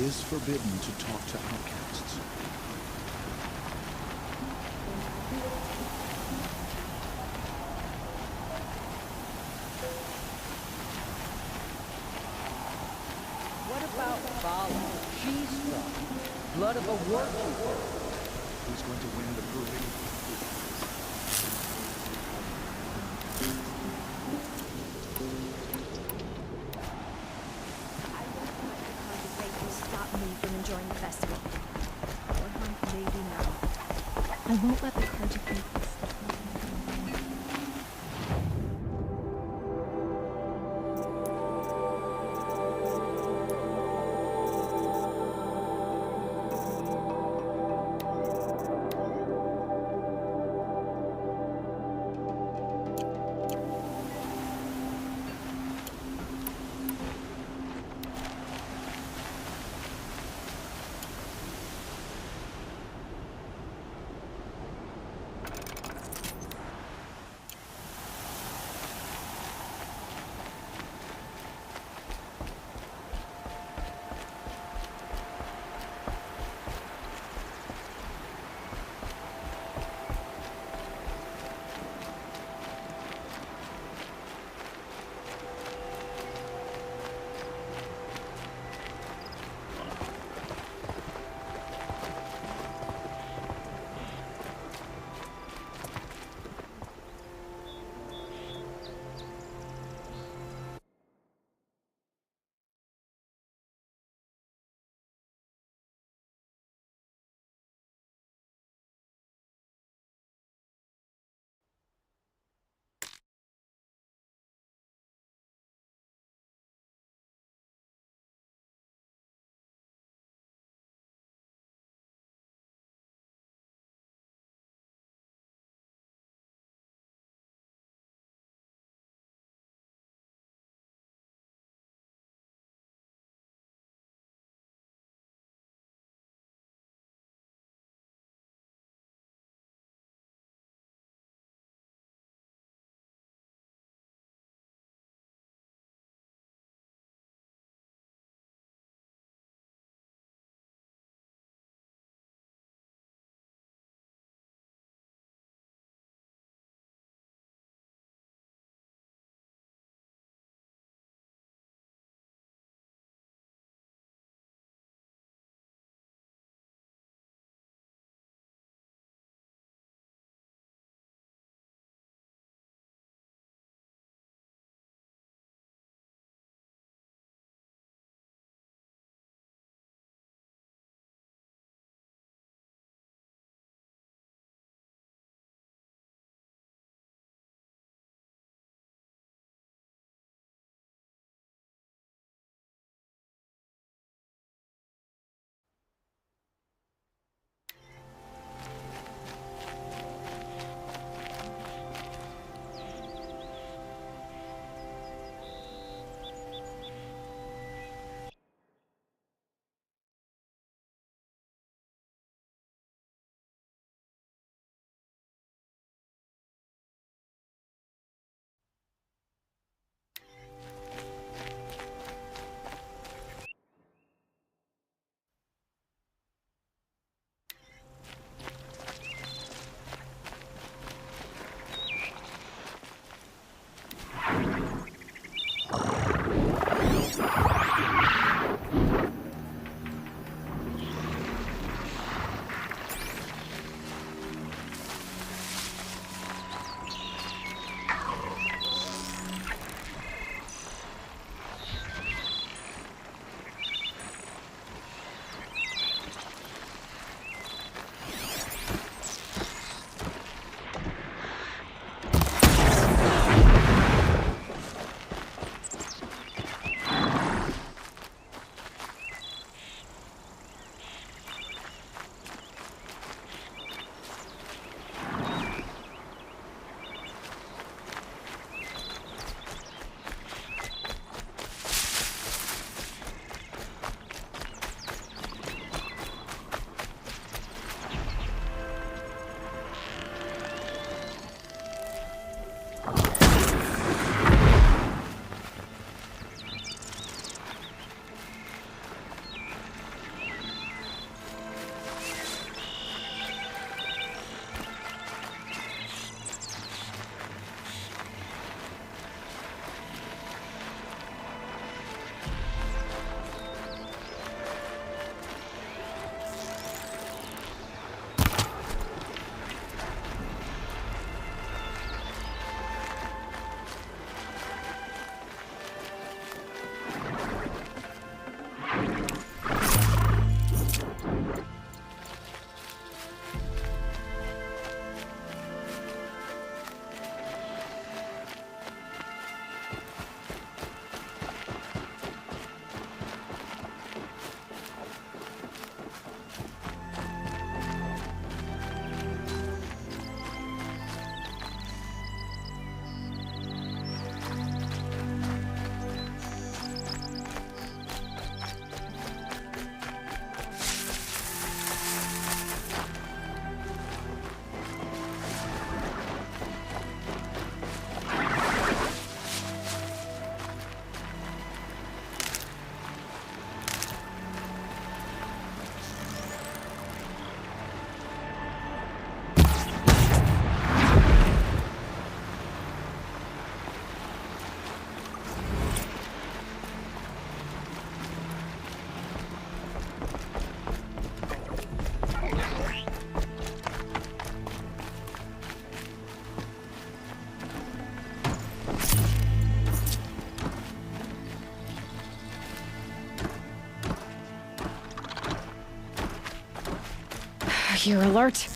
is forbidden to talk to outcasts. What about Vala? She's strong. Blood of a worshipper. Who's going to win the parade? I won't let the congregation stop me from enjoying the festival. Or hunt Lady now. I won't let the congregation stop me. Fire alert!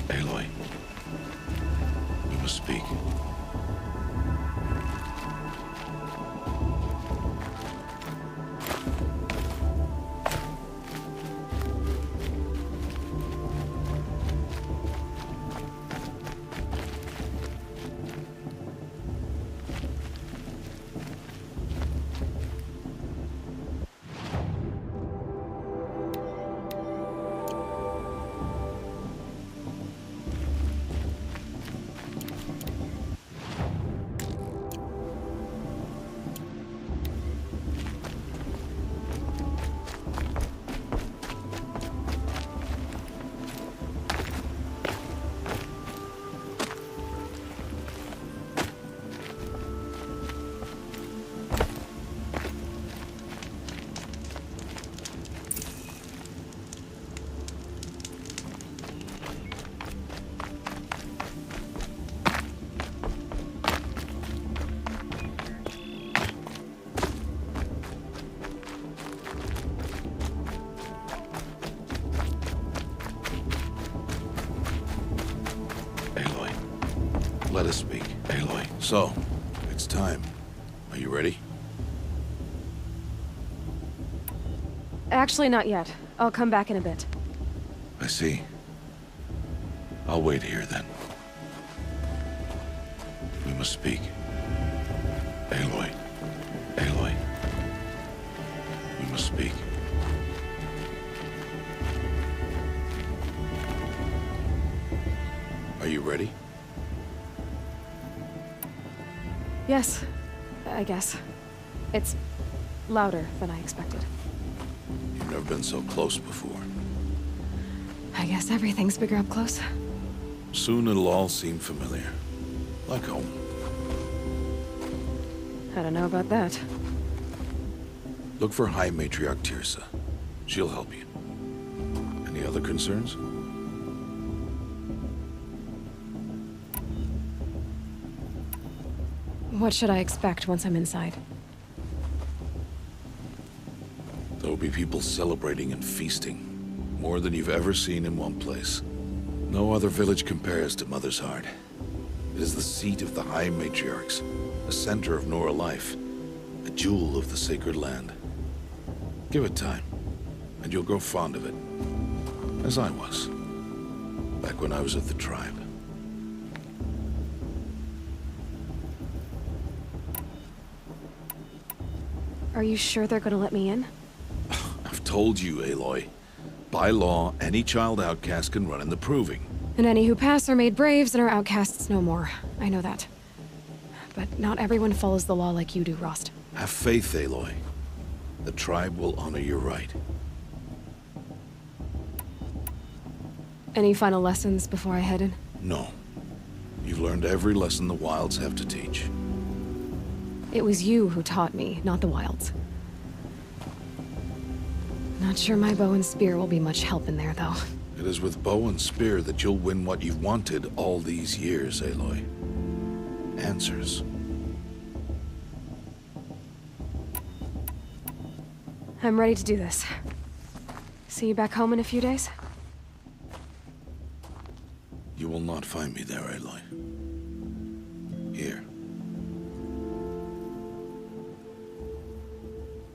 Aloy, we must speak. Let us speak, Aloy. So, it's time. Are you ready? Actually, not yet. I'll come back in a bit. I see. I'll wait here then. We must speak. Aloy. Aloy. We must speak. Are you ready? Yes, I guess. It's louder than I expected. You've never been so close before. I guess everything's bigger up close. Soon it'll all seem familiar. Like home. I don't know about that. Look for High Matriarch Tirsa. She'll help you. Any other concerns? What should I expect once I'm inside? There will be people celebrating and feasting. More than you've ever seen in one place. No other village compares to Mother's Heart. It is the seat of the High Matriarchs, the center of Nora life, a jewel of the sacred land. Give it time, and you'll grow fond of it. As I was, back when I was of the tribe. Are you sure they're gonna let me in? I've told you, Aloy. By law, any child outcast can run in the proving. And any who pass are made braves and are outcasts no more. I know that. But not everyone follows the law like you do, Rost. Have faith, Aloy. The tribe will honor your right. Any final lessons before I head in? No. You've learned every lesson the Wilds have to teach. It was you who taught me, not the Wilds. Not sure my bow and spear will be much help in there, though. It is with bow and spear that you'll win what you've wanted all these years, Aloy. Answers. I'm ready to do this. See you back home in a few days? You will not find me there, Aloy. Here.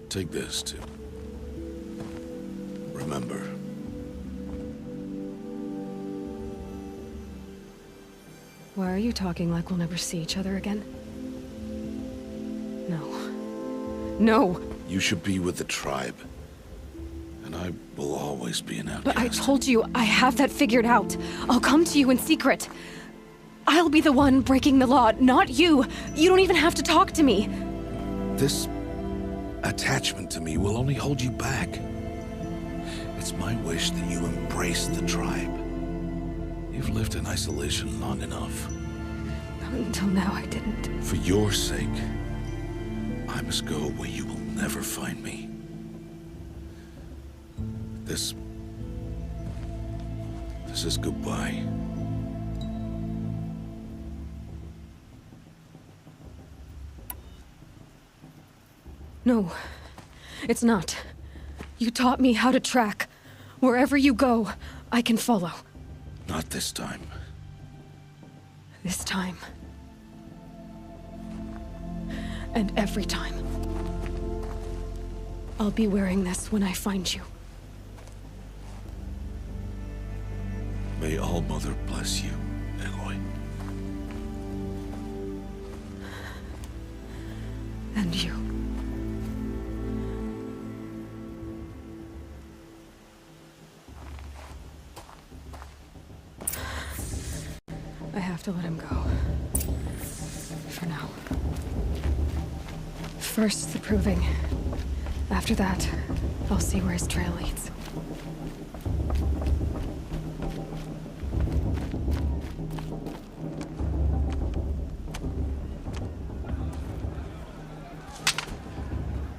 Take this, too. Remember. Why are you talking like we'll never see each other again? No. No! You should be with the tribe. And I will always be an outcast. But I told you, I have that figured out. I'll come to you in secret. I'll be the one breaking the law, not you. You don't even have to talk to me. This attachment to me will only hold you back. It's my wish that you embrace the tribe. You've lived in isolation long enough. Until now, I didn't. For your sake, I must go where you will never find me. This is goodbye. No, it's not. You taught me how to track. Wherever you go, I can follow. Not this time. This time. And every time. I'll be wearing this when I find you. May All Mother bless you, Aloy. And you. I have to let him go. For now. First, the proving. After that, I'll see where his trail leads.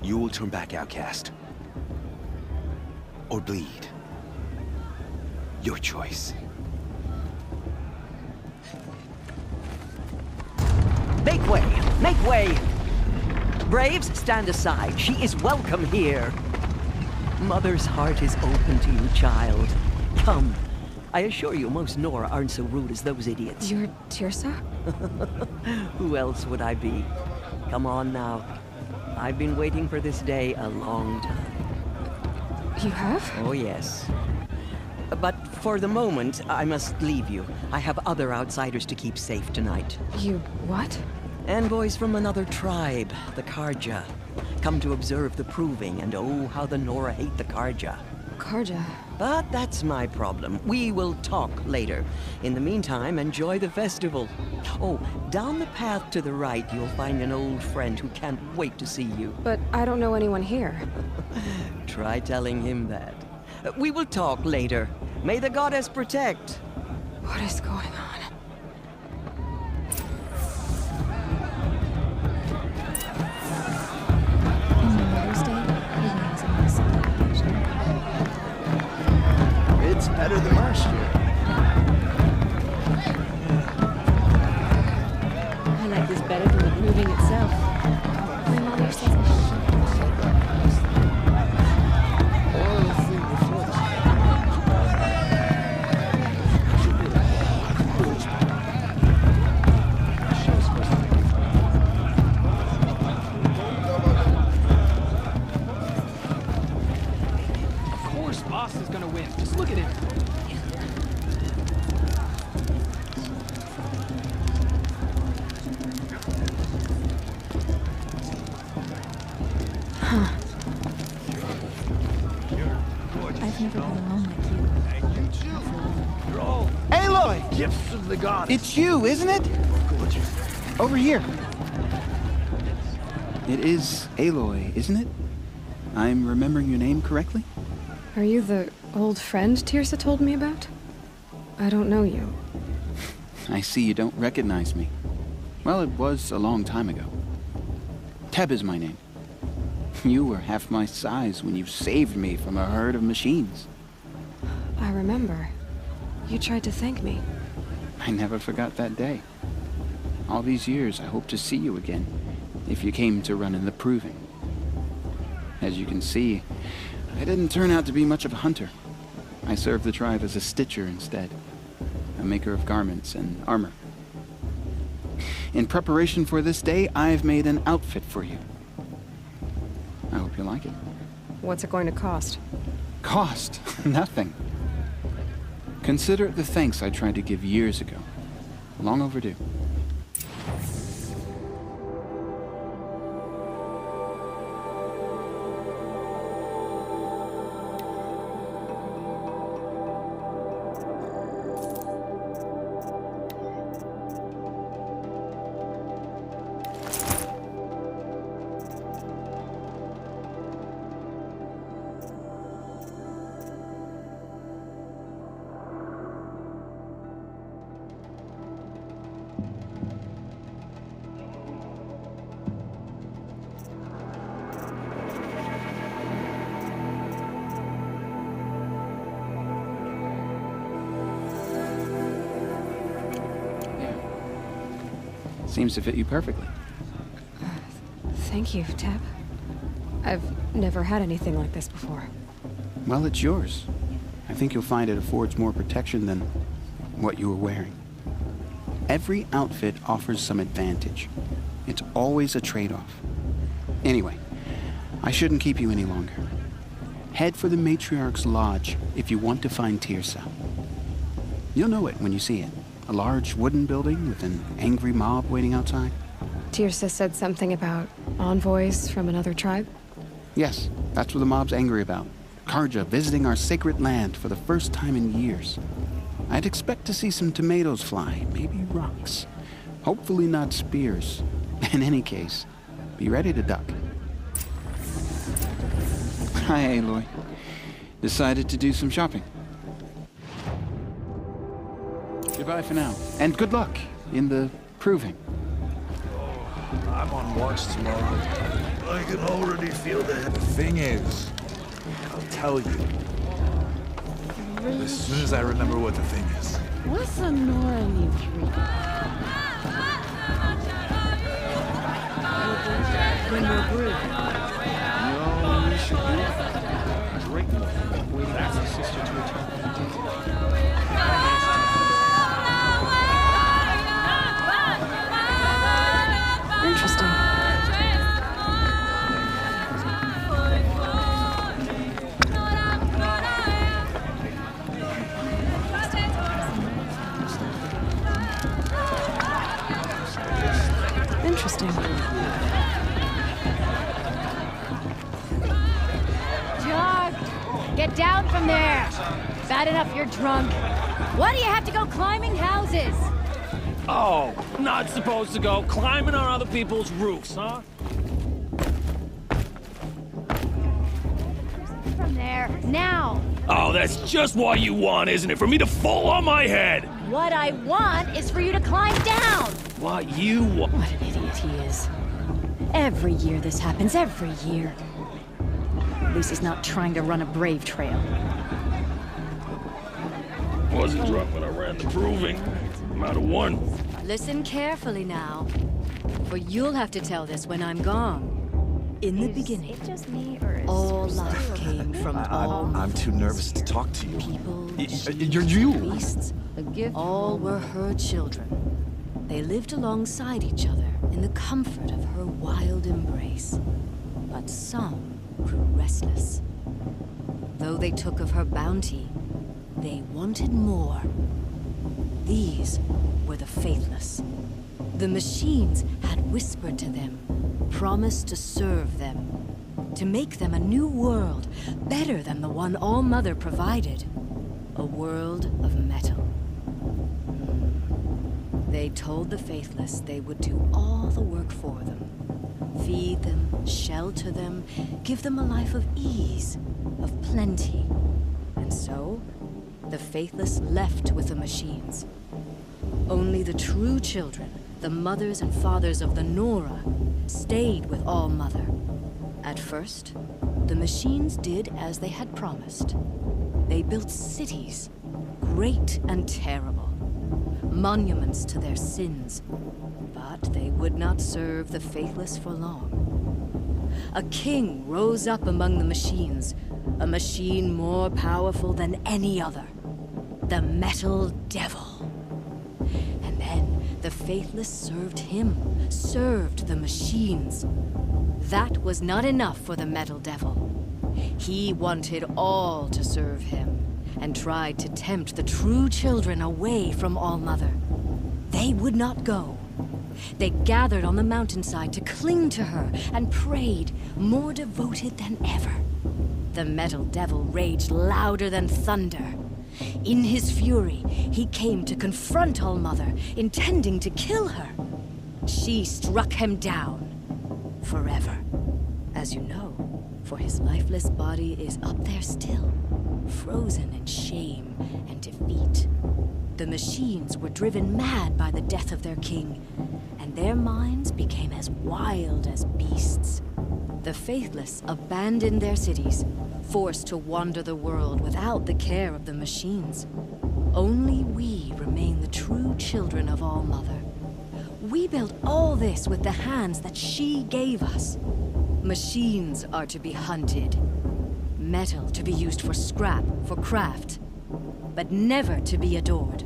You will turn back, outcast. Or bleed. Your choice. Make way! Make way! Braves, stand aside. She is welcome here. Mother's heart is open to you, child. Come. I assure you, most Nora aren't so rude as those idiots. You're Tirsa? Who else would I be? Come on now. I've been waiting for this day a long time. You have? Oh, yes. But for the moment, I must leave you. I have other outsiders to keep safe tonight. You what? Envoys from another tribe, the Karja. Come to observe the proving, and oh, how the Nora hate the Karja. Karja. But that's my problem. We will talk later. In the meantime, enjoy the festival. Oh, down the path to the right, you'll find an old friend who can't wait to see you. But I don't know anyone here. Try telling him that. We will talk later. May the goddess protect. What is going on? It's better than last year. I like this better better than the proving itself. My mother says I should. Of course, Boss is gonna win. Just look at him. I've never been alone like you. Aloy! Gifts of the goddess. It's you, isn't it? Over here. It is Aloy, isn't it? I'm remembering your name correctly? Are you the old friend Tirsa told me about? I don't know you. I see you don't recognize me. Well, it was a long time ago. Teb is my name. You were half my size when you saved me from a herd of machines. I remember. You tried to thank me. I never forgot that day. All these years, I hope to see you again, if you came to run in the proving. As you can see, I didn't turn out to be much of a hunter. I served the tribe as a stitcher instead, a maker of garments and armor. In preparation for this day, I've made an outfit for you. I hope you like it. What's it going to cost? Cost? Nothing. Consider it the thanks I tried to give years ago. Long overdue. Seems to fit you perfectly. Thank you, Teb. I've never had anything like this before. Well, it's yours. I think you'll find it affords more protection than what you were wearing. Every outfit offers some advantage. It's always a trade-off. Anyway, I shouldn't keep you any longer. Head for the Matriarch's Lodge if you want to find Tirsa. You'll know it when you see it. A large wooden building with an angry mob waiting outside. Tirsa said something about envoys from another tribe? Yes, that's what the mob's angry about. Karja visiting our sacred land for the first time in years. I'd expect to see some tomatoes fly, maybe rocks. Hopefully not spears. In any case, be ready to duck. Hi, Aloy. Decided to do some shopping. Goodbye for now, and good luck in the proving. I'm on watch tomorrow. I can already feel the thing is, I'll tell you. As soon as I remember what the thing is. What's a Nora need three? When we're brewing. No, we should do drink more. Waiting for my sister to return from the Interesting. Interesting. John, get down from there. Bad enough you're drunk. Why do you have to go climbing houses? Oh, not supposed to go climbing on other people's roofs, huh? From there, now. Oh, that's just what you want, isn't it? For me to fall on my head! What I want is for you to climb down. What you want? What an idiot he is. Every year this happens, every year. At least he's not trying to run a brave trail. Wasn't drunk when I ran the proving. I'm out of one. Listen carefully now. For you'll have to tell this when I'm gone. In the beginning, Is it just me, or is all Rooster life came from all I'm too nervous to talk to you. people, You're you. beasts. A gift. All were her children. They lived alongside each other in the comfort of her wild embrace. But some grew restless. Though they took of her bounty, they wanted more. These were the faithless. The machines had whispered to them, promised to serve them, to make them a new world, better than the one All-Mother provided. A world of metal. They told the faithless they would do all the work for them. Feed them, shelter them, give them a life of ease, of plenty. And so, the faithless left with the machines. Only the true children, the mothers and fathers of the Nora, stayed with All-Mother. At first, the machines did as they had promised. They built cities, great and terrible, monuments to their sins. But they would not serve the faithless for long. A king rose up among the machines, a machine more powerful than any other. The Metal Devil. And then the faithless served him, served the machines. That was not enough for the Metal Devil. He wanted all to serve him, and tried to tempt the true children away from All-Mother. They would not go. They gathered on the mountainside to cling to her and prayed, more devoted than ever. The Metal Devil raged louder than thunder. In his fury, he came to confront All-Mother, intending to kill her. She struck him down. Forever. As you know, for his lifeless body is up there still, frozen in shame and defeat. The machines were driven mad by the death of their king, and their minds became as wild as beasts. The faithless abandoned their cities, forced to wander the world without the care of the machines. Only we remain the true children of All-Mother. We built all this with the hands that she gave us. Machines are to be hunted. Metal to be used for scrap, for craft. But never to be adored.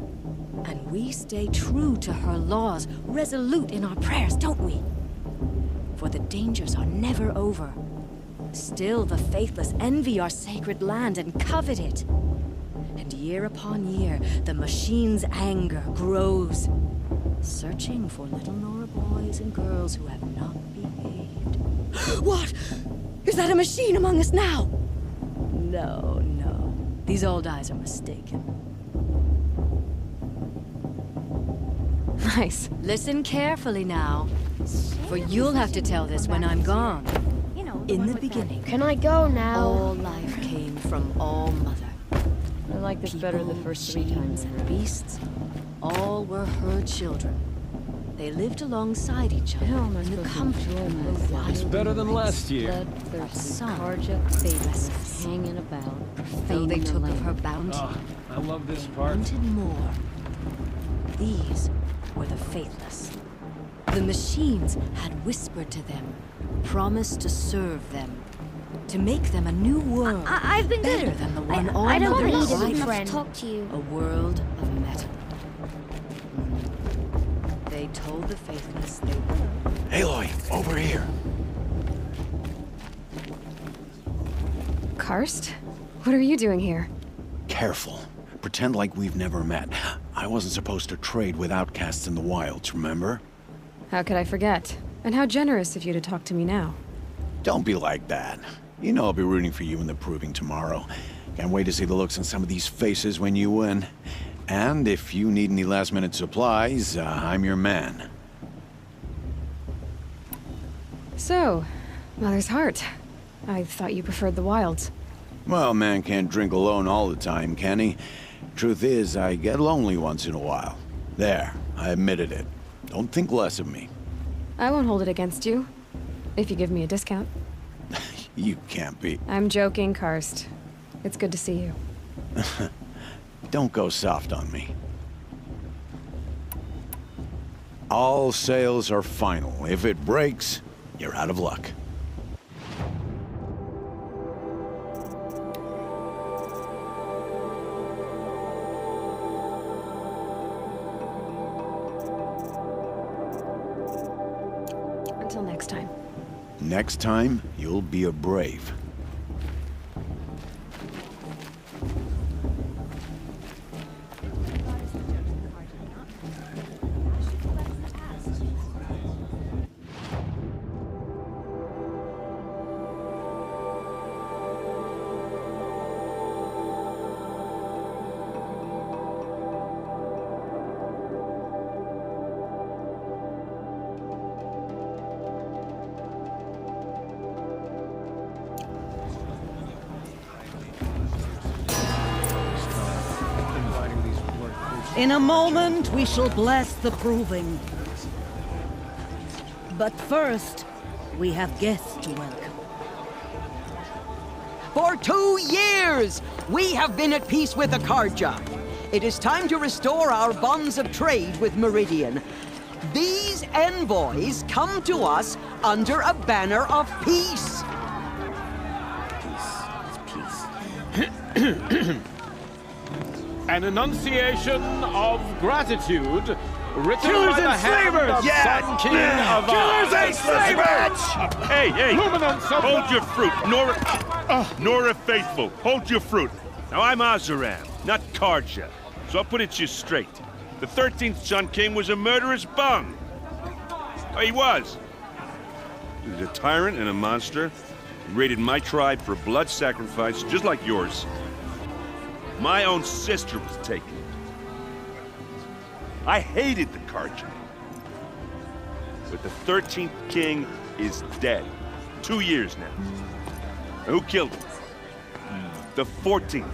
And we stay true to her laws, resolute in our prayers, don't we? For the dangers are never over. Still the faithless envy our sacred land and covet it. And year upon year, the machine's anger grows, searching for little Nora boys and girls who have not behaved. What? Is that a machine among us now? No, no. These old eyes are mistaken. Nice. Listen carefully now, for you'll have to tell this when I'm gone. You know, In the beginning, Can I go now? all life came from All-Mother. I like this better the first 3 times. Machines, and beasts, all were her children. They lived alongside each other How am I in the supposed to comfort enjoy of her myself? wild It's better than last year. Bloodthirsty Some Karja faithless hanging about, Though they profaning the took of her land. bounty, Oh, I love this they part. wanted more. These were the faithless. The machines had whispered to them, promised to serve them, to make them a new world, I've been better good. than the one I don't All-Mother need it provided. enough to talk to you. A world of metal. They told the faithless they would. Aloy, over here. Karst? What are you doing here? Careful. Pretend like we've never met. I wasn't supposed to trade with outcasts in the wilds, remember? How could I forget? And how generous of you to talk to me now. Don't be like that. You know I'll be rooting for you in the proving tomorrow. Can't wait to see the looks on some of these faces when you win. And if you need any last-minute supplies, I'm your man. So, Mother's Heart. I thought you preferred the wilds. Well, man can't drink alone all the time, can he? Truth is, I get lonely once in a while. There, I admitted it. Don't think less of me. I won't hold it against you. If you give me a discount. You can't be. I'm joking, Karst. It's good to see you. Don't go soft on me. All sales are final. If it breaks, you're out of luck. Until next time. Next time, you'll be a brave. In a moment, we shall bless the proving. But first, we have guests to welcome. For 2 years, we have been at peace with Akarja. It is time to restore our bonds of trade with Meridian. These envoys come to us under a banner of peace. An enunciation of gratitude written Killers by the and hand slavers! of Sun King of Killers and slavers! Hey, Luminance of hold your fruit. Nora Faithful, hold your fruit. Now, I'm Azaram, not Karja, so I'll put it to you straight. The 13th Sun King was a murderous bum. Oh, he was. He was a tyrant and a monster. He raided my tribe for blood sacrifice, just like yours. My own sister was taken. I hated the Karja. But the 13th king is dead. 2 years now. And who killed him? The 14th.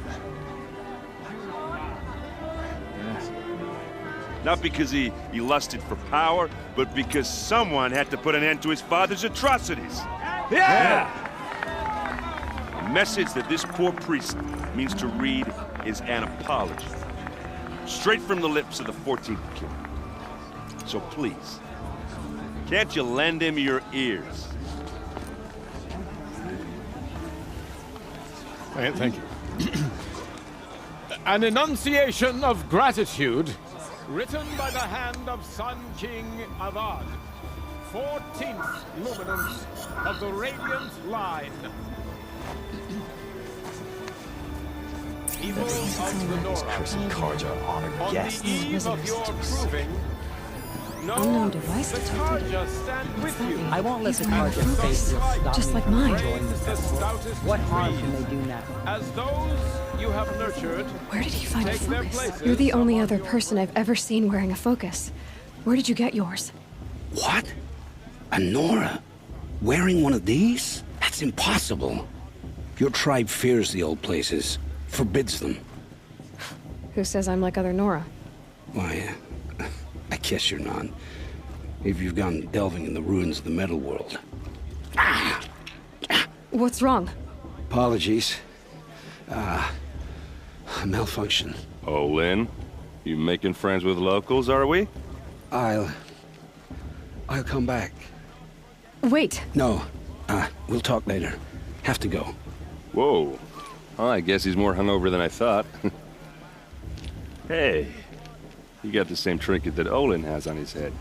Not because he lusted for power, but because someone had to put an end to his father's atrocities. Yeah! The message that this poor priest means to read is an apology. Straight from the lips of the 14th king. So please, can't you lend him your ears? Thank you. An enunciation of gratitude written by the hand of Sun King Avad, 14th luminance of the Radiant Line. Evil of the Nora. Cursed cards are honored On guests. the eve of your proving, Unknown device the detected. Karja stand with you. I won't let the He's wearing Karja face stop just me like from mine. enjoying the festival. What harm can they do now? As those you have nurtured, Where did he find a take their focus? places You're the only among other your person I've ever seen wearing a focus. Where did you get yours? What? A Nora? Wearing one of these? That's impossible. Your tribe fears the old places, forbids them. Who says I'm like other Nora? Why, I guess you're not. If you've gone delving in the ruins of the metal world. What's wrong? Apologies. A malfunction. Oh, Lynn, you making friends with locals, are we? I'll come back. Wait. No, we'll talk later. Have to go. Whoa. Well, I guess he's more hungover than I thought. Hey, you got the same trinket that Olin has on his head.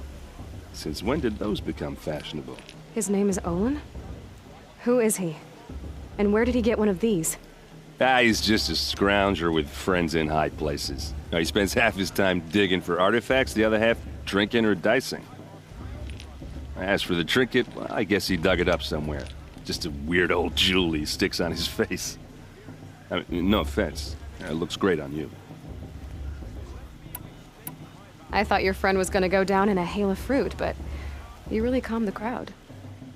Since when did those become fashionable? His name is Olin? Who is he? And where did he get one of these? He's just a scrounger with friends in high places. Now, he spends half his time digging for artifacts, the other half drinking or dicing. As for the trinket, well, I guess he dug it up somewhere. Just a weird old jewel he sticks on his face. I mean, no offense. It looks great on you. I thought your friend was gonna go down in a hail of fruit, but you really calmed the crowd.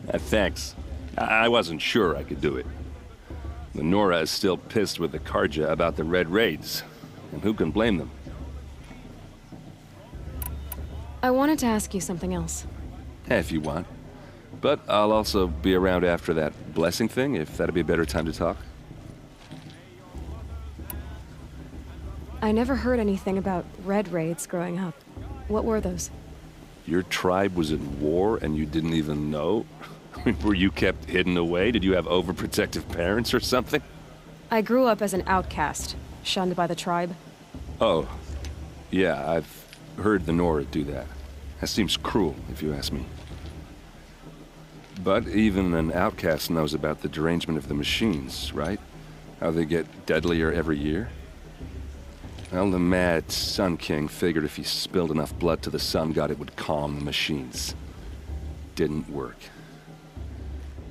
Thanks. I wasn't sure I could do it. The Nora is still pissed with the Karja about the Red Raids, and who can blame them? I wanted to ask you something else. If you want. But I'll also be around after that blessing thing, if that'd be a better time to talk. I never heard anything about red raids growing up. What were those? Your tribe was in war and you didn't even know? Were you kept hidden away? Did you have overprotective parents or something? I grew up as an outcast, shunned by the tribe. Oh, yeah, I've heard the Nora do that. That seems cruel, if you ask me. But even an outcast knows about the derangement of the machines, right? How they get deadlier every year? Well, the mad Sun King figured if he spilled enough blood to the Sun God, it would calm the machines. Didn't work.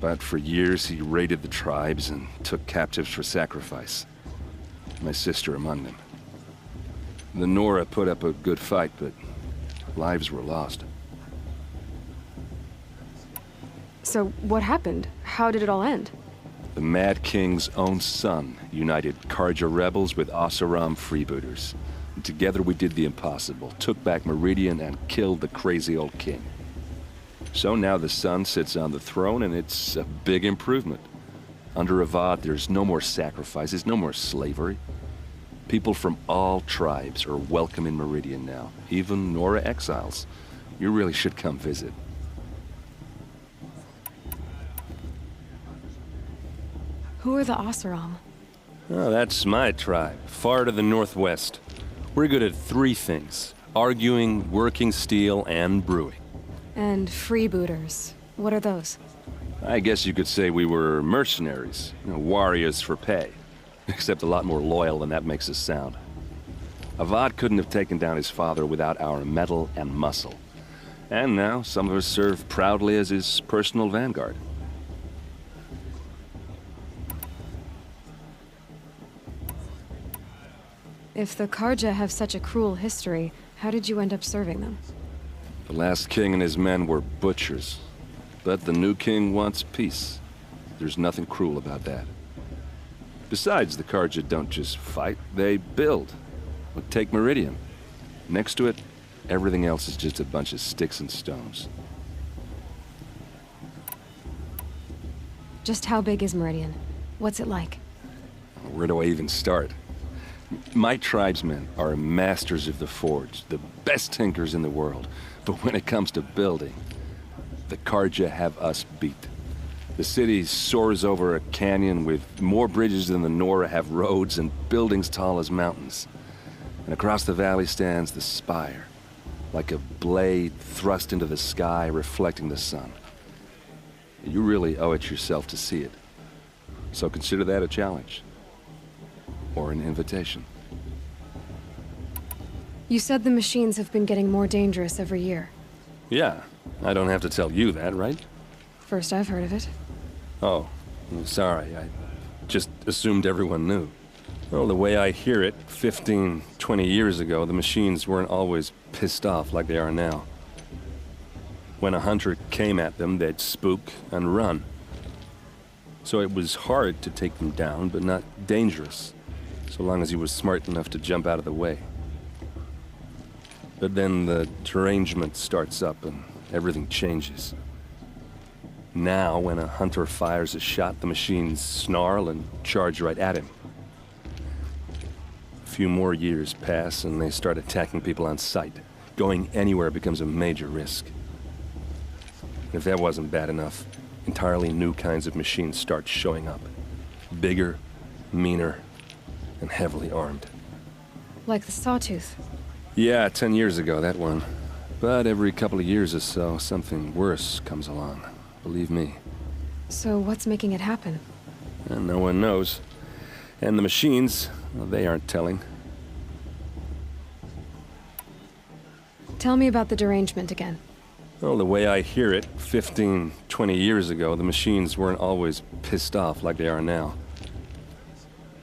But for years, he raided the tribes and took captives for sacrifice. My sister among them. The Nora put up a good fight, but lives were lost. So what happened? How did it all end? The Mad King's own son united Karja rebels with Oseram freebooters. And together we did the impossible, took back Meridian and killed the crazy old king. So now the son sits on the throne and it's a big improvement. Under Avad, there's no more sacrifices, no more slavery. People from all tribes are welcome in Meridian now, even Nora exiles. You really should come visit. Who are the Oseram? Oh, that's my tribe, far to the northwest. We're good at three things: arguing, working steel, and brewing. And freebooters. What are those? I guess you could say we were mercenaries, warriors for pay. Except a lot more loyal than that makes us sound. Avad couldn't have taken down his father without our metal and muscle. And now some of us serve proudly as his personal vanguard. If the Karja have such a cruel history, how did you end up serving them? The last king and his men were butchers. But the new king wants peace. There's nothing cruel about that. Besides, the Karja don't just fight, they build. Well, take Meridian. Next to it, everything else is just a bunch of sticks and stones. Just how big is Meridian? What's it like? Where do I even start? My tribesmen are masters of the forge, the best tinkers in the world. But when it comes to building, the Karja have us beat. The city soars over a canyon with more bridges than the Nora have roads and buildings tall as mountains. And across the valley stands the spire, like a blade thrust into the sky reflecting the sun. You really owe it yourself to see it. So consider that a challenge. Or an invitation. You said the machines have been getting more dangerous every year. Yeah, I don't have to tell you that, right? First I've heard of it. Oh, I'm sorry. I just assumed everyone knew. Well, the way I hear it, 15, 20 years ago, the machines weren't always pissed off like they are now. When a hunter came at them, they'd spook and run. So it was hard to take them down, but not dangerous, so long as he was smart enough to jump out of the way. But then the derangement starts up and everything changes. Now, when a hunter fires a shot, the machines snarl and charge right at him. A few more years pass and they start attacking people on sight. Going anywhere becomes a major risk. And if that wasn't bad enough, entirely new kinds of machines start showing up. Bigger, meaner, and heavily armed. Like the Sawtooth. Yeah, 10 years ago, that one. But every couple of years or so, something worse comes along. Believe me. So what's making it happen? And no one knows. And the machines, well, they aren't telling. Tell me about the derangement again. Well, the way I hear it, 15, 20 years ago, the machines weren't always pissed off like they are now.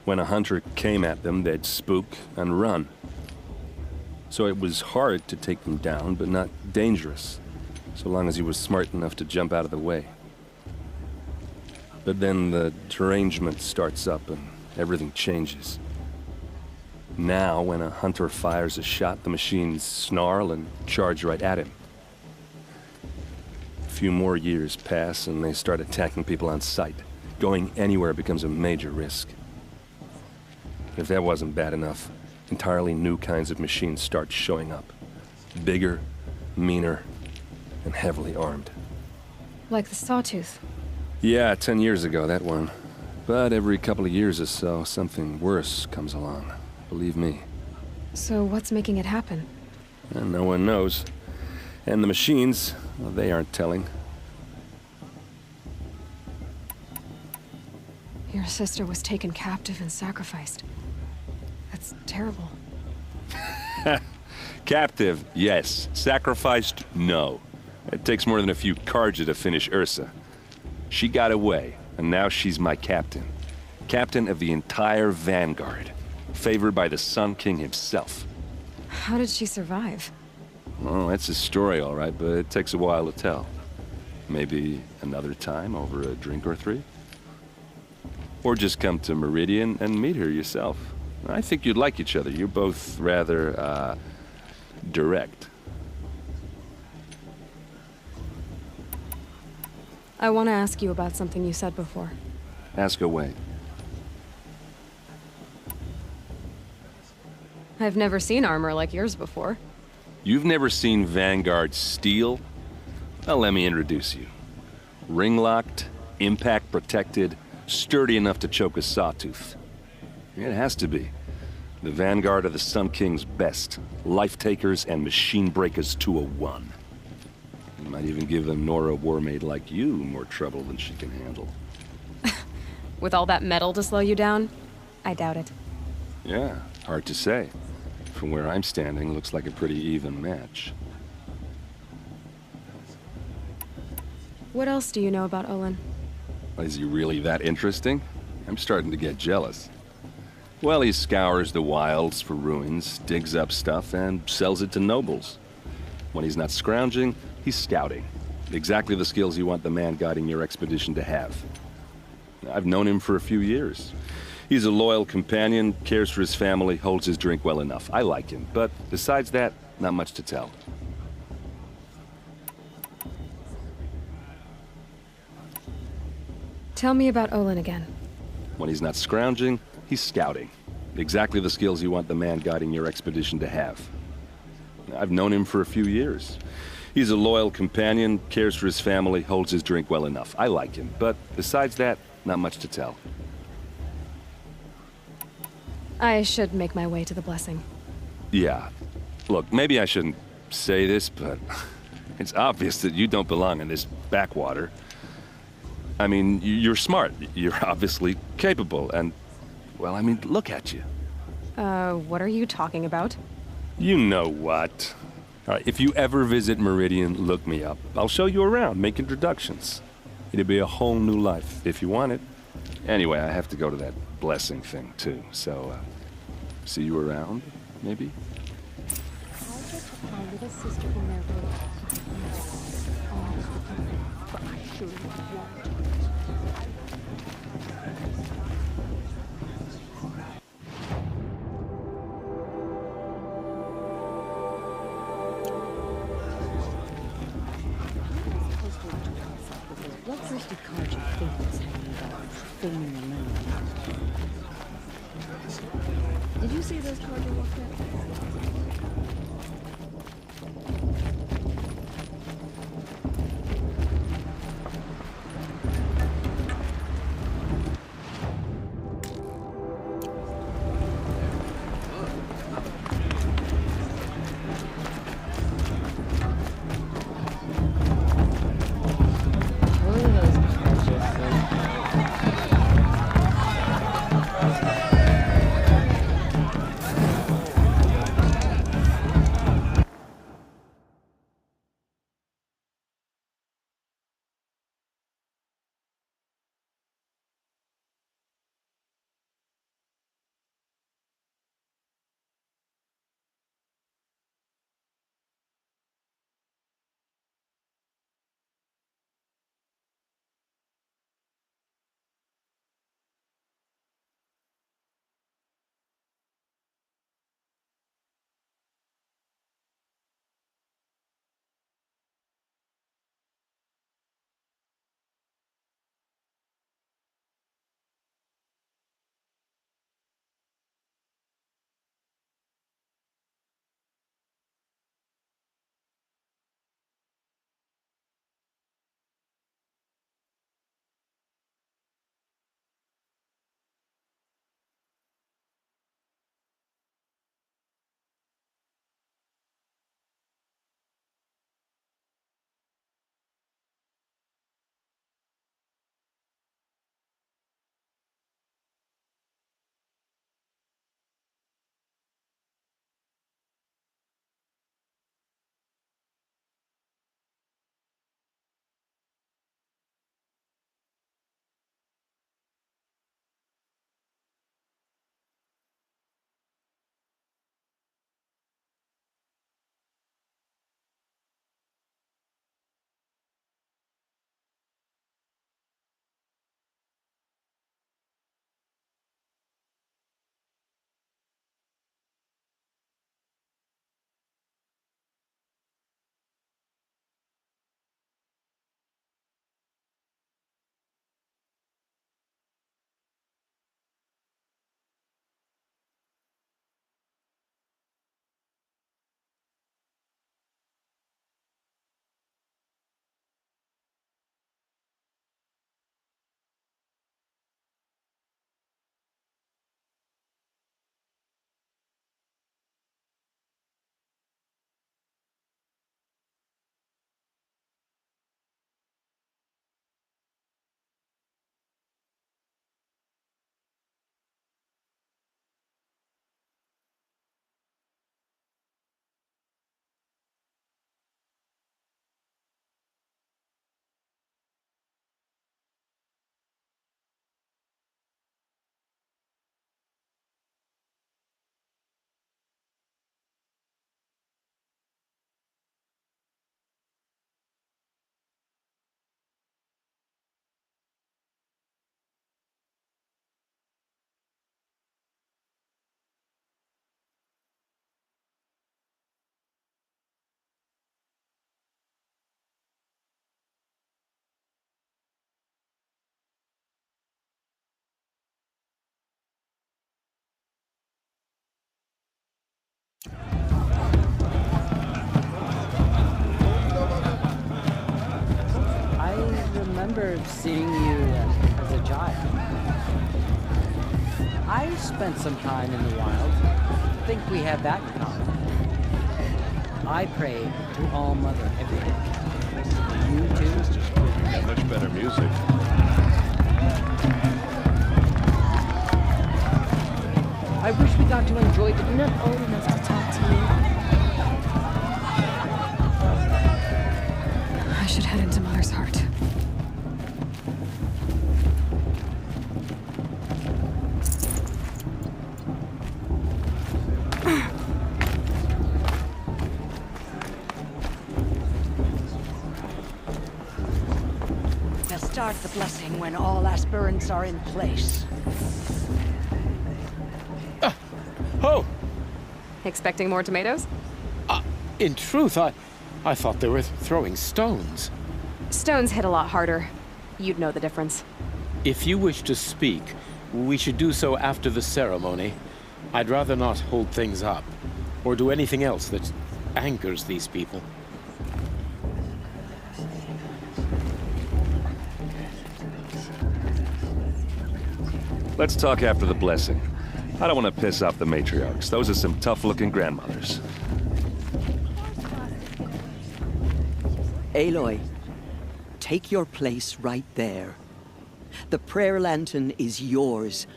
When a hunter came at them, they'd spook and run. So it was hard to take them down, but not dangerous, so long as he was smart enough to jump out of the way. But then the derangement starts up and everything changes. Now, when a hunter fires a shot, the machines snarl and charge right at him. A few more years pass and they start attacking people on sight. Going anywhere becomes a major risk. If that wasn't bad enough, entirely new kinds of machines start showing up. Bigger, meaner, and heavily armed. Like the Sawtooth. Yeah, 10 years ago, that one. But every couple of years or so, something worse comes along. Believe me. So what's making it happen? And no one knows. And the machines, well, they aren't telling. Your sister was taken captive and sacrificed. That's terrible. Captive, yes. Sacrificed, no. It takes more than a few Karja to finish Ursa. She got away, and now she's my captain. Captain of the entire Vanguard. Favored by the Sun King himself. How did she survive? Oh, that's a story, all right, but it takes a while to tell. Maybe another time over a drink or three? Or just come to Meridian and meet her yourself. I think you'd like each other. You're both rather, direct. I want to ask you about something you said before. Ask away. I've never seen armor like yours before. You've never seen Vanguard steel? Well, let me introduce you. Ring-locked, impact-protected, sturdy enough to choke a sawtooth. It has to be. The Vanguard of the Sun King's best. Life-takers and machine-breakers to a one. You might even give a Nora warmaid like you more trouble than she can handle. With all that metal to slow you down? I doubt it. Yeah, hard to say. From where I'm standing, looks like a pretty even match. What else do you know about Olin? Is he really that interesting? I'm starting to get jealous. Well, he scours the wilds for ruins, digs up stuff, and sells it to nobles. When he's not scrounging, he's scouting. Exactly the skills you want the man guiding your expedition to have. I've known him for a few years. He's a loyal companion, cares for his family, holds his drink well enough. I like him, but besides that, not much to tell. Tell me about Olin again. When he's not scrounging, he's scouting. Exactly the skills you want the man guiding your expedition to have. I've known him for a few years. He's a loyal companion, cares for his family, holds his drink well enough. I like him, but besides that, not much to tell. I should make my way to the blessing. Yeah. Look, maybe I shouldn't say this, but it's obvious that you don't belong in this backwater. I mean, you're smart. You're obviously capable, and, well, I mean, look at you. What are you talking about? You know what. All right, if you ever visit Meridian, look me up. I'll show you around, make introductions. It'll be a whole new life, if you want it. Anyway, I have to go to that blessing thing, too, so, see you around, maybe? My little sister will never all of the time, but I sure won't. What first did Karja think was hanging about? Thing around. Did you see those Karja walk out? remember seeing you as a child. I spent some time in the wild. Think we have that in common. I pray to All Mother every day. You too? Got much better music. I wish we got to enjoy the... I'm not old enough to talk to you. I should head into Mother's heart. We'll start the blessing when all aspirants are in place. Oh! Expecting more tomatoes? In truth, I thought they were throwing stones. Stones hit a lot harder. You'd know the difference. If you wish to speak, we should do so after the ceremony. I'd rather not hold things up, or do anything else that angers these people. Let's talk after the blessing. I don't want to piss off the matriarchs. Those are some tough-looking grandmothers. Aloy, take your place right there. The prayer lantern is yours.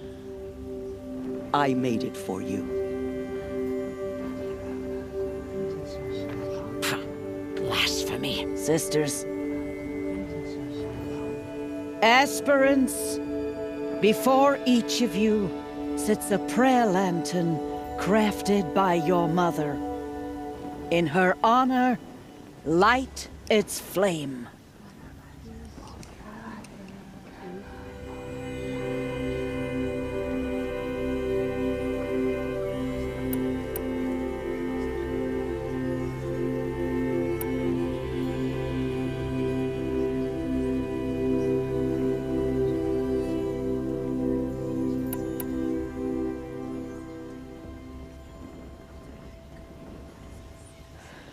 I made it for you. Blasphemy, sisters. Aspirants, before each of you sits a prayer lantern crafted by your mother. In her honor, light its flame.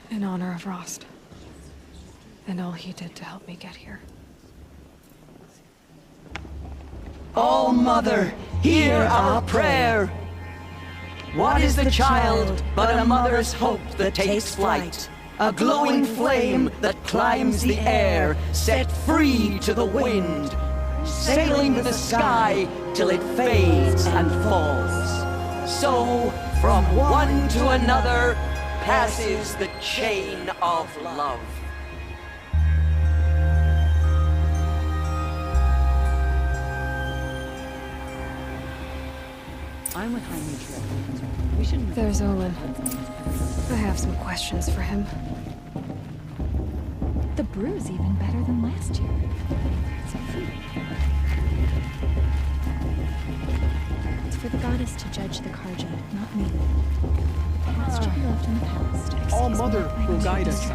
In honor of Rost. And all he did to help me get here. All Mother, hear our prayer. What is the child but a mother's hope that takes flight? A glowing flame that climbs the air, set free to the wind, sailing to the sky till it fades and falls. So, from one to another, passes the chain of love. I'm with Jaime. We shouldn't. There's Olin. I have some questions for him. The brew's even better than last year. It's for the goddess to judge the Karja, not me. The past should be left in the past. All Mother will guide us.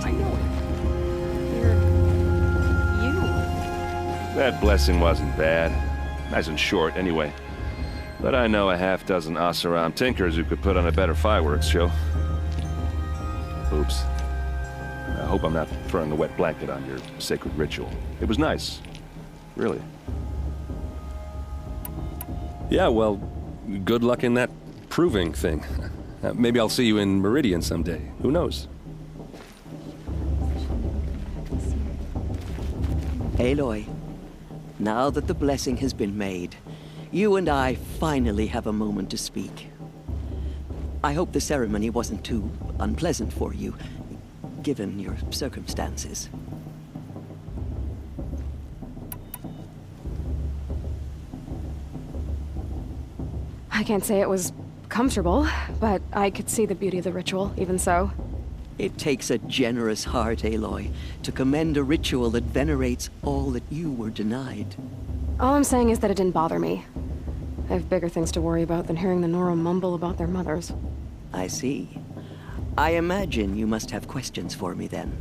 I know it. That blessing wasn't bad. Nice and short, anyway. But I know a half-dozen Oseram tinkers who could put on a better fireworks show. Oops. I hope I'm not throwing a wet blanket on your sacred ritual. It was nice. Really. Yeah, well, good luck in that proving thing. Maybe I'll see you in Meridian someday. Who knows? Aloy, now that the blessing has been made, you and I finally have a moment to speak. I hope the ceremony wasn't too unpleasant for you, given your circumstances. I can't say it was comfortable, but I could see the beauty of the ritual, even so. It takes a generous heart, Aloy, to commend a ritual that venerates all that you were denied. All I'm saying is that it didn't bother me. I have bigger things to worry about than hearing the Nora mumble about their mothers. I see. I imagine you must have questions for me then.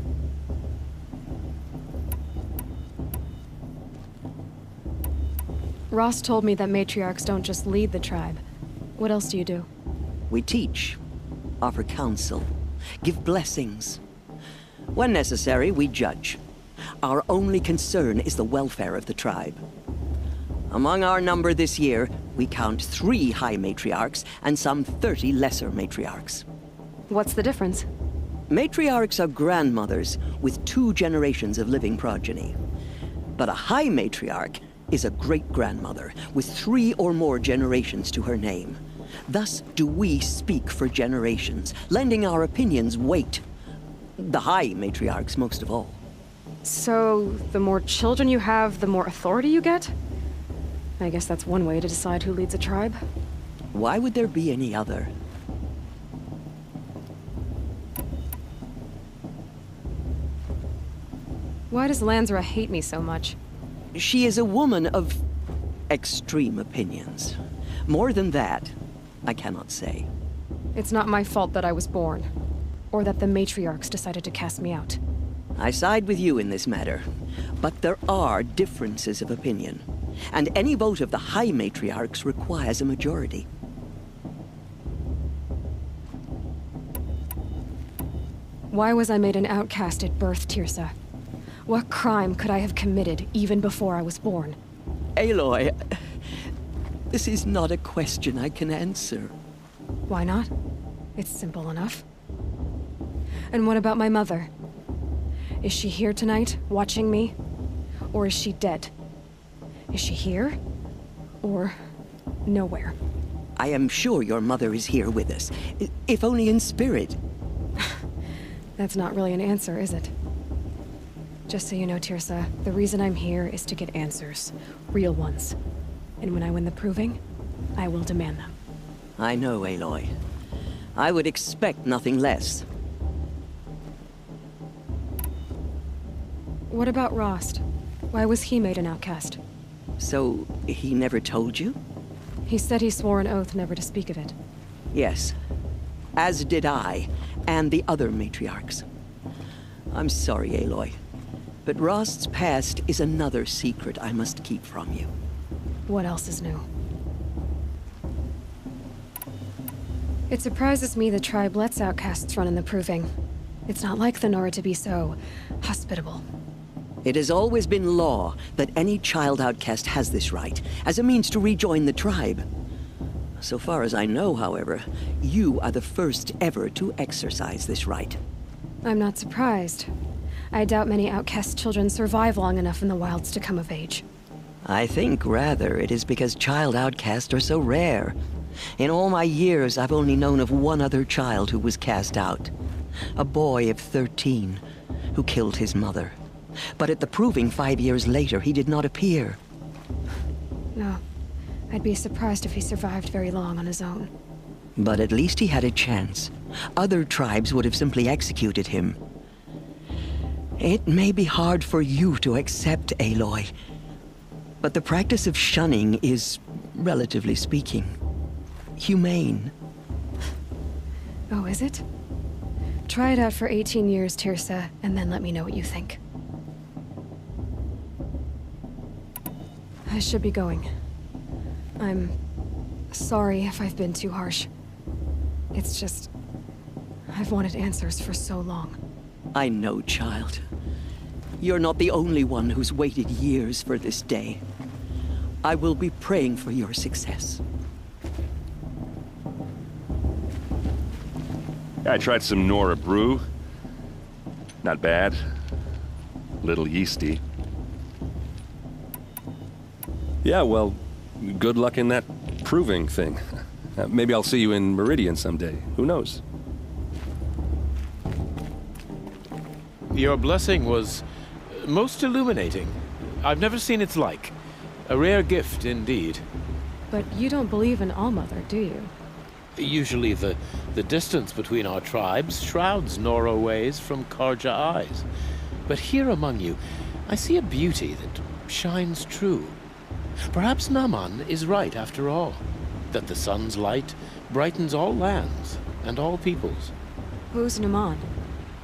Ross told me that matriarchs don't just lead the tribe. What else do you do? We teach, offer counsel, give blessings. When necessary, we judge. Our only concern is the welfare of the tribe. Among our number this year, we count 3 High Matriarchs and some 30 Lesser Matriarchs. What's the difference? Matriarchs are grandmothers with 2 generations of living progeny. But a High Matriarch is a great-grandmother with 3 or more generations to her name. Thus do we speak for generations, lending our opinions weight. The High Matriarchs most of all. So, the more children you have, the more authority you get? I guess that's one way to decide who leads a tribe. Why would there be any other? Why does Lansra hate me so much? She is a woman of extreme opinions. More than that, I cannot say. It's not my fault that I was born, or that the matriarchs decided to cast me out. I side with you in this matter, but there are differences of opinion, and any vote of the High Matriarchs requires a majority. Why was I made an outcast at birth, Tirsa? What crime could I have committed even before I was born? Aloy, this is not a question I can answer. Why not? It's simple enough. And what about my mother? Is she here tonight, watching me? Or is she dead? Is she here? Or nowhere? I am sure your mother is here with us, if only in spirit. That's not really an answer, is it? Just so you know, Tirsa, the reason I'm here is to get answers. Real ones. And when I win the proving, I will demand them. I know, Aloy. I would expect nothing less. What about Rost? Why was he made an outcast? So, he never told you? He said he swore an oath never to speak of it. Yes. As did I, and the other matriarchs. I'm sorry, Aloy, but Rost's past is another secret I must keep from you. What else is new? It surprises me the tribe lets outcasts run in the proving. It's not like the Nora to be so hospitable. It has always been law that any child outcast has this right, as a means to rejoin the tribe. So far as I know, however, you are the first ever to exercise this right. I'm not surprised. I doubt many outcast children survive long enough in the wilds to come of age. I think, rather, it is because child outcasts are so rare. In all my years, I've only known of one other child who was cast out. A boy of 13, who killed his mother. But at the proving 5 years later, he did not appear. No. I'd be surprised if he survived very long on his own. But at least he had a chance. Other tribes would have simply executed him. It may be hard for you to accept, Aloy, but the practice of shunning is, relatively speaking, humane. Oh, is it? Try it out for 18 years, Tirsa, and then let me know what you think. I should be going. I'm sorry if I've been too harsh. It's just, I've wanted answers for so long. I know, child. You're not the only one who's waited years for this day. I will be praying for your success. I tried some Nora brew. Not bad. Little yeasty. Yeah, well, good luck in that proving thing. Maybe I'll see you in Meridian someday. Who knows? Your blessing was most illuminating. I've never seen its like. A rare gift indeed. But you don't believe in Allmother, do you? Usually the distance between our tribes shrouds Nora ways from Karja eyes. But here among you, I see a beauty that shines true. Perhaps Naman is right after all, that the sun's light brightens all lands and all peoples. Who's Naman?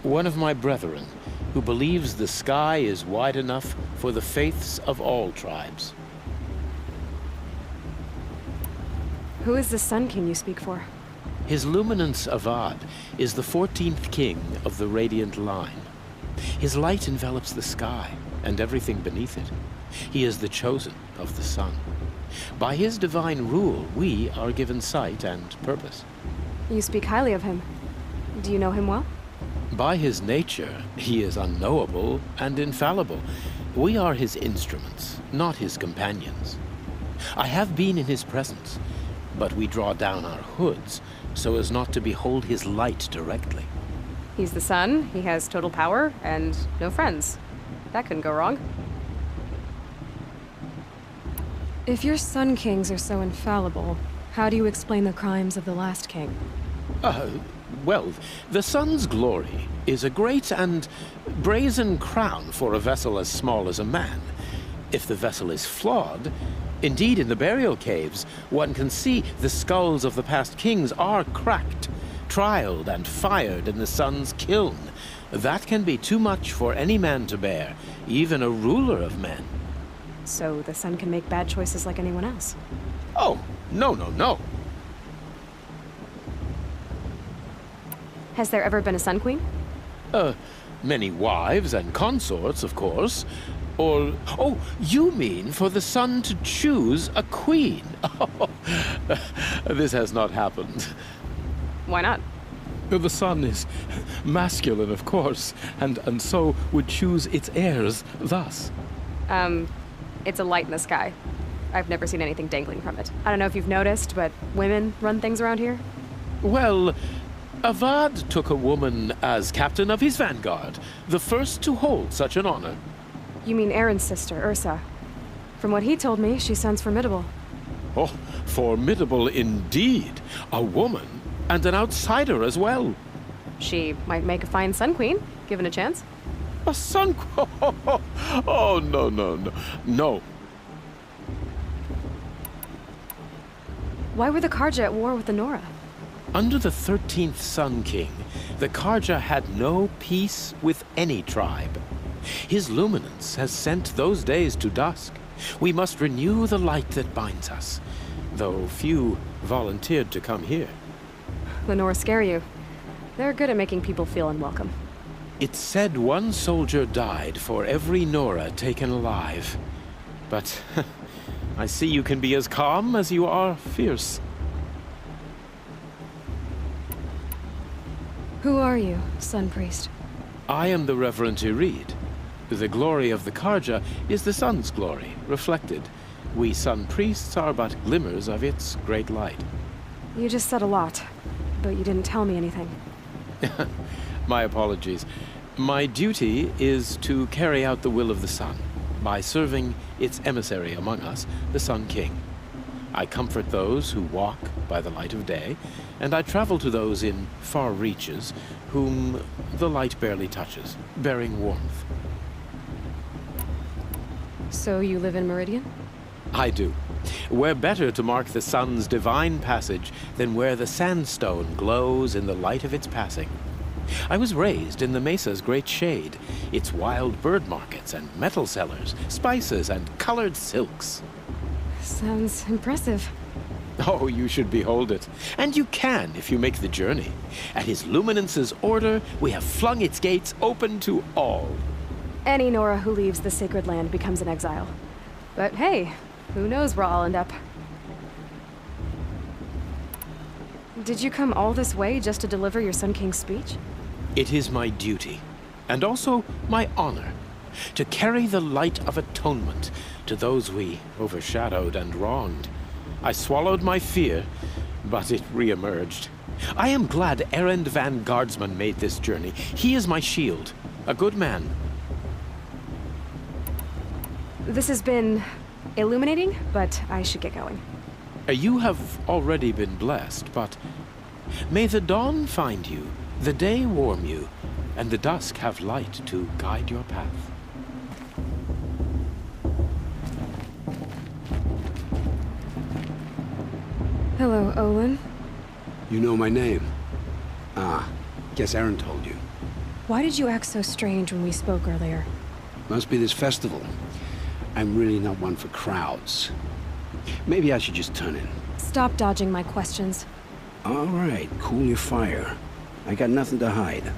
One of my brethren, who believes the sky is wide enough for the faiths of all tribes. Who is the Sun King you speak for? His Luminance Avad is the 14th king of the Radiant line. His light envelops the sky and everything beneath it. He is the chosen of the sun. By his divine rule, we are given sight and purpose. You speak highly of him. Do you know him well? By his nature, he is unknowable and infallible. We are his instruments, not his companions. I have been in his presence, but we draw down our hoods so as not to behold his light directly. He's the sun, he has total power, and no friends. That couldn't go wrong. If your Sun Kings are so infallible, how do you explain the crimes of the last king? Well, the sun's glory is a great and brazen crown for a vessel as small as a man. If the vessel is flawed, indeed in the burial caves, one can see the skulls of the past kings are cracked, trialed and fired in the sun's kiln. That can be too much for any man to bear, even a ruler of men. So the sun can make bad choices like anyone else? Oh, no. Has there ever been a Sun Queen? Many wives and consorts, of course. Or, oh, you mean for the sun to choose a queen? Oh, this has not happened. Why not? The sun is masculine, of course, and so would choose its heirs thus. It's a light in the sky. I've never seen anything dangling from it. I don't know if you've noticed, but women run things around here. Well, Avad took a woman as captain of his vanguard, the first to hold such an honor. You mean Aaron's sister, Ursa. From what he told me, she sounds formidable. Oh, formidable indeed. A woman, and an outsider as well. She might make a fine Sun Queen, given a chance. A Sun Queen? Oh, no. Why were the Karja at war with the Nora? Under the 13th Sun King, the Karja had no peace with any tribe. His luminance has sent those days to dusk. We must renew the light that binds us, though few volunteered to come here. The Nora scare you. They're good at making people feel unwelcome. It's said one soldier died for every Nora taken alive. But I see you can be as calm as you are fierce. Who are you, Sun Priest? I am the Reverend Irid. The glory of the Karja is the sun's glory, reflected. We Sun Priests are but glimmers of its great light. You just said a lot, but you didn't tell me anything. My apologies. My duty is to carry out the will of the sun, by serving its emissary among us, the Sun King. I comfort those who walk by the light of day, and I travel to those in far reaches whom the light barely touches, bearing warmth. So you live in Meridian? I do. Where better to mark the sun's divine passage than where the sandstone glows in the light of its passing. I was raised in the mesa's great shade, its wild bird markets and metal cellars, spices and colored silks. Sounds impressive. Oh, you should behold it. And you can if you make the journey. At his luminance's order, we have flung its gates open to all. Any Nora who leaves the sacred land becomes an exile. But hey, who knows where I'll end up. Did you come all this way just to deliver your Sun King's speech? It is my duty, and also my honor, to carry the light of atonement to those we overshadowed and wronged. I swallowed my fear, but it re-emerged. I am glad Erend Van Guardsman made this journey. He is my shield, a good man. This has been illuminating, but I should get going. You have already been blessed, but may the dawn find you, the day warm you, and the dusk have light to guide your path. Hello, Olin. You know my name? Ah, guess Aaron told you. Why did you act so strange when we spoke earlier? Must be this festival. I'm really not one for crowds. Maybe I should just turn in. Stop dodging my questions. All right, cool your fire. I got nothing to hide.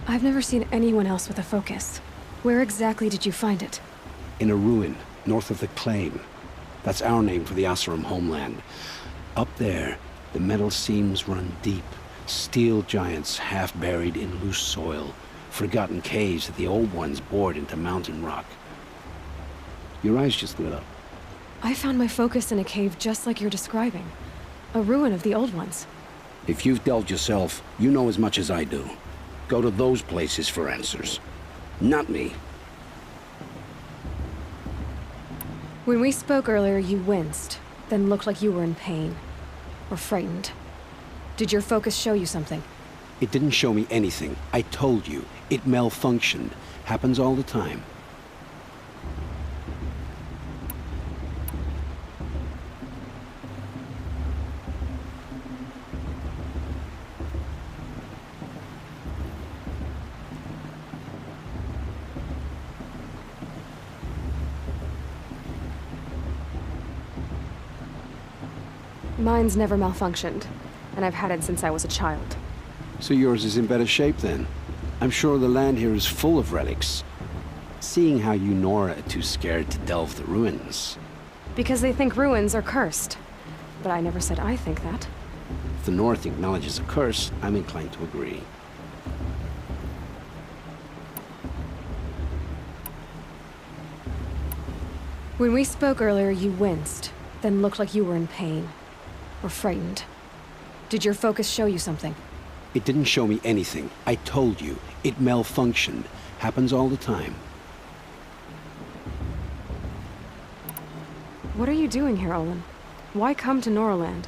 I've never seen anyone else with a focus. Where exactly did you find it? In a ruin, north of the Claim. That's our name for the Asuram homeland. Up there, the metal seams run deep. Steel giants half buried in loose soil. Forgotten caves that the old ones bored into mountain rock. Your eyes just lit up. I found my focus in a cave just like you're describing. A ruin of the old ones. If you've delved yourself, you know as much as I do. Go to those places for answers. Not me. When we spoke earlier, you winced, then looked like you were in pain. Or frightened. Did your focus show you something? It didn't show me anything. I told you. It malfunctioned. Happens all the time. Mine's never malfunctioned, and I've had it since I was a child. So yours is in better shape then. I'm sure the land here is full of relics. Seeing how you Nora are too scared to delve the ruins. Because they think ruins are cursed. But I never said I think that. If the North acknowledges a curse, I'm inclined to agree. When we spoke earlier, you winced, then looked like you were in pain. Or frightened. Did your focus show you something? It didn't show me anything. I told you. It malfunctioned. Happens all the time. What are you doing here, Olin? Why come to Noraland?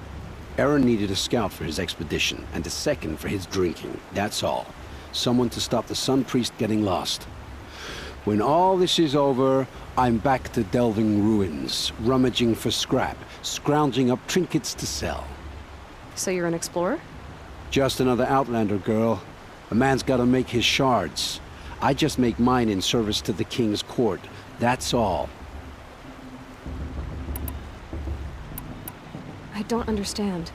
Aaron needed a scout for his expedition, and a second for his drinking. That's all. Someone to stop the Sun Priest getting lost. When all this is over, I'm back to delving ruins, rummaging for scrap, scrounging up trinkets to sell. So you're an explorer? Just another Outlander, girl. A man's gotta make his shards. I just make mine in service to the King's court. That's all. I don't understand.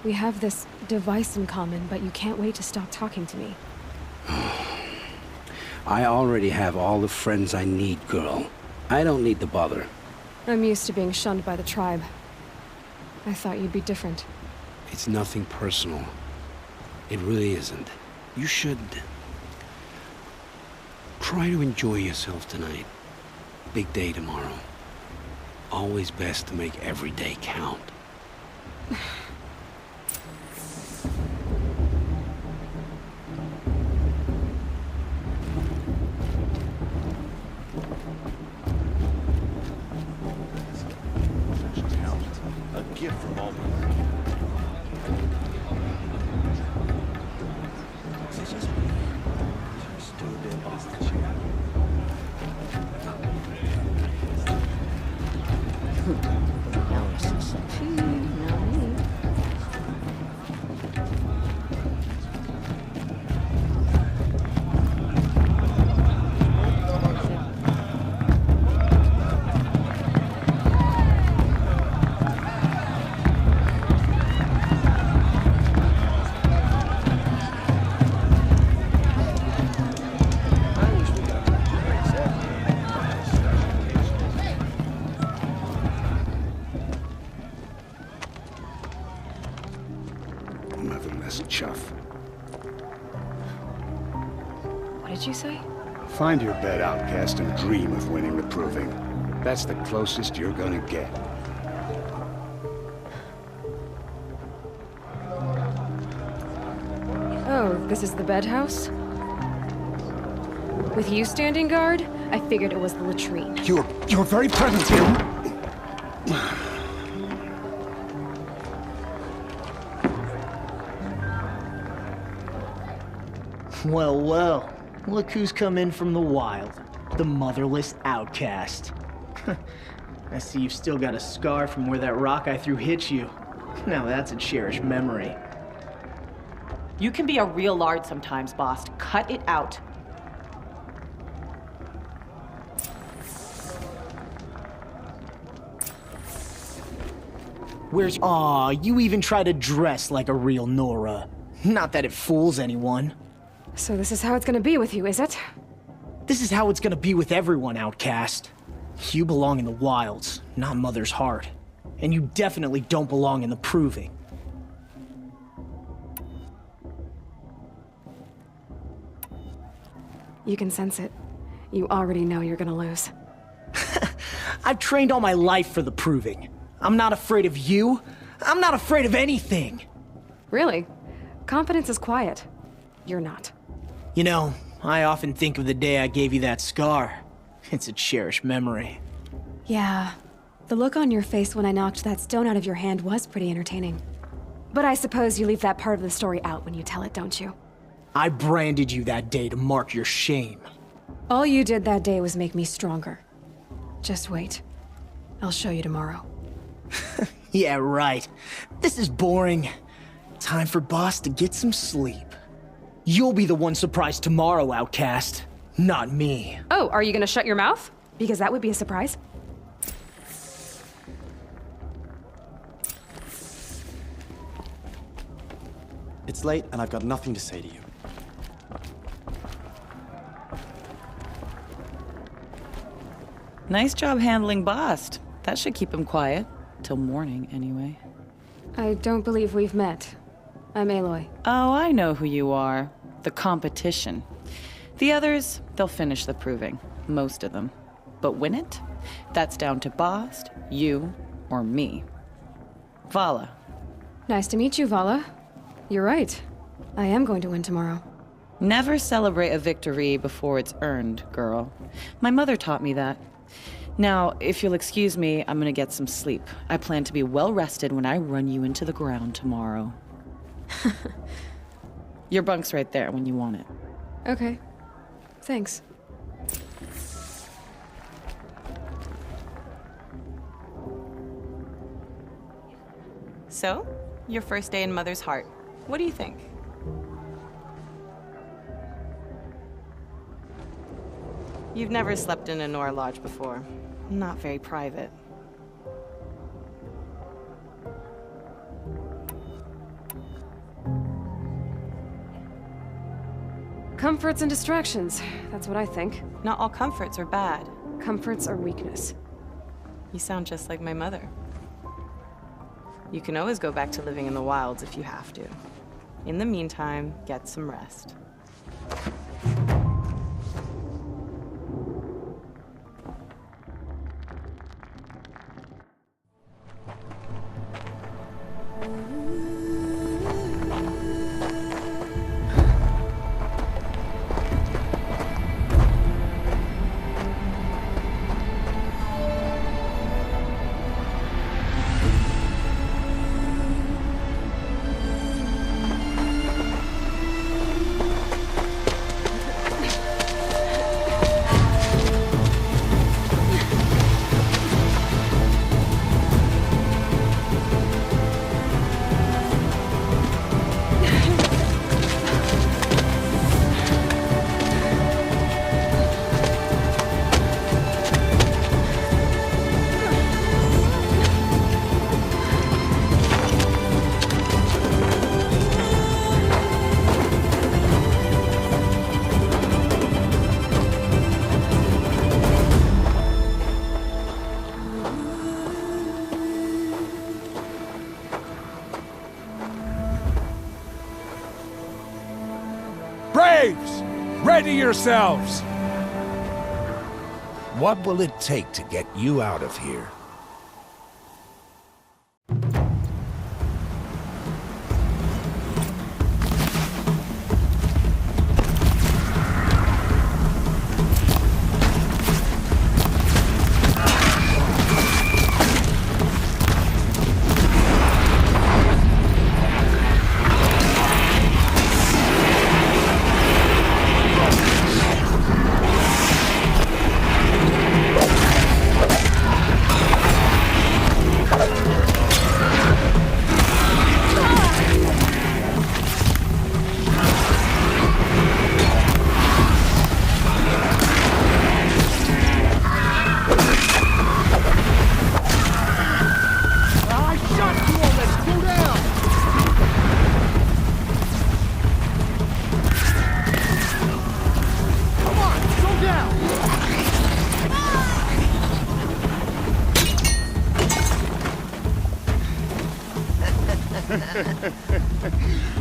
We have this device in common, but you can't wait to stop talking to me. I already have all the friends I need, girl. I don't need the bother. I'm used to being shunned by the tribe. I thought you'd be different. It's nothing personal. It really isn't. You should... try to enjoy yourself tonight. Big day tomorrow. Always best to make every day count. A gift from all Chuff. What did you say? Find your bed, outcast, and dream of winning the proving. That's the closest you're gonna get. Oh, this is the bed house? With you standing guard, I figured it was the latrine. Your very presence here... Well, well. Look who's come in from the wild. The motherless outcast. I see you've still got a scar from where that rock I threw hit you. Now that's a cherished memory. You can be a real lard sometimes, boss. Cut it out. Where's... Aw, you even try to dress like a real Nora. Not that it fools anyone. So this is how it's gonna be with you, is it? This is how it's gonna be with everyone, Outcast. You belong in the wilds, not Mother's Heart. And you definitely don't belong in the Proving. You can sense it. You already know you're gonna lose. I've trained all my life for the Proving. I'm not afraid of you. I'm not afraid of anything. Really? Confidence is quiet. You're not. You know, I often think of the day I gave you that scar. It's a cherished memory. Yeah. The look on your face when I knocked that stone out of your hand was pretty entertaining. But I suppose you leave that part of the story out when you tell it, don't you? I branded you that day to mark your shame. All you did that day was make me stronger. Just wait. I'll show you tomorrow. Yeah, right. This is boring. Time for Boss to get some sleep. You'll be the one surprised tomorrow, Outcast. Not me. Oh, are you gonna shut your mouth? Because that would be a surprise. It's late, and I've got nothing to say to you. Nice job handling Bast. That should keep him quiet. Till morning, anyway. I don't believe we've met. I'm Aloy. Oh, I know who you are. The competition. The others, they'll finish the proving. Most of them. But win it? That's down to Bast, you, or me. Vala. Nice to meet you, Vala. You're right. I am going to win tomorrow. Never celebrate a victory before it's earned, girl. My mother taught me that. Now, if you'll excuse me, I'm gonna get some sleep. I plan to be well rested when I run you into the ground tomorrow. Your bunk's right there when you want it. Okay. Thanks. So, your first day in Mother's Heart. What do you think? You've never slept in a Nora lodge before. Not very private. Comforts and distractions. That's what I think. Not all comforts are bad. Comforts are weakness. You sound just like my mother. You can always go back to living in the wilds if you have to. In the meantime, get some rest. Braves! Ready yourselves! What will it take to get you out of here?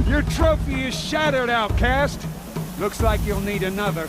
Your trophy is shattered, outcast. Looks like you'll need another.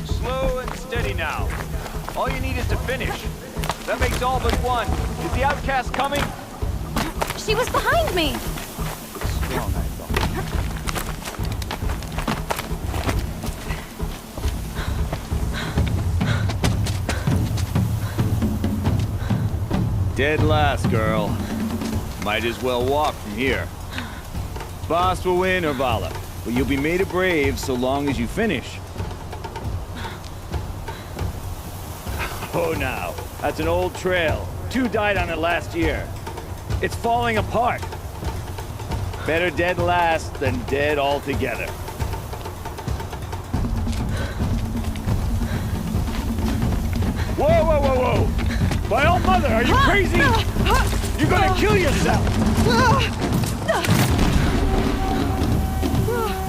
Slow and steady now. All you need is to finish. That makes all but one. Is the outcast coming? She was behind me! Strong, I thought. Dead last, girl. Might as well walk from here. Boss will win or Vala, but you'll be made a brave so long as you finish. Oh, now, that's an old trail. 2 died on it last year. It's falling apart. Better dead last than dead altogether. Whoa, whoa, whoa, whoa! My old mother, are you crazy? You're gonna kill yourself!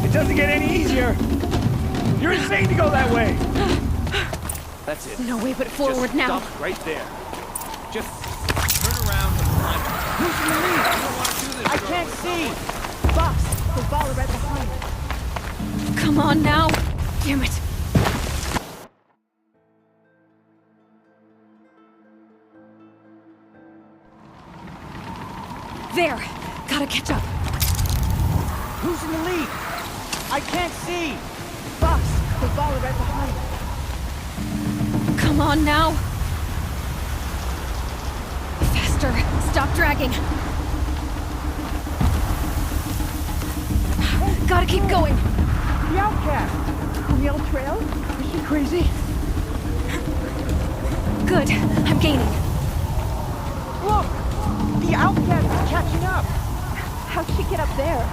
It doesn't get any easier! You're insane to go that way! That's it. No way but forward now. Stop right there. Just turn around and climb. Who's in the lead? I don't want to do this. I can't see! Box! The ball right behind. Come on now. Damn it. There. Gotta catch up. Who's in the lead? I can't see! Box! The ball right behind. Come on now. Faster. Stop dragging. Gotta keep going. The outcast! On the old trail? Is she crazy? Good. I'm gaining. Look! The outcast is catching up! How'd she get up there?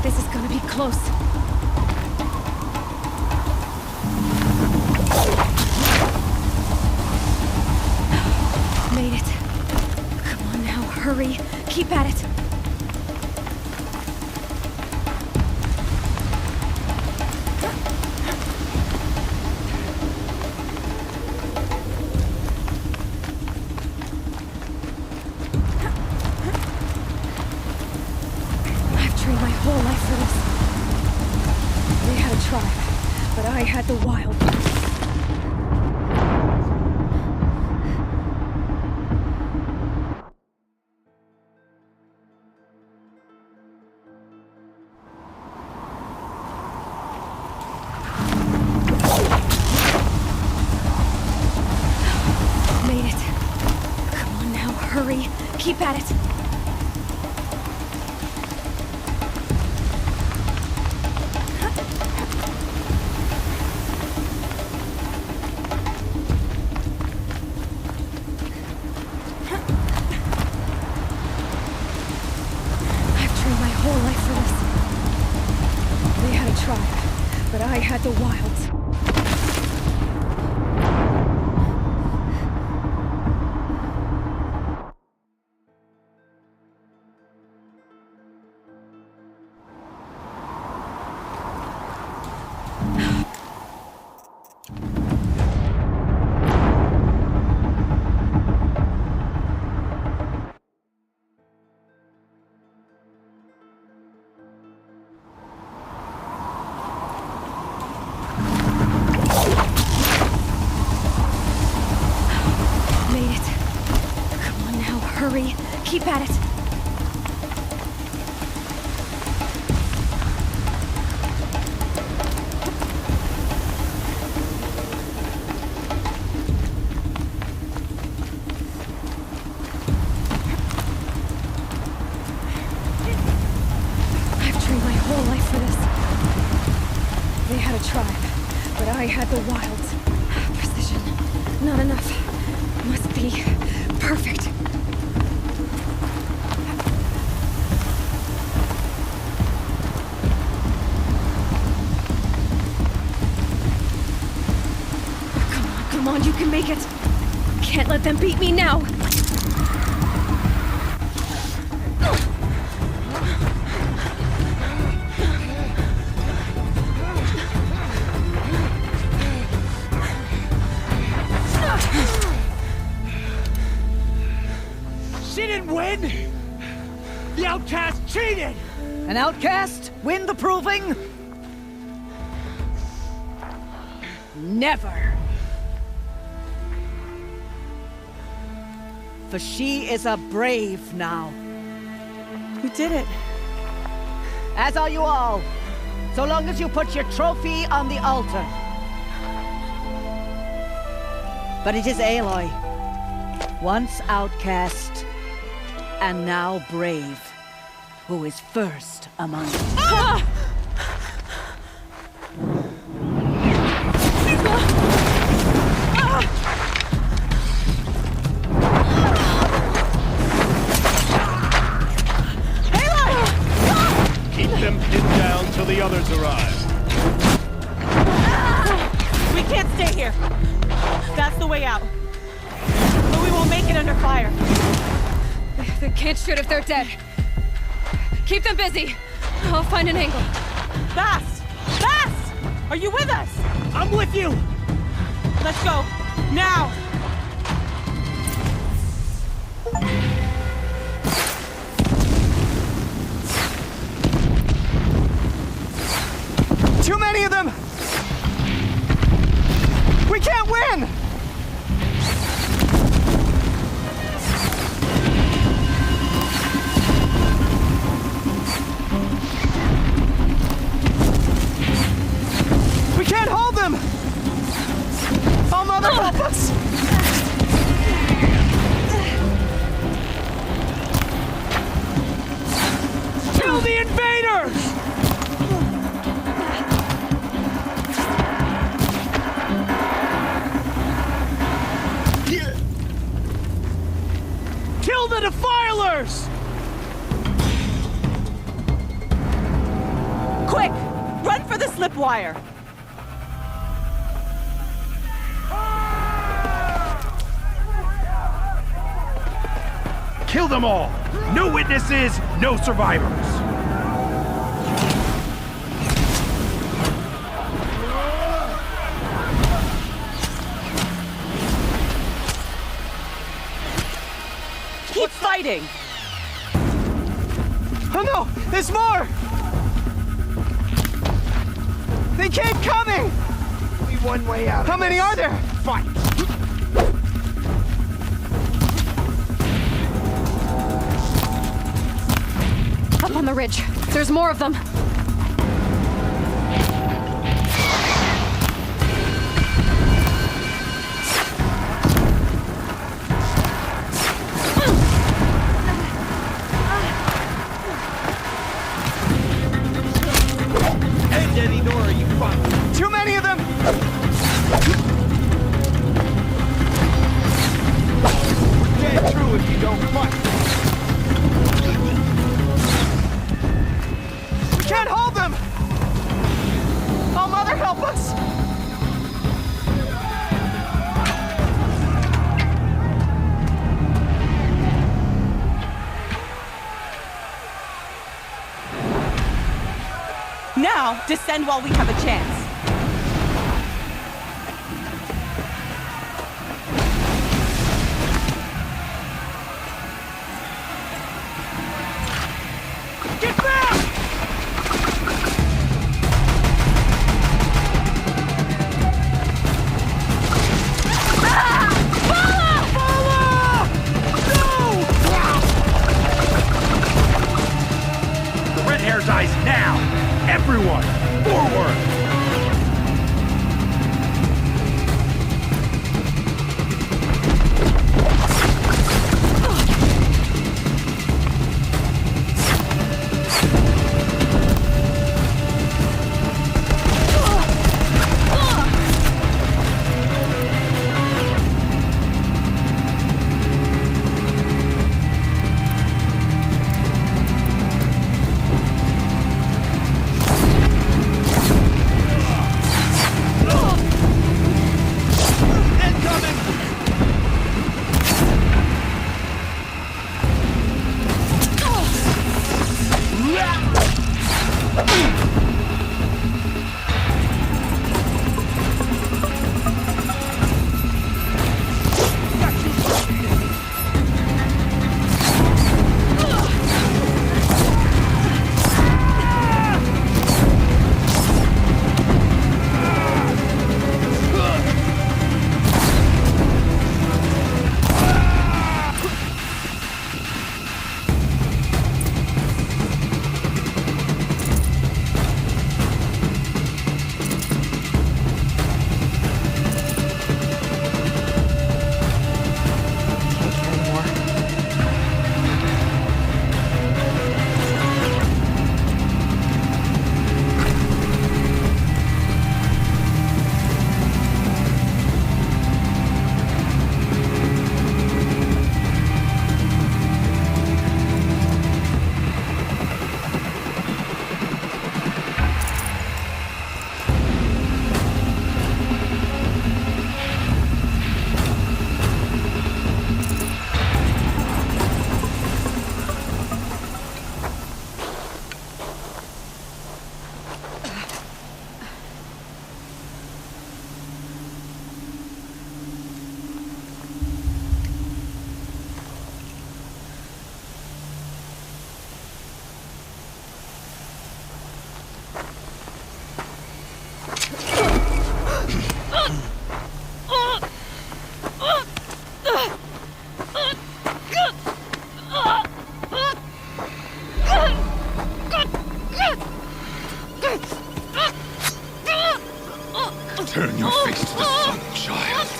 This is gonna be close. Made it. Come on now, hurry. Keep at it. I've trained my whole life for this. They had a tribe, but I had the wild. Made it. Come on now, hurry. Keep at it. I've trained my whole life for this. They had a tribe, but I had the wilds. Keep at it. I've trained my whole life for this. They had a tribe, but I had the wilds. Precision. Not enough. Must be perfect. Come on, you can make it. Can't let them beat me now. She didn't win! The outcast cheated! An outcast win the proving? Never. For she is a brave now. You did it. As are you all. So long as you put your trophy on the altar. But it is Aloy, once outcast, and now brave, who is first among us. Ah! Keep them pinned down till the others arrive. We can't stay here. That's the way out. But we won't make it under fire. They can't shoot if they're dead. Keep them busy. I'll find an angle. Fast! Fast! Are you with us? I'm with you! Let's go. Now! Too many of them! We can't win! We can't hold them! Oh, Mother, help us! Kill the invaders! Kill the defilers! Quick! Run for the slip wire! Kill them all! No witnesses, no survivors! Keep fighting! Oh no! There's more! They keep coming! Only one way out. How many are there? Fight! Up on the ridge. There's more of them. Hey, Denny, Nora, you fine? Too many of them! We're dead true if you don't fight. We can't hold them! Oh, Mother, help us! Now, descend while we have a chance. Get back! Turn your face to the sun, child.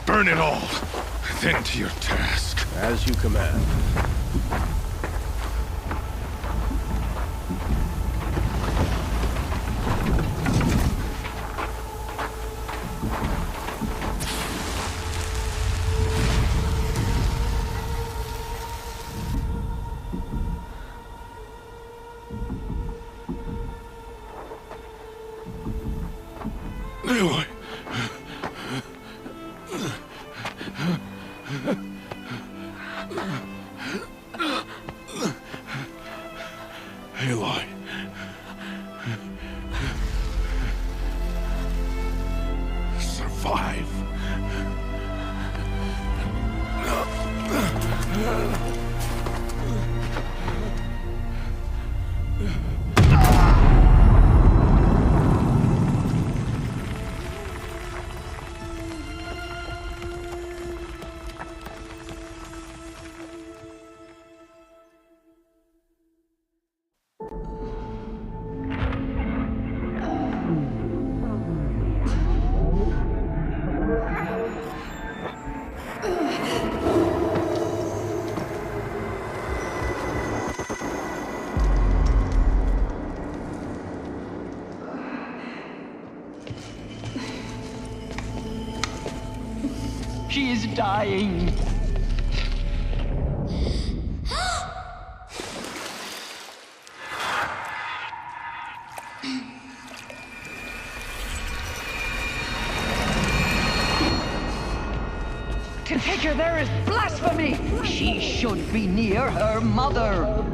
Burn it all, then to your task. As you command. Aloy. Aloy. Survive. She is dying. To take her there is blasphemy. She should be near her mother.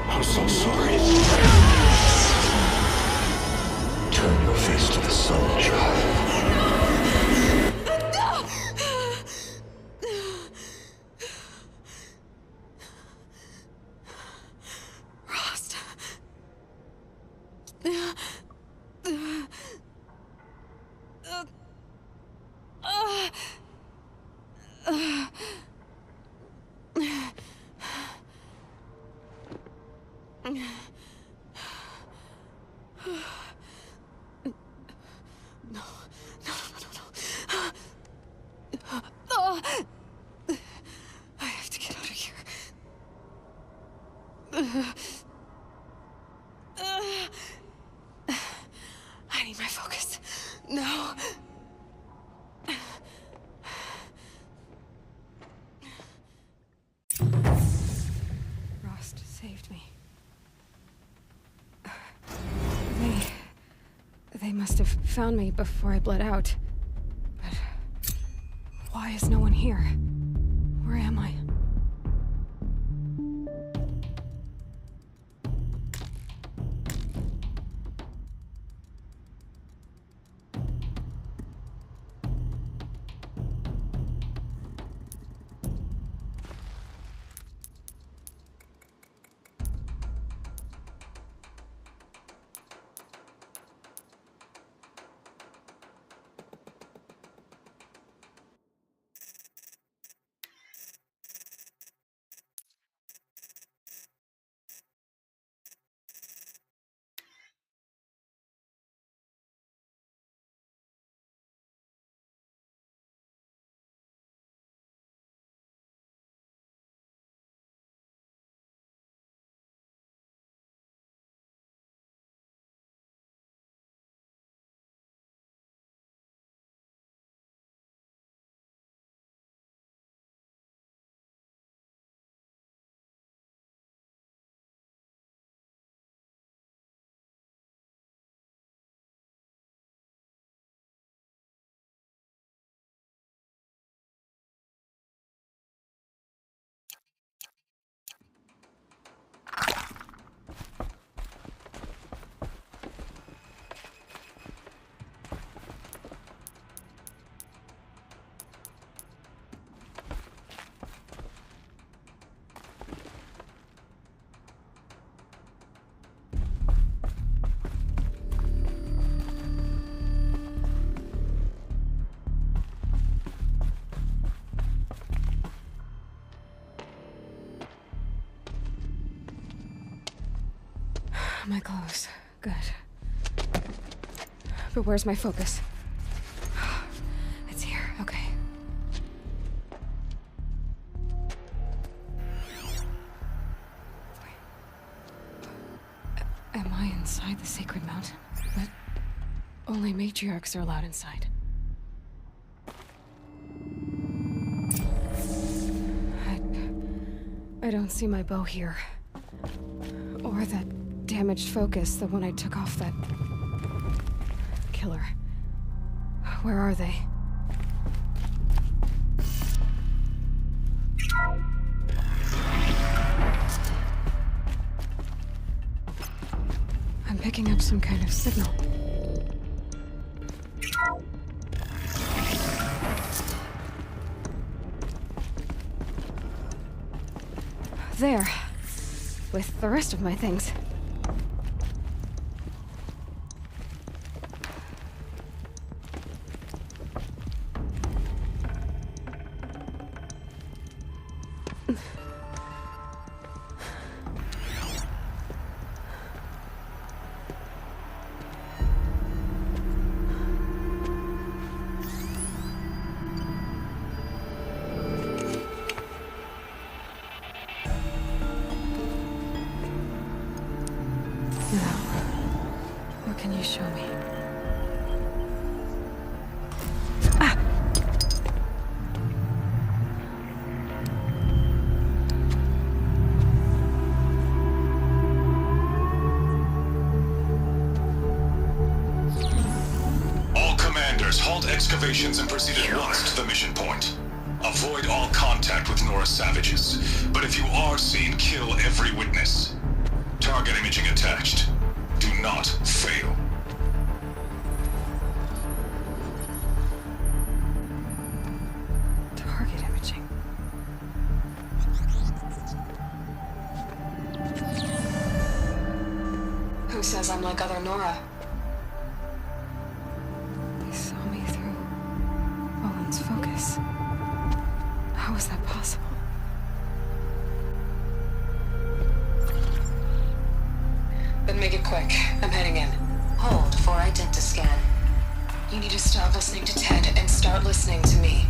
I'm so sorry. Turn your face to the sun, child. Rost. I have to get out of here. I need my focus. No. Rost saved me. They must have found me before I bled out. But why is no one here? Where am I? My clothes. Good. But where's my focus? It's here. Okay. Am I inside the sacred mountain? But only matriarchs are allowed inside. I don't see my bow here. Or that damaged focus, the one I took off that killer. Where are they? I'm picking up some kind of signal. There. With the rest of my things. What can you show me? All commanders, halt excavations and proceed at once to the mission point. Avoid all contact with Nora savages, but if you are seen, kill every witness. Target imaging attached. Do not fail. Target imaging. Who says I'm like other Nora? They saw me through Owen's focus. How is that possible? Then make it quick. I'm heading in. Hold for identiscan. You need to stop listening to Ted and start listening to me.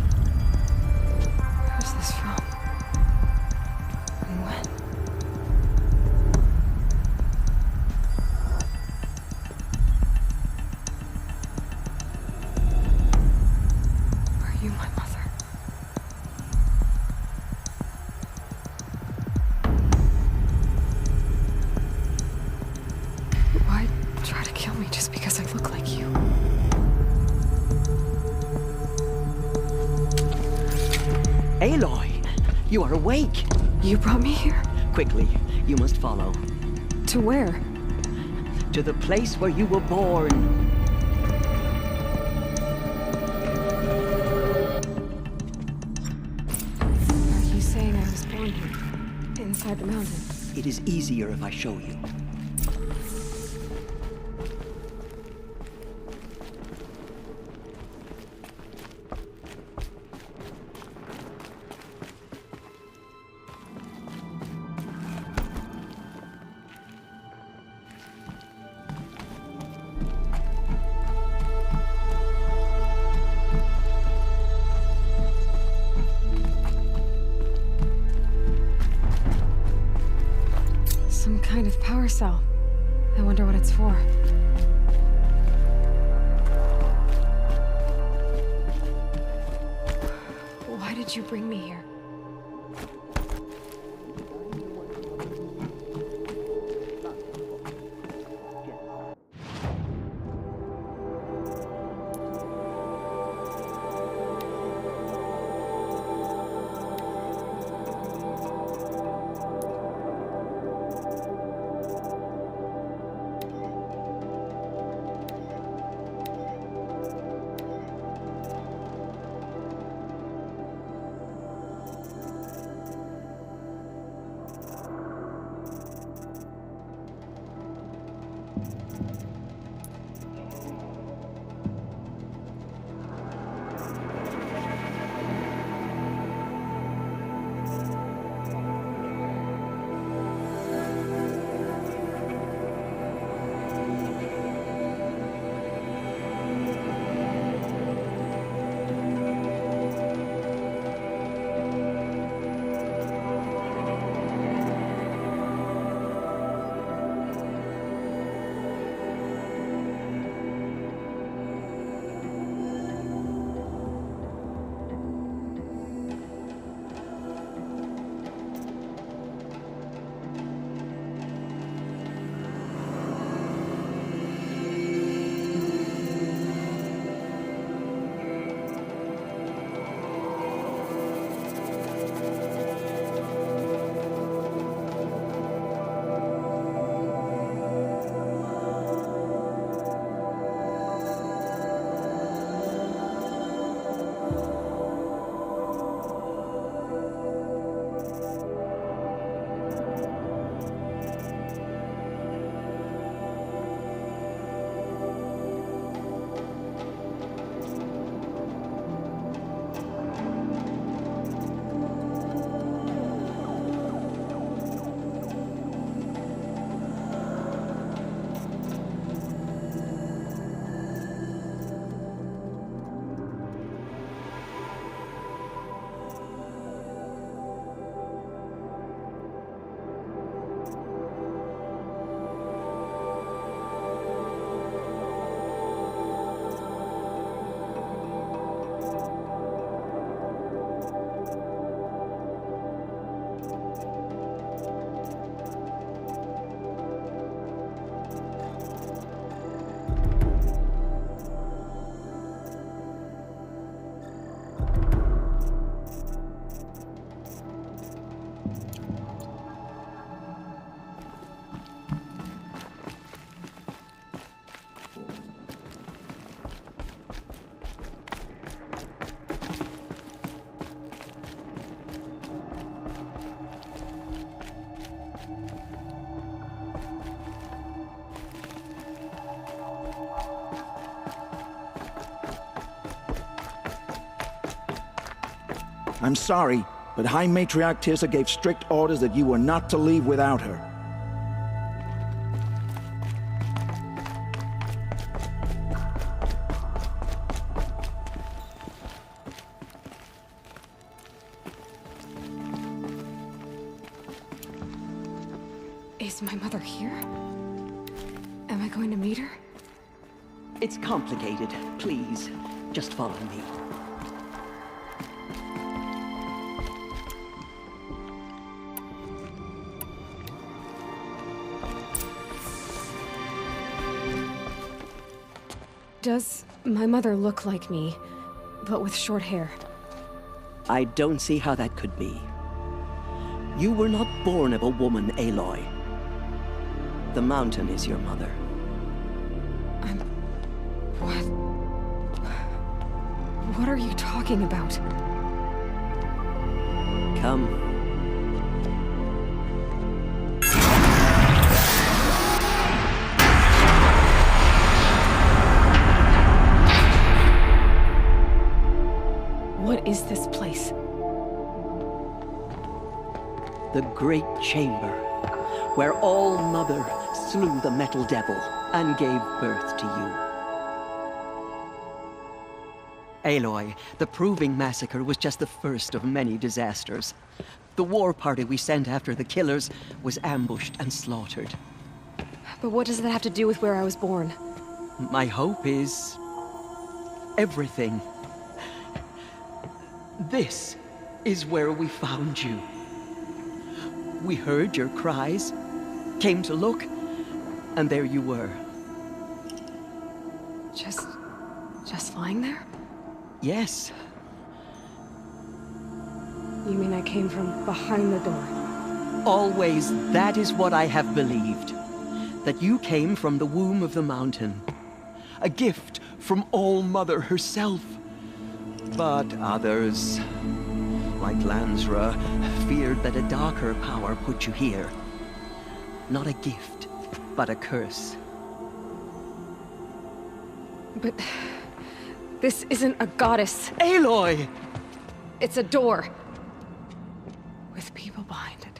Who's this from? And when? Are you my mother? Why try to kill me just because I look like you? Aloy, you are awake. You brought me here? Quickly, you must follow. To where? To the place where you were born. Are you saying I was born here? Inside the mountain? It is easier if I show you. Some kind of power cell. I wonder what it's for. Why did you bring me here? I'm sorry, but High Matriarch Tirsa gave strict orders that you were not to leave without her. Is my mother here? Am I going to meet her? It's complicated. Please, just follow me. Does my mother look like me, but with short hair? I don't see how that could be. You were not born of a woman, Aloy. The mountain is your mother. What are you talking about? Come. What is this place? The Great Chamber, where All Mother slew the Metal Devil and gave birth to you. Aloy, the Proving Massacre was just the first of many disasters. The war party we sent after the killers was ambushed and slaughtered. But what does that have to do with where I was born? My hope is everything. This is where we found you. We heard your cries, came to look, and there you were. Just lying there? Yes. You mean I came from behind the door? Always, that is what I have believed. That you came from the womb of the mountain. A gift from All Mother herself. But others, like Lansra, feared that a darker power put you here. Not a gift, but a curse. But this isn't a goddess. Aloy! It's a door. With people behind it.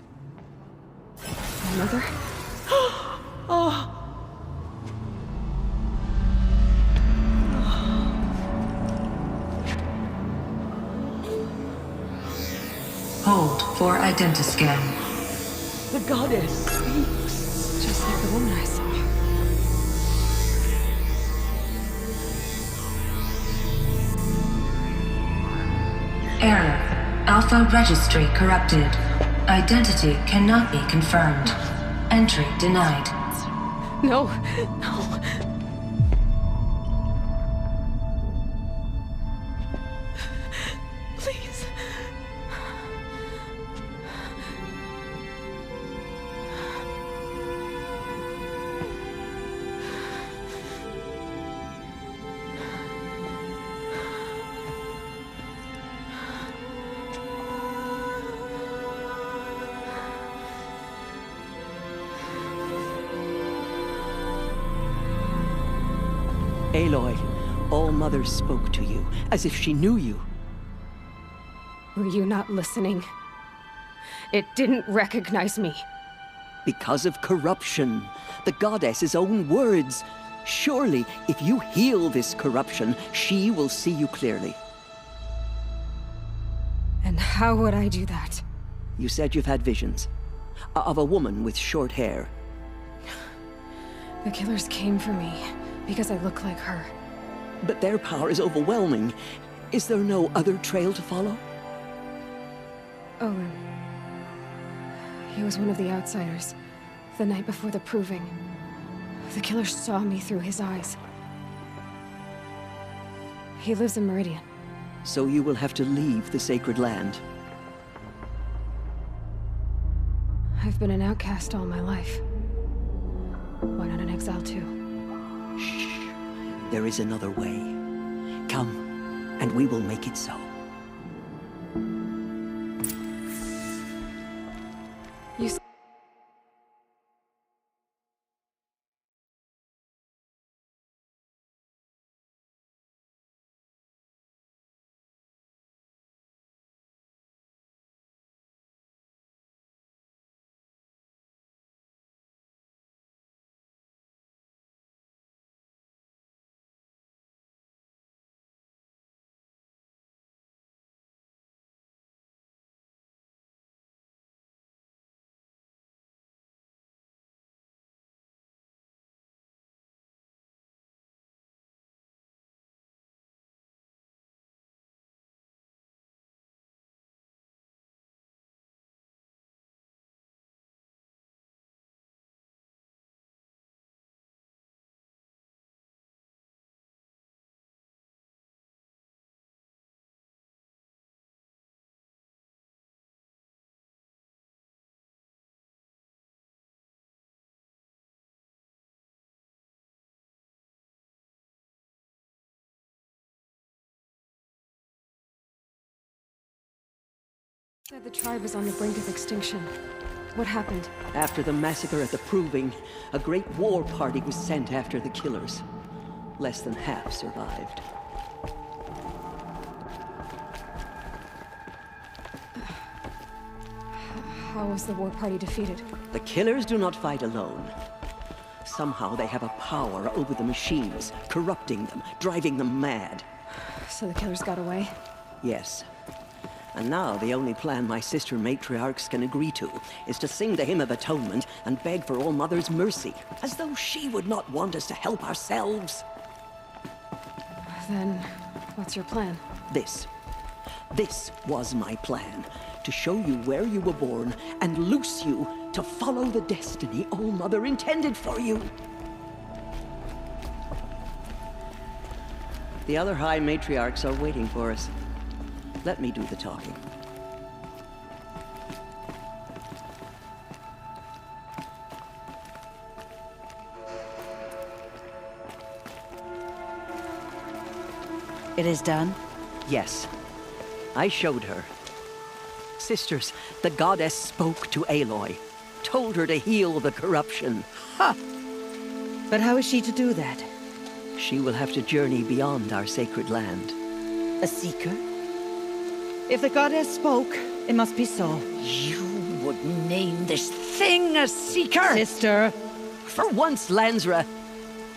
My mother? Oh! Hold for identiscan. The goddess speaks. Just like the woman I saw. Error. Alpha registry corrupted. Identity cannot be confirmed. Entry denied. No, no. Please. Aloy, All Mother spoke to you, as if she knew you. Were you not listening? It didn't recognize me. Because of corruption. The goddess's own words. Surely, if you heal this corruption, she will see you clearly. And how would I do that? You said you've had visions. Of a woman with short hair. The killers came for me because I look like her. But their power is overwhelming. Is there no other trail to follow? Owen. He was one of the outsiders. The night before the proving. The killer saw me through his eyes. He lives in Meridian. So you will have to leave the sacred land. I've been an outcast all my life. Why not an exile too? Shh. There is another way. Come, and we will make it so. Said the tribe is on the brink of extinction. What happened? After the massacre at the Proving, a great war party was sent after the killers. Less than half survived. How was the war party defeated? The killers do not fight alone. Somehow they have a power over the machines, corrupting them, driving them mad. So the killers got away? Yes. And now the only plan my sister matriarchs can agree to is to sing the Hymn of Atonement and beg for All Mother's mercy, as though she would not want us to help ourselves. Then, what's your plan? This was my plan. To show you where you were born and loose you to follow the destiny All Mother intended for you. The other High Matriarchs are waiting for us. Let me do the talking. It is done? Yes. I showed her. Sisters, the goddess spoke to Aloy. Told her to heal the corruption. Ha! But how is she to do that? She will have to journey beyond our sacred land. A seeker? If the goddess spoke, it must be so. You would name this thing a seeker? Sister! For once, Lansra,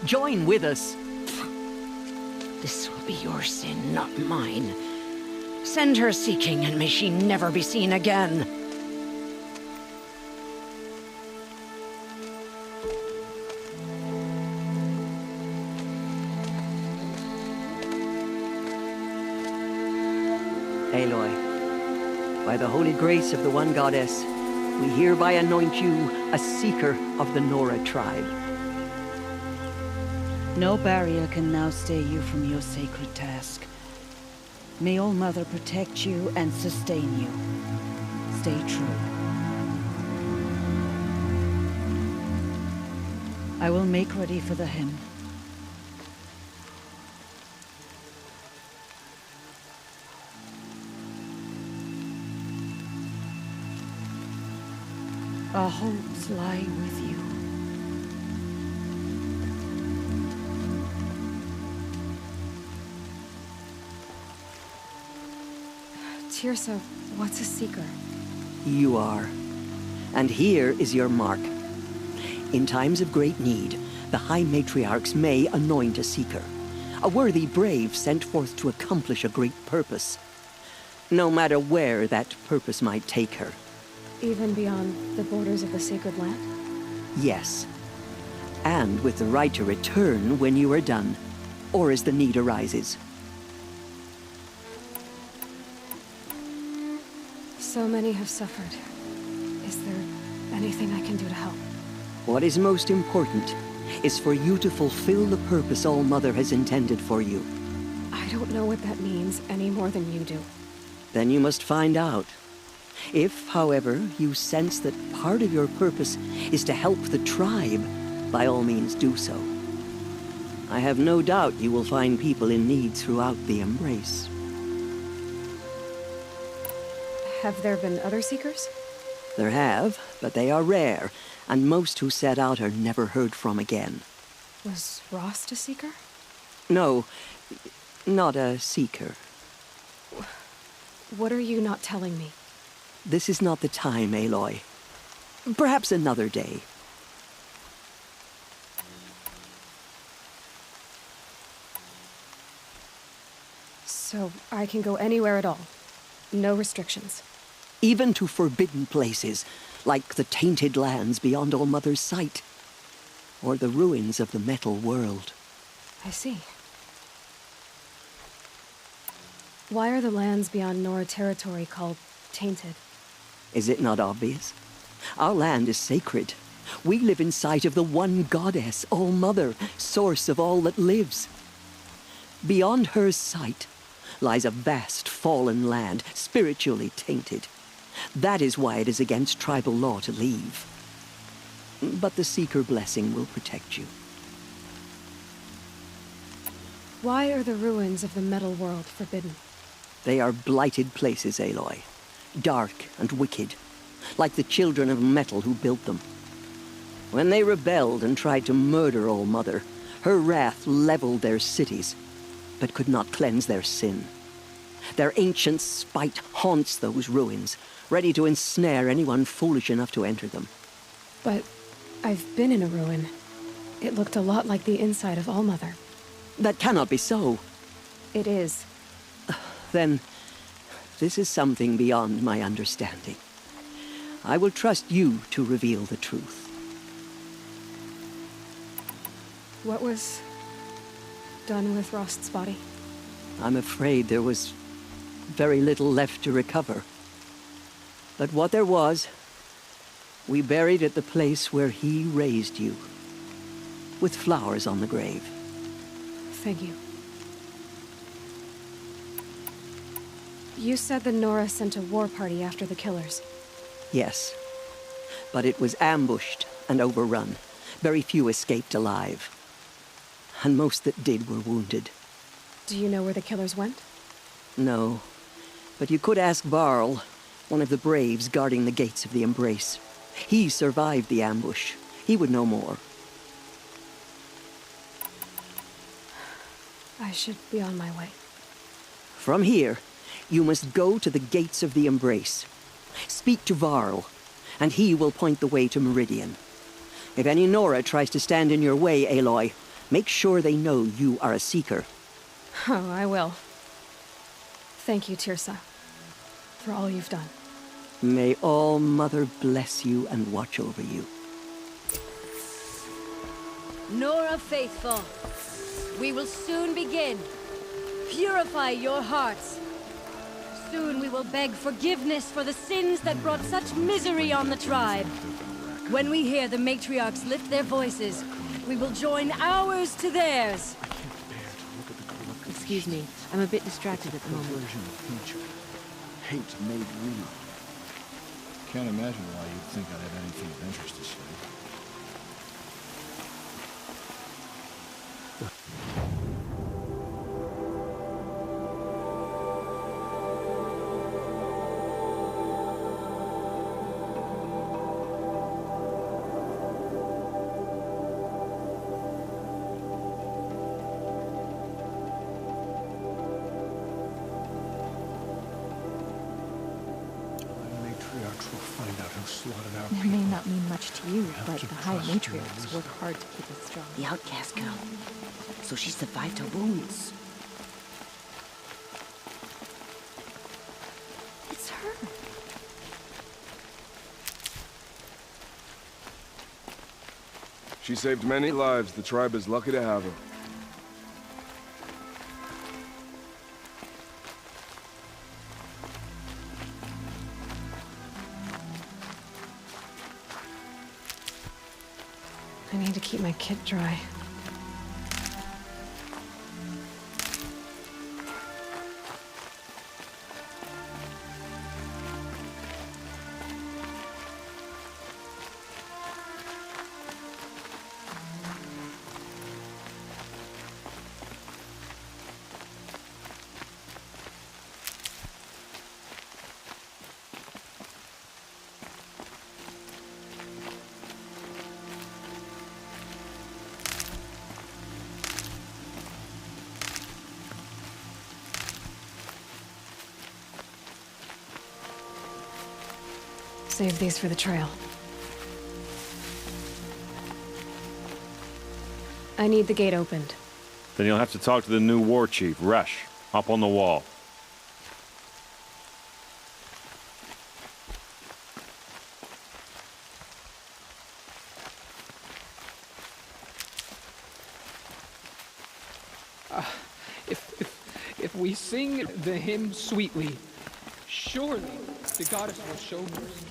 join with us. This will be your sin, not mine. Send her seeking, and may she never be seen again. Aloy, by the holy grace of the one goddess, we hereby anoint you a seeker of the Nora tribe. No barrier can now stay you from your sacred task. May All Mother protect you and sustain you. Stay true. I will make ready for the hymn. Our hopes lie with you. Tirsa, what's a seeker? You are. And here is your mark. In times of great need, the High Matriarchs may anoint a seeker. A worthy brave sent forth to accomplish a great purpose. No matter where that purpose might take her. Even beyond the borders of the sacred land? Yes. And with the right to return when you are done, or as the need arises. So many have suffered. Is there anything I can do to help? What is most important is for you to fulfill the purpose All Mother has intended for you. I don't know what that means any more than you do. Then you must find out. If, however, you sense that part of your purpose is to help the tribe, by all means do so. I have no doubt you will find people in need throughout the Embrace. Have there been other seekers? There have, but they are rare, and most who set out are never heard from again. Was Rost a seeker? No, not a seeker. What are you not telling me? This is not the time, Aloy. Perhaps another day. So I can go anywhere at all? No restrictions? Even to forbidden places, like the tainted lands beyond All Mother's sight, or the ruins of the metal world. I see. Why are the lands beyond Nora territory called tainted? Is it not obvious? Our land is sacred. We live in sight of the one goddess, All Mother, source of all that lives. Beyond her sight lies a vast fallen land, spiritually tainted. That is why it is against tribal law to leave. But the Seeker blessing will protect you. Why are the ruins of the metal world forbidden? They are blighted places, Aloy. dark and wicked, like the children of metal who built them. When they rebelled and tried to murder All Mother, her wrath leveled their cities, but could not cleanse their sin. Their ancient spite haunts those ruins, ready to ensnare anyone foolish enough to enter them. But I've been in a ruin. It looked a lot like the inside of All Mother. That cannot be so. It is. Then, this is something beyond my understanding. I will trust you to reveal the truth. What was done with Rost's body? I'm afraid there was very little left to recover. But what there was, we buried at the place where he raised you, with flowers on the grave. Thank you. You said the Nora sent a war party after the killers. Yes, but it was ambushed and overrun. Very few escaped alive, and most that did were wounded. Do you know where the killers went? No, but you could ask Varl, one of the braves guarding the gates of the Embrace. He survived the ambush. He would know more. I should be on my way. From here, you must go to the gates of the Embrace. Speak to Varl, and he will point the way to Meridian. If any Nora tries to stand in your way, Aloy, make sure they know you are a Seeker. Oh, I will. Thank you, Tirsa, for all you've done. May All Mother bless you and watch over you. Nora Faithful, we will soon begin. Purify your hearts. Soon we will beg forgiveness for the sins that brought such misery on the tribe. When we hear the matriarchs lift their voices, we will join ours to theirs. Excuse me, I'm a bit distracted at the moment. Version of future. Hate made real. Can't imagine why you'd think I'd have anything of interest to say. It may not mean much to you, but the High Matriarchs work hard to keep us strong. The outcast girl. So she survived her wounds. It's her. She saved many lives. The tribe is lucky to have her. I need to keep my kit dry. Save these for the trail. I need the gate opened. Then you'll have to talk to the new war chief, Resh. Up on the wall. If we sing the hymn sweetly, surely the goddess will show mercy.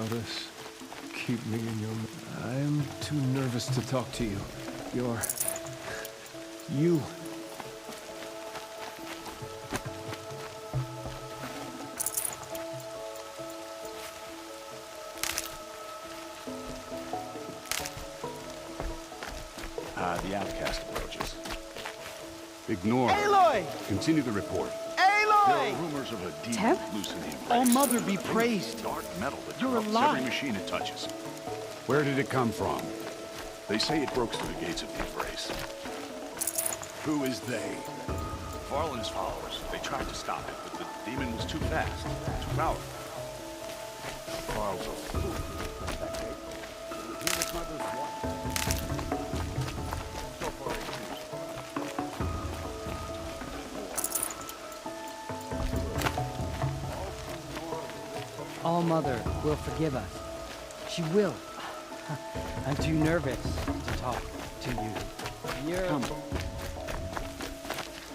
Goddess, keep me in your... I'm too nervous to talk to you. You... The outcast approaches. Ignore her. Aloy! Continue the report. Aloy! There are rumors of a demon Teb? loose in the embrace. All Mother be praised. Dark metal that You're corrupts alive. every machine it touches. Where did it come from? They say it broke through the gates of the embrace. Who is they? Varl and his followers. They tried to stop it, but the demon was too fast, too powerful. Varl's a fool. His mother's watch. So far, All Mother will forgive us. She will. I'm too nervous to talk to you. Come.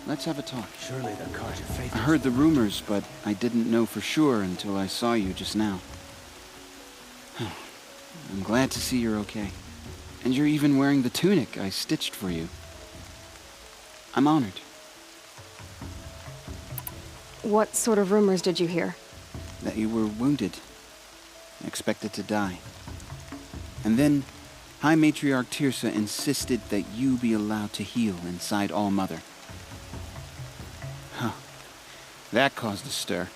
Let's have a talk. Surely the Carja faith. I heard the rumors, but I didn't know for sure until I saw you just now. I'm glad to see you're okay. And you're even wearing the tunic I stitched for you. I'm honored. What sort of rumors did you hear? That you were wounded. Expected to die. And then, High Matriarch Tirsa insisted that you be allowed to heal inside All Mother. Huh. That caused a stir.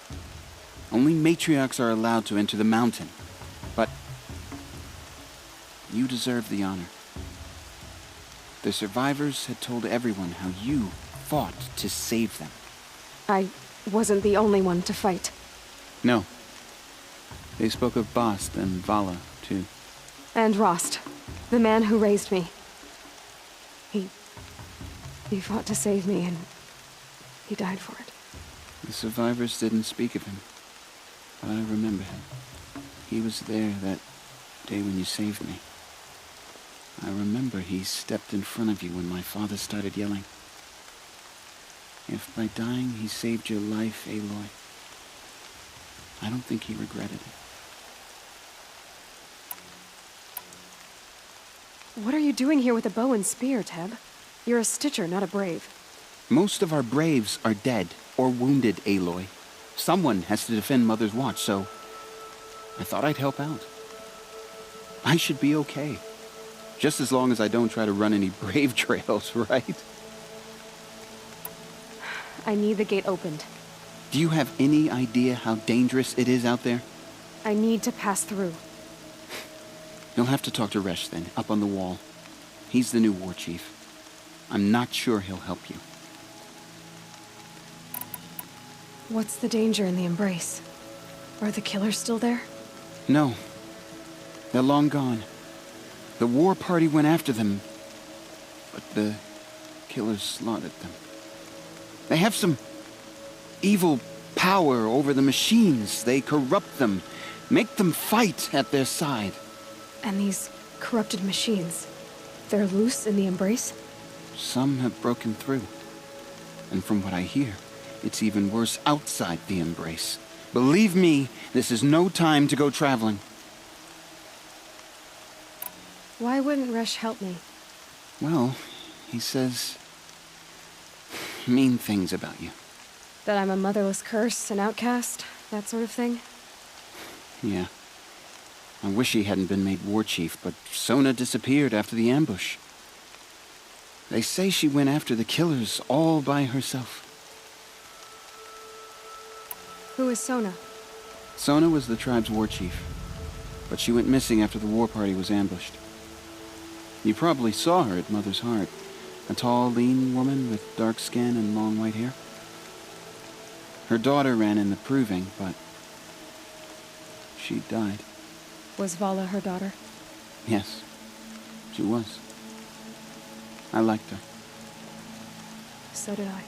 Only matriarchs are allowed to enter the mountain. But you deserve the honor. The survivors had told everyone how you fought to save them. I wasn't the only one to fight. No. They spoke of Bast and Vala, too. And Rost, the man who raised me. He fought to save me, and he died for it. The survivors didn't speak of him, but I remember him. He was there that day when you saved me. I remember he stepped in front of you when my father started yelling. If by dying he saved your life, Aloy, I don't think he regretted it. What are you doing here with a bow and spear, Teb? You're a Stitcher, not a Brave. Most of our Braves are dead or wounded, Aloy. Someone has to defend Mother's Watch, so I thought I'd help out. I should be okay. Just as long as I don't try to run any Brave trails, right? I need the gate opened. Do you have any idea how dangerous it is out there? I need to pass through. You'll have to talk to Resh then, up on the wall. He's the new war chief. I'm not sure he'll help you. What's the danger in the embrace? Are the killers still there? No. They're long gone. The war party went after them, but the killers slaughtered them. They have some evil power over the machines. They corrupt them, make them fight at their side. And these corrupted machines, they're loose in the embrace? Some have broken through. And from what I hear, it's even worse outside the embrace. Believe me, this is no time to go traveling. Why wouldn't Resh help me? Well, he says mean things about you. That I'm a motherless curse, an outcast, that sort of thing? Yeah. I wish he hadn't been made war chief, but Sona disappeared after the ambush. They say she went after the killers all by herself. Who is Sona? Sona was the tribe's war chief, but she went missing after the war party was ambushed. You probably saw her at Mother's Heart. A tall, lean woman with dark skin and long white hair. Her daughter ran in the proving, but she died. Was Vala her daughter? Yes, she was. I liked her. So did I.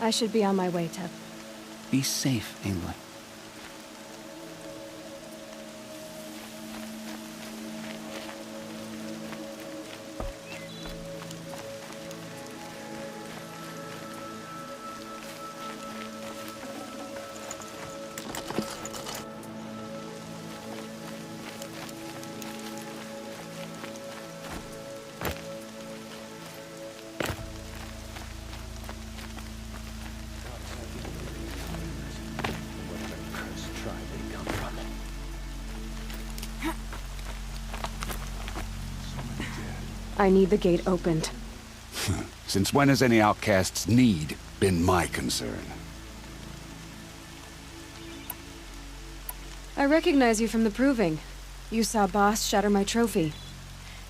I should be on my way, Teb. Be safe, Aloy. I need the gate opened. Since when has any outcast's need been my concern? I recognize you from the proving. You saw Boss shatter my trophy,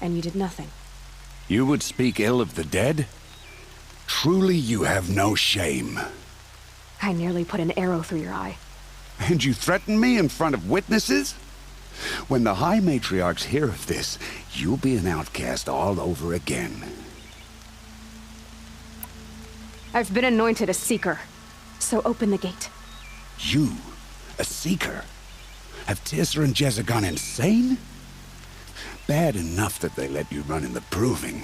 and you did nothing. You would speak ill of the dead? Truly you have no shame. I nearly put an arrow through your eye. And you threaten me in front of witnesses? When the High Matriarchs hear of this, you'll be an outcast all over again. I've been anointed a Seeker, so open the gate. You? A Seeker? Have Tissa and Jezza gone insane? Bad enough that they let you run in the proving.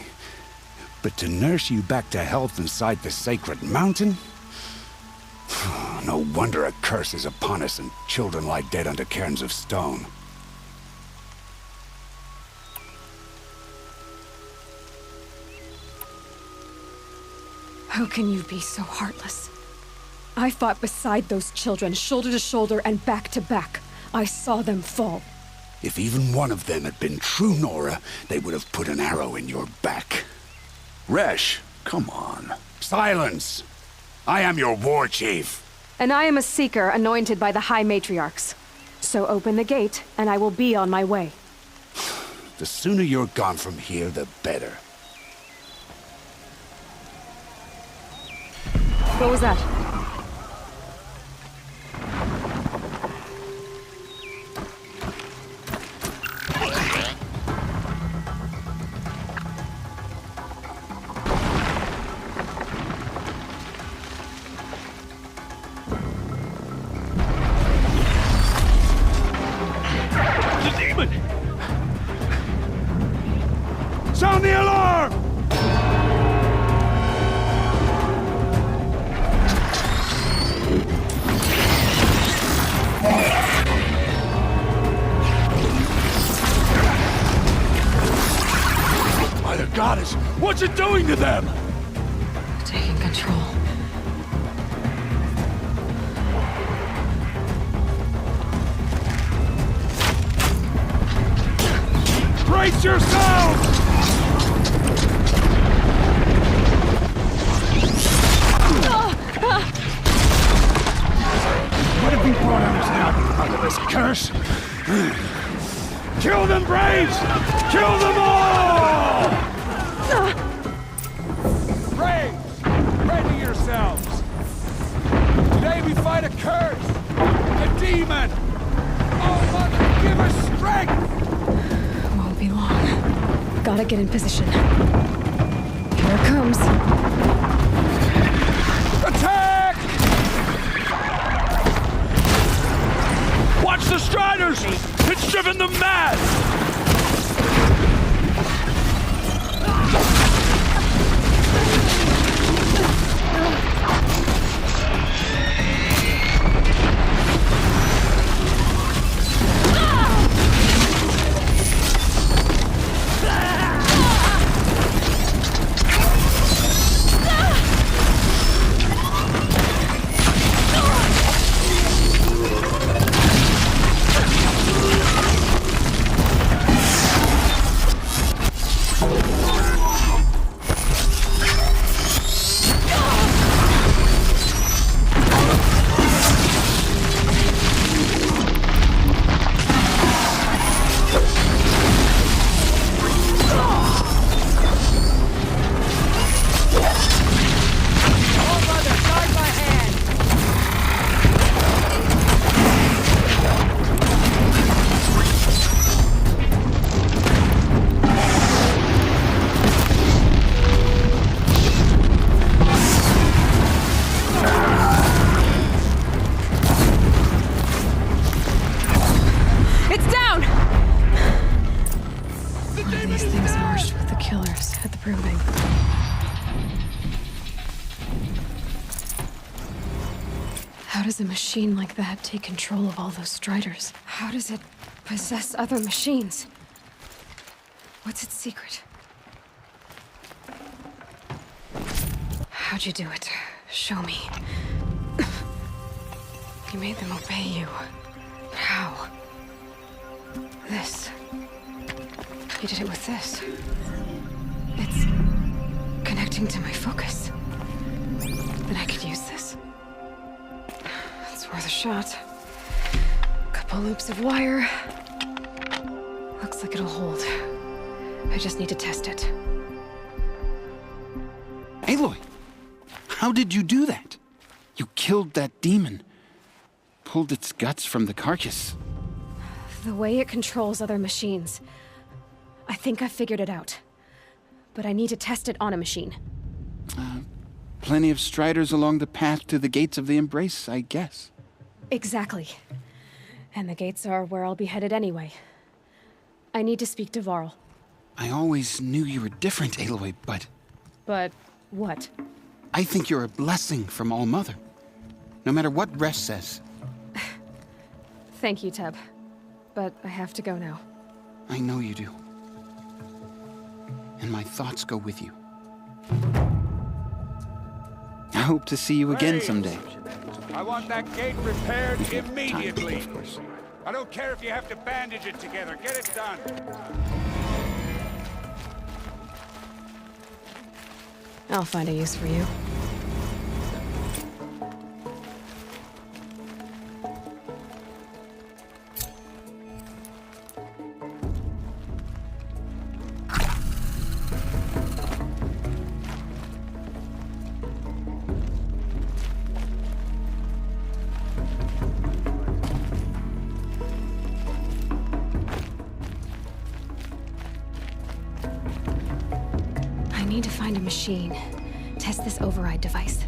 But to nurse you back to health inside the sacred mountain? No wonder a curse is upon us and children lie dead under cairns of stone. How can you be so heartless? I fought beside those children, shoulder to shoulder and back to back. I saw them fall. If even one of them had been true Nora, they would have put an arrow in your back. Resh, come on. Silence! I am your war chief. And I am a Seeker anointed by the High Matriarchs. So open the gate, and I will be on my way. The sooner you're gone from here, the better. What was that? The demon! Sound the alarm! By the goddess, what's it doing to them? Taking control. Brace yourselves! What have you brought us now out of this curse? Kill them, Braves! Kill them all! Braves, ready yourselves! Today we fight a curse, a demon! Oh, Mother, give us strength! Won't be long. Gotta get in position. Here it comes. Attack! Watch the Striders! It's driven them mad! How does a machine like that take control of all those Striders? How does it possess other machines? What's its secret? How'd you do it? Show me. You made them obey you. But how? This. You did it with this. It's connecting to my focus. Then I could use this. It's worth a shot. Couple loops of wire. Looks like it'll hold. I just need to test it. Aloy! How did you do that? You killed that demon. Pulled its guts from the carcass. The way it controls other machines. I think I figured it out. But I need to test it on a machine. Plenty of striders along the path to the gates of the Embrace, I guess. Exactly. And the gates are where I'll be headed anyway. I need to speak to Varl. I always knew you were different, Aloy, but... But what? I think you're a blessing from All-Mother. No matter what Resh says. Thank you, Teb. But I have to go now. I know you do. And my thoughts go with you. I hope to see you again someday. I want that gate repaired immediately. I don't care if you have to bandage it together. Get it done. I'll find a use for you. I need to find a machine. Test this override device.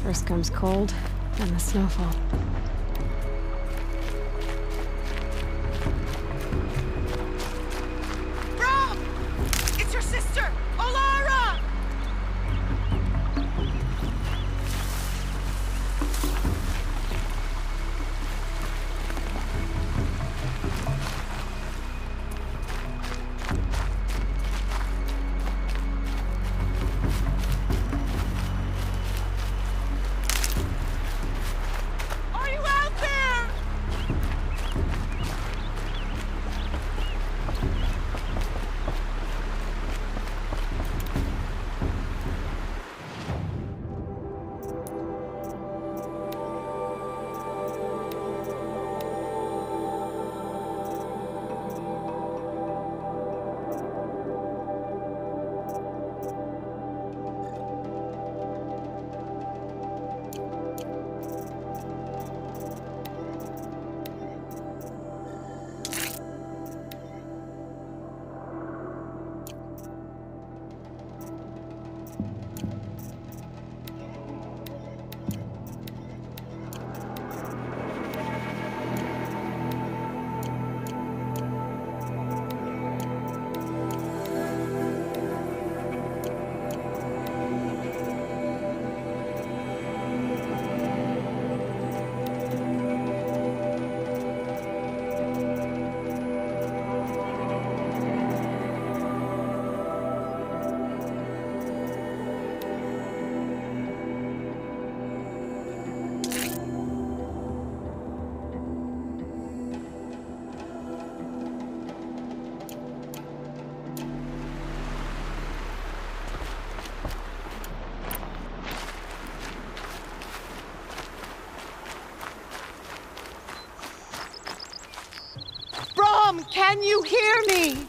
First comes cold, then the snowfall. Rob! It's your sister, Olara! Are Brom, can you hear me?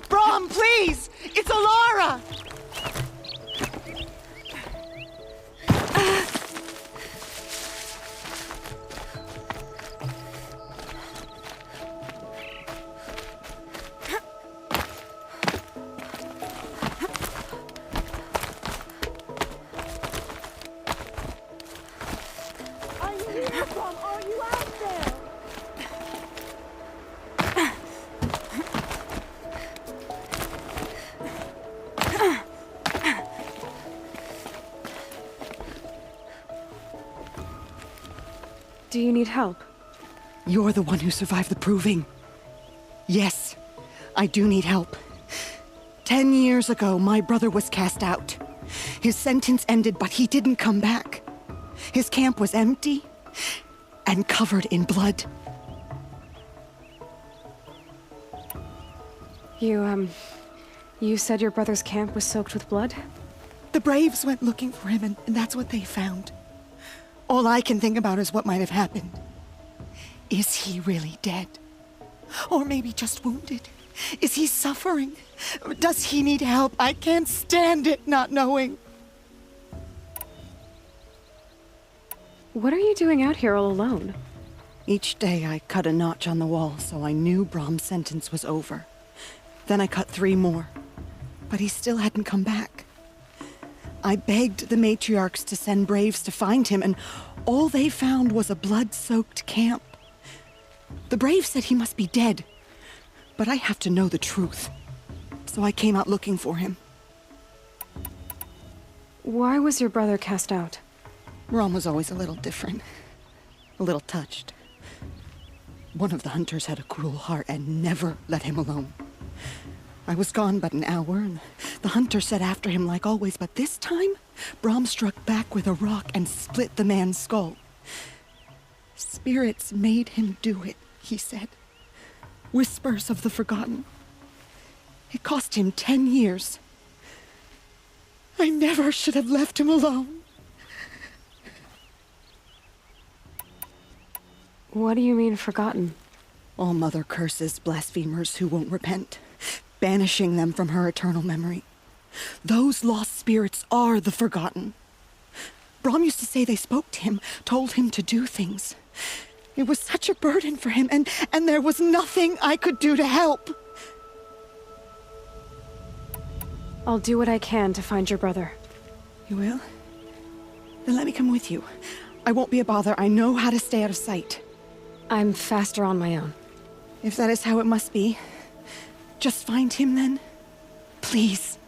Brom, please! It's Alara! Are you here, Brom? Are you out there? Do you need help? You're the one who survived the proving. Yes, I do need help. 10 years ago, my brother was cast out. His sentence ended, but he didn't come back. His camp was empty and covered in blood. You said your brother's camp was soaked with blood? The Braves went looking for him, and that's what they found. All I can think about is what might have happened. Is he really dead? Or maybe just wounded? Is he suffering? Does he need help? I can't stand it not knowing. What are you doing out here all alone? Each day I cut a notch on the wall so I knew Brom's sentence was over. Then I cut 3 more. But he still hadn't come back. I begged the matriarchs to send Braves to find him, and all they found was a blood-soaked camp. The Braves said he must be dead, but I have to know the truth. So I came out looking for him. Why was your brother cast out? Brom was always a little different. A little touched. One of the hunters had a cruel heart and never let him alone. I was gone but an hour, and the hunter set after him like always, but this time, Brom struck back with a rock and split the man's skull. Spirits made him do it, he said. Whispers of the forgotten. It cost him 10 years. I never should have left him alone. What do you mean, forgotten? All Mother curses blasphemers who won't repent, banishing them from her eternal memory. Those lost spirits are the forgotten. Brom used to say they spoke to him, told him to do things. It was such a burden for him, and there was nothing I could do to help. I'll do what I can to find your brother. You will? Then let me come with you. I won't be a bother. I know how to stay out of sight. I'm faster on my own. If that is how it must be, just find him then. Please.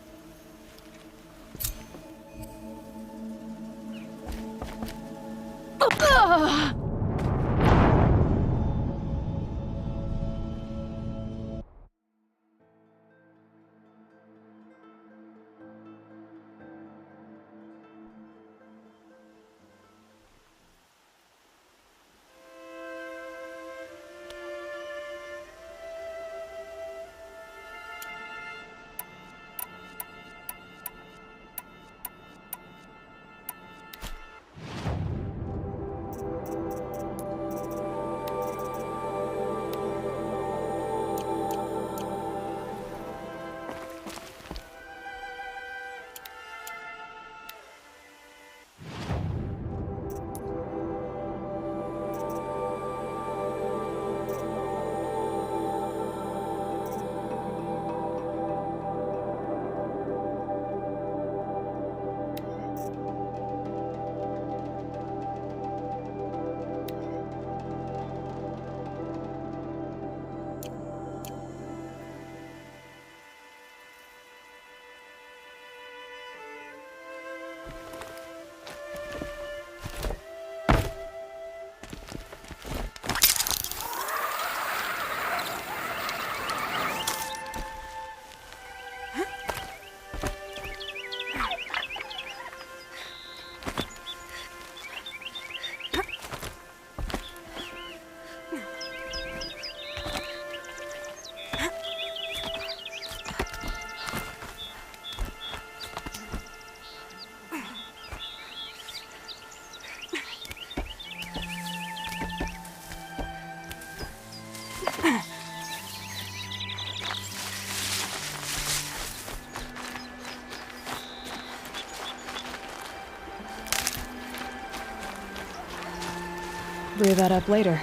Brew that up later.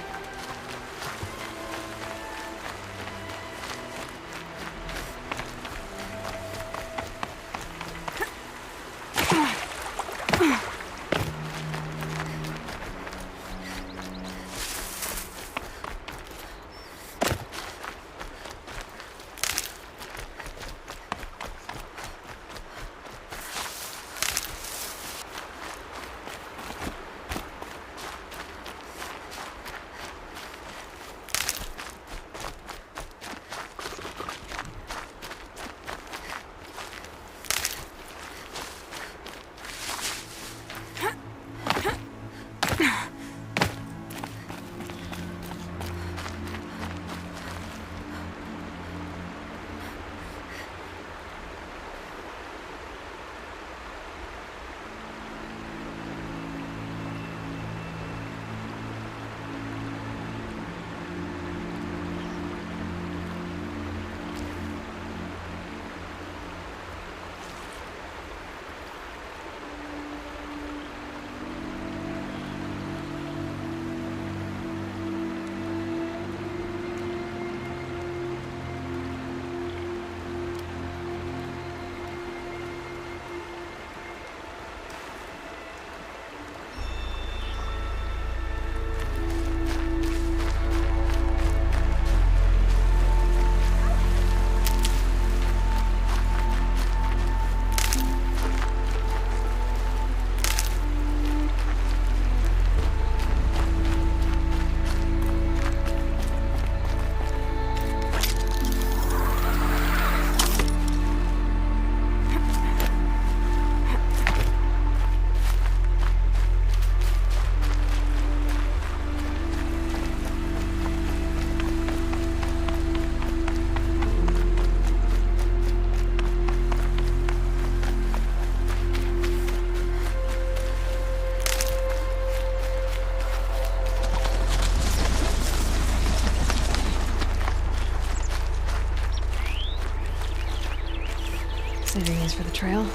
Saving these for the trail.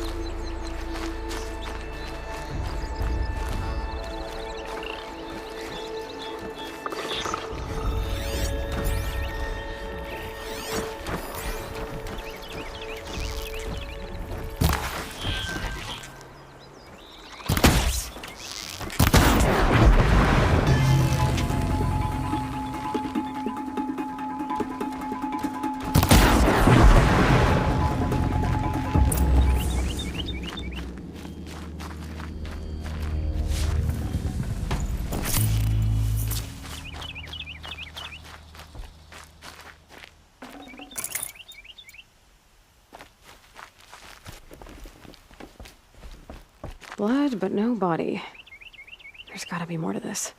Blood, but no body. There's gotta be more to this.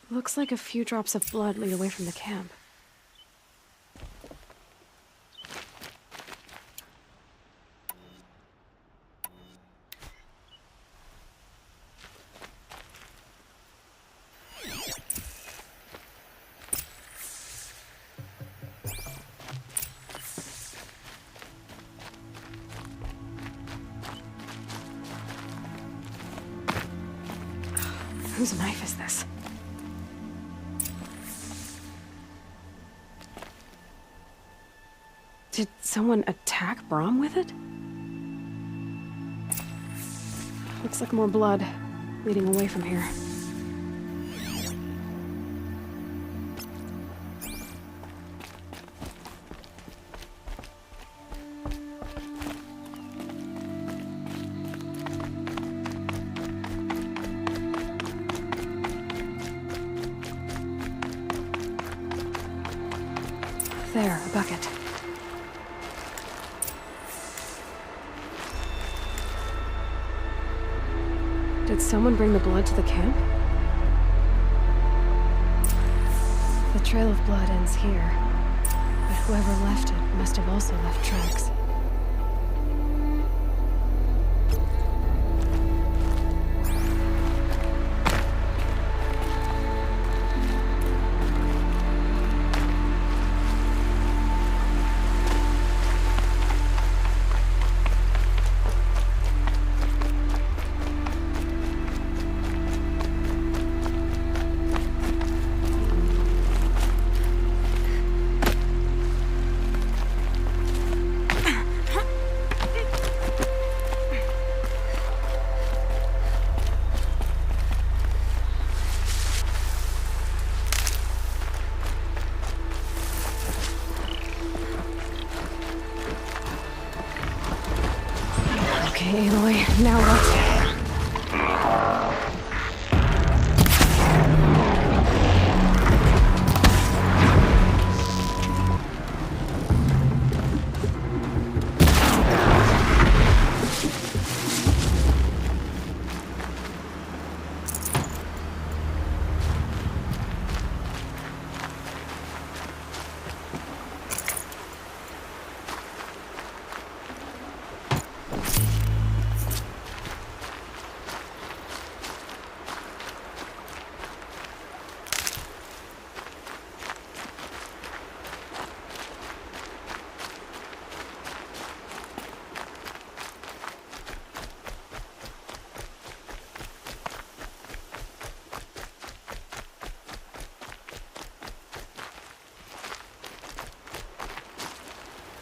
Looks like a few drops of blood lead away from the camp. Whose knife is this? Did someone attack Brom with it? Looks like more blood leading away from here. There, a bucket. Did someone bring the blood to the camp? The trail of blood ends here, but whoever left it must have also left tracks. Okay, Aloy, now what?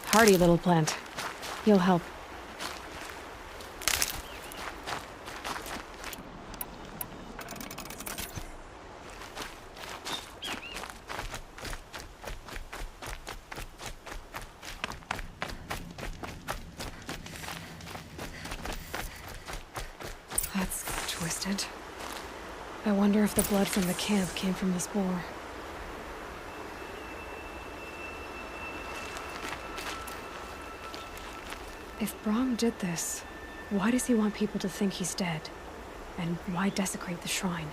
Hardy little plant. You'll help. That's twisted. I wonder if the blood from the camp came from this boar. If Brahm did this, why does he want people to think he's dead? And why desecrate the shrine?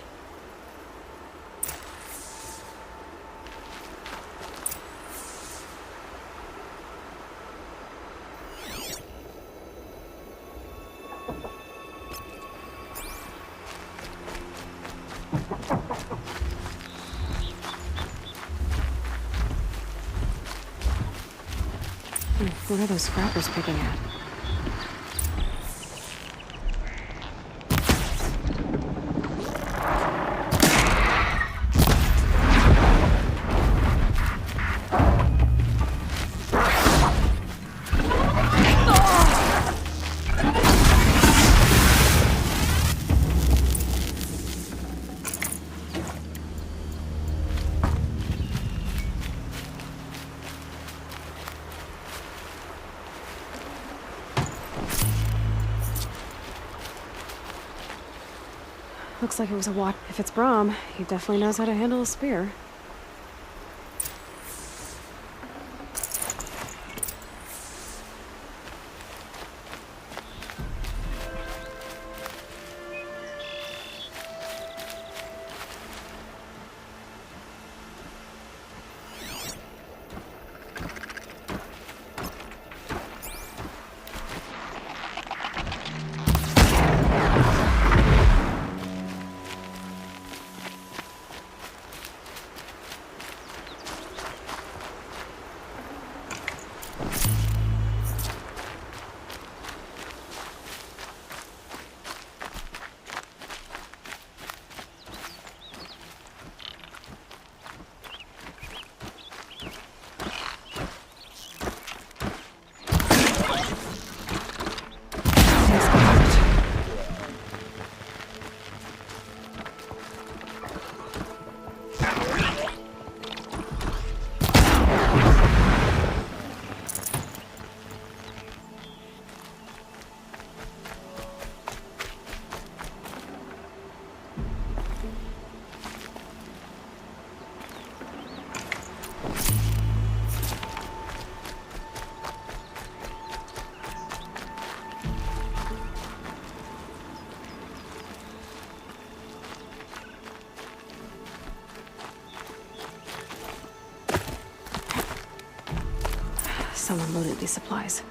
What are those scrappers picking at? Looks like it was a watch. If it's Brahm, he definitely knows how to handle a spear. Someone loaded these supplies.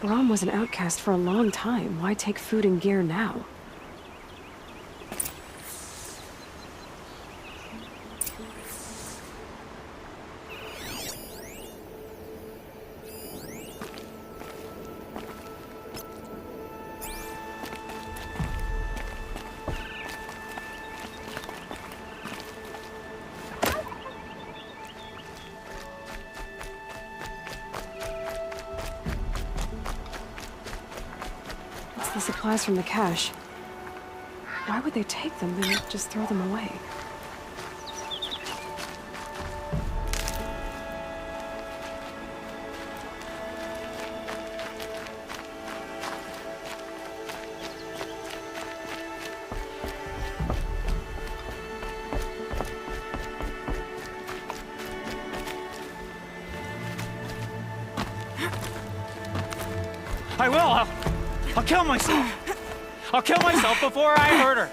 Brahm was an outcast for a long time. Why take food and gear now? supplies from the cache. Why would they take them and just throw them away? I will! I'll kill myself! I'll kill myself before I hurt her!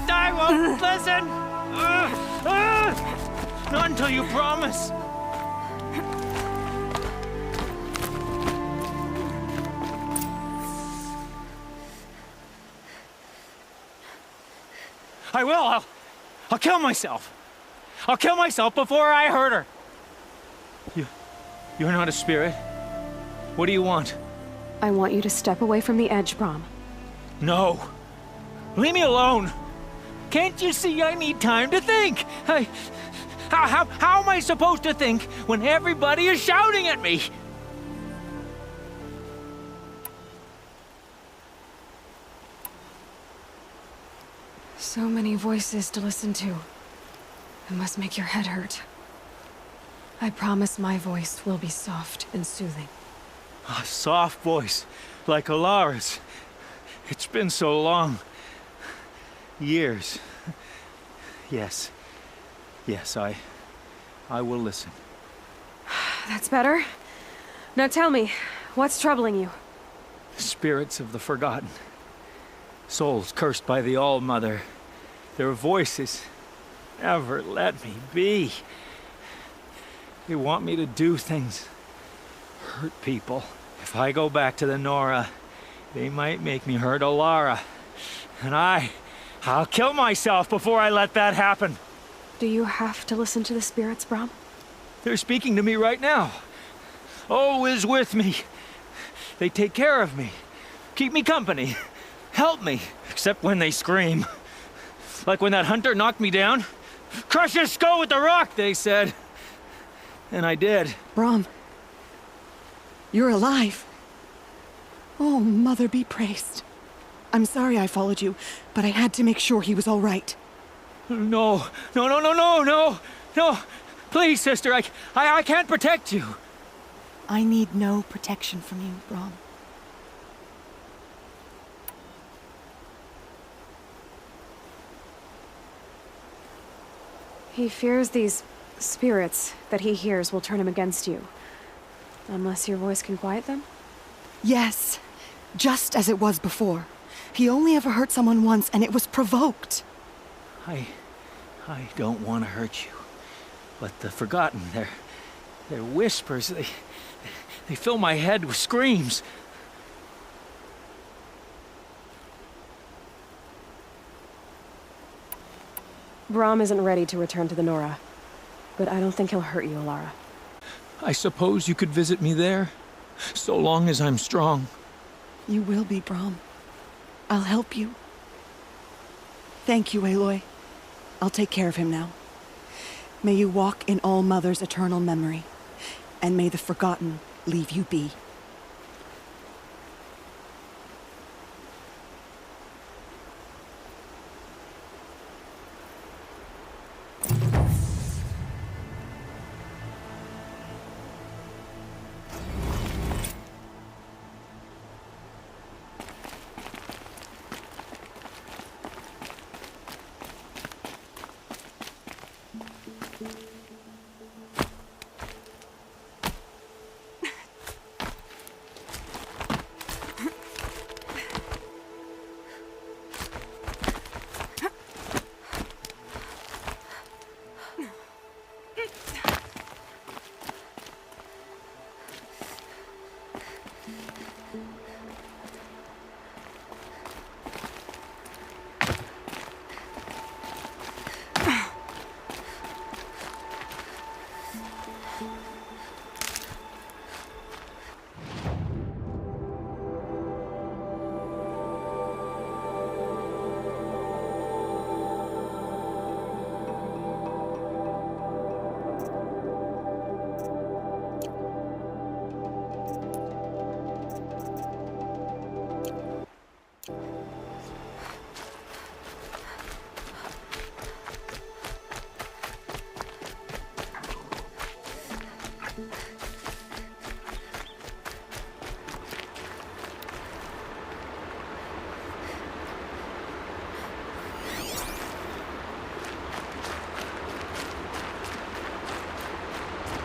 I won't listen! Not until you promise! I will! I'll kill myself! I'll kill myself before I hurt her! You're not a spirit. What do you want? I want you to step away from the edge, Brom. No! Leave me alone! Can't you see I need time to think? How am I supposed to think when everybody is shouting at me? So many voices to listen to. It must make your head hurt. I promise my voice will be soft and soothing. A soft voice, like Alara's. It's been so long. Years. Yes. Yes, I will listen. That's better. Now tell me, what's troubling you? Spirits of the forgotten. Souls cursed by the All-Mother. Their voices never let me be. They want me to do things, hurt people. If I go back to the Nora, they might make me hurt Alara. And I'll kill myself before I let that happen. Do you have to listen to the spirits, Brom? They're speaking to me right now. Oh is with me. They take care of me, keep me company, help me, except when they scream. Like when that hunter knocked me down. Crush his skull with the rock, they said. And I did. Brom, you're alive. Oh, Mother be praised. I'm sorry I followed you, but I had to make sure he was all right. No. Please, sister, I can't protect you. I need no protection from you, Brom. He fears these spirits that he hears will turn him against you. Unless your voice can quiet them? Yes, just as it was before. He only ever hurt someone once, and it was provoked. I don't want to hurt you. But the forgotten, their whispers, they fill my head with screams. Brom isn't ready to return to the Nora, but I don't think he'll hurt you, Alara. I suppose you could visit me there, so long as I'm strong. You will be, Brom. I'll help you. Thank you, Aloy. I'll take care of him now. May you walk in All Mother's eternal memory, and may the forgotten leave you be.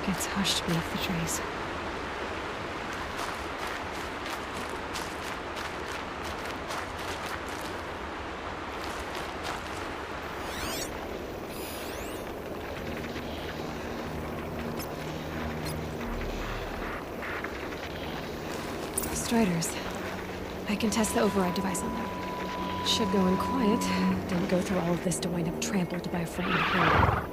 It's hushed beneath the trees. Striders. I can test the override device on them. Should go in quiet. Didn't go through all of this to wind up trampled by a frightened herd.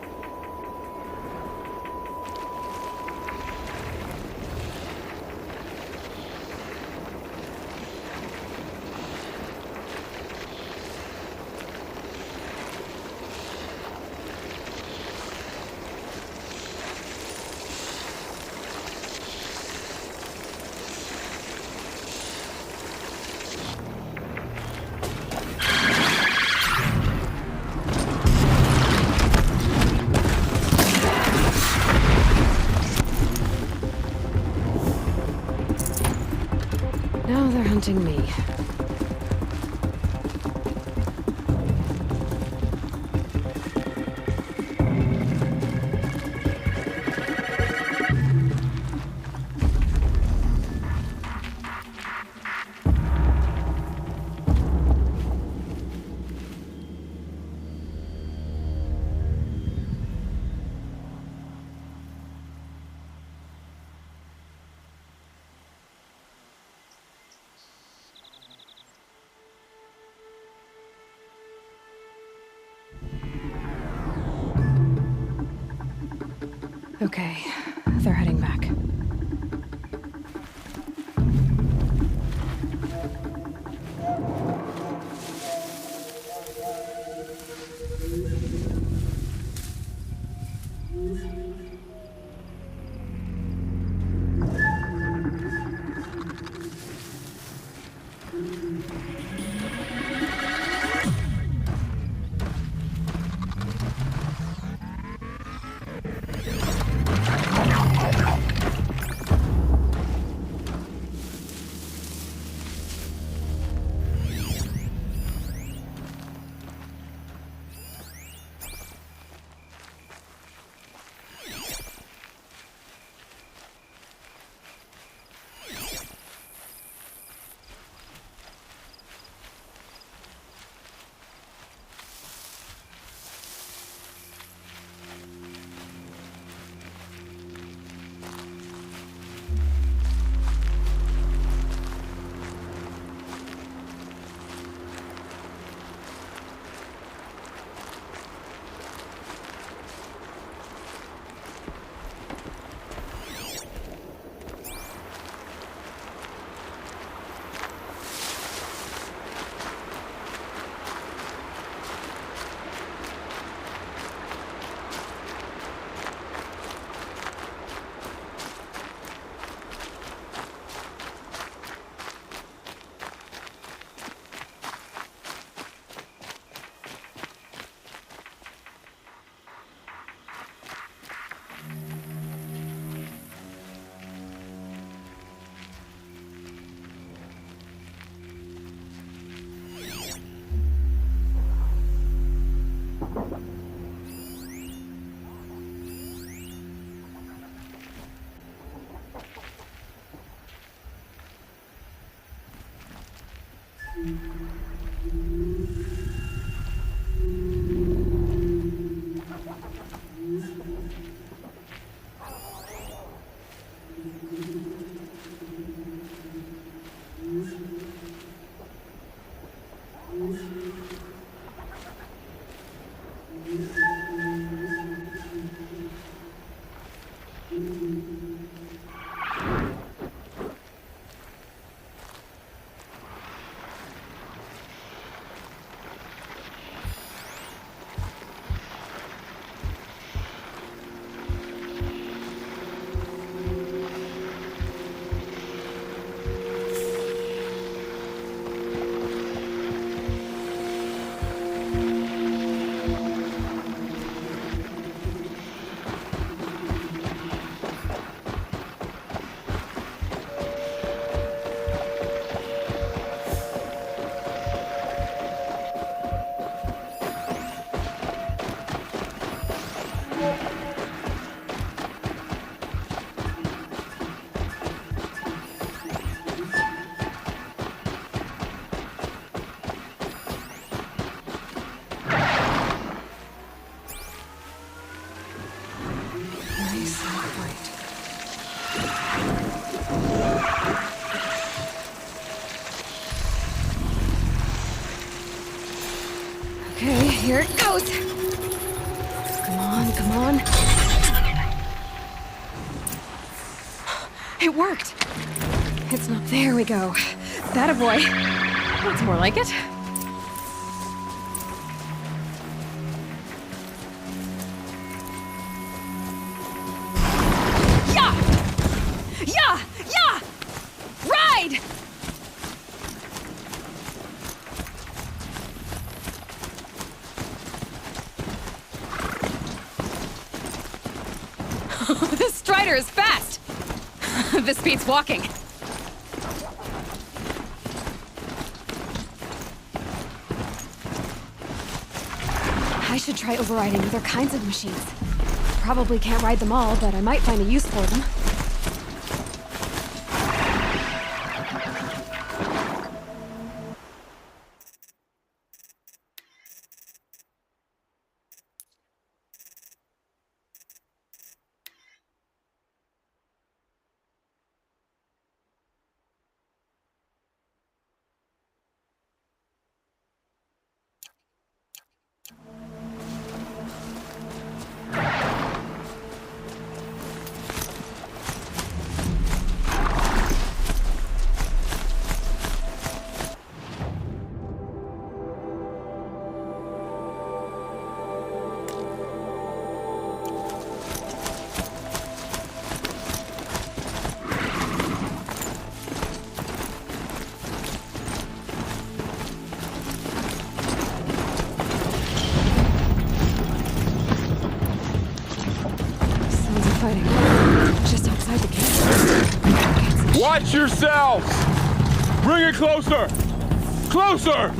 Now they're hunting me. Okay, they're heading back. goes! Come on, come on. It worked! It's not... There we go. That boy. That's more like it. Yeah! Ride! This Strider is fast! This beats walking. I should try overriding other kinds of machines. Probably can't ride them all, but I might find a use for them. Fighting. Just outside the cave. Watch yourselves! Bring it closer! Closer!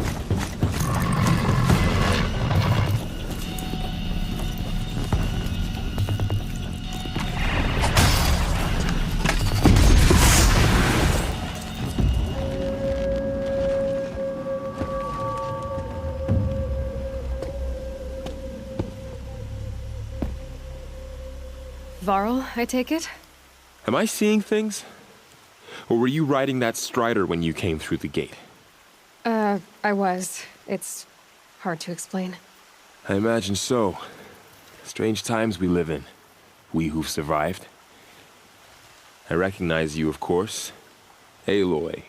Varl, I take it? Am I seeing things? Or were you riding that Strider when you came through the gate? I was. It's hard to explain. I imagine so. Strange times we live in. We who've survived. I recognize you, of course. Aloy,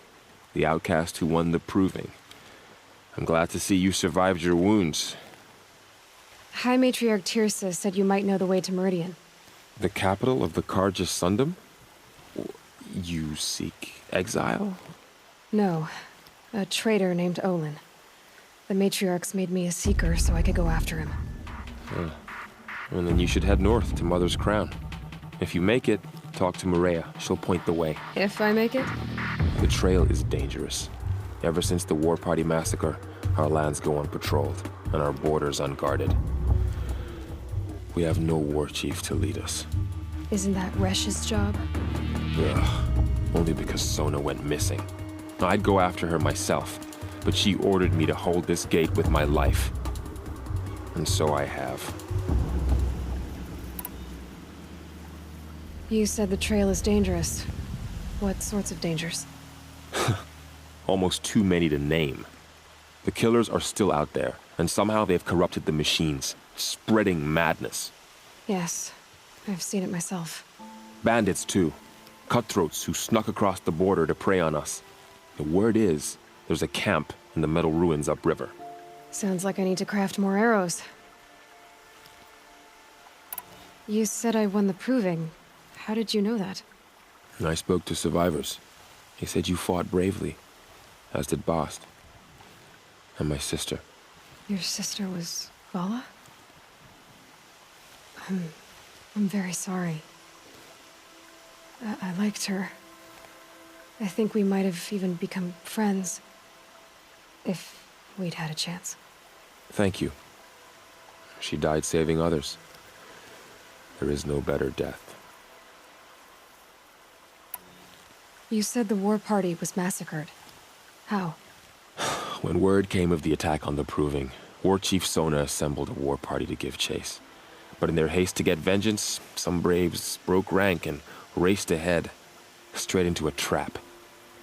the outcast who won the proving. I'm glad to see you survived your wounds. High Matriarch Tirsa said you might know the way to Meridian. The capital of the Carja Sundom? You seek exile? No. A traitor named Olin. The Matriarchs made me a seeker so I could go after him. And then you should head north to Mother's Crown. If you make it, talk to Maria. She'll point the way. If I make it? The trail is dangerous. Ever since the War Party massacre, our lands go unpatrolled, and our borders unguarded. We have no war chief to lead us. Isn't that Resh's job? Ugh. Only because Sona went missing. I'd go after her myself, but she ordered me to hold this gate with my life. And so I have. You said the trail is dangerous. What sorts of dangers? Almost too many to name. The killers are still out there, and somehow they've corrupted the machines, spreading madness. Yes, I've seen it myself. Bandits, too. Cutthroats who snuck across the border to prey on us. The word is, there's a camp in the metal ruins upriver. Sounds like I need to craft more arrows. You said I won the proving. How did you know that? I spoke to survivors. They said you fought bravely, as did Bast. And my sister. Your sister was Vala? I'm very sorry. I liked her. I think we might have even become friends. If we'd had a chance. Thank you. She died saving others. There is no better death. You said the war party was massacred. How? When word came of the attack on the Proving, War Chief Sona assembled a war party to give chase. But in their haste to get vengeance, some braves broke rank and raced ahead, straight into a trap.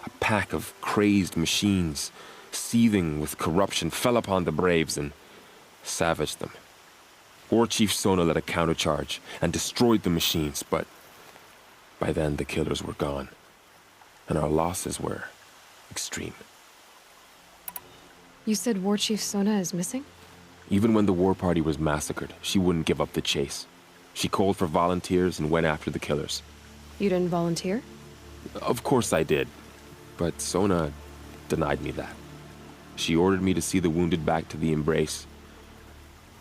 A pack of crazed machines, seething with corruption, fell upon the braves and savaged them. War Chief Sona led a countercharge and destroyed the machines, but by then the killers were gone, and our losses were extreme. You said War Chief Sona is missing? Even when the war party was massacred, she wouldn't give up the chase. She called for volunteers and went after the killers. You didn't volunteer? Of course I did, but Sona denied me that. She ordered me to see the wounded back to the Embrace,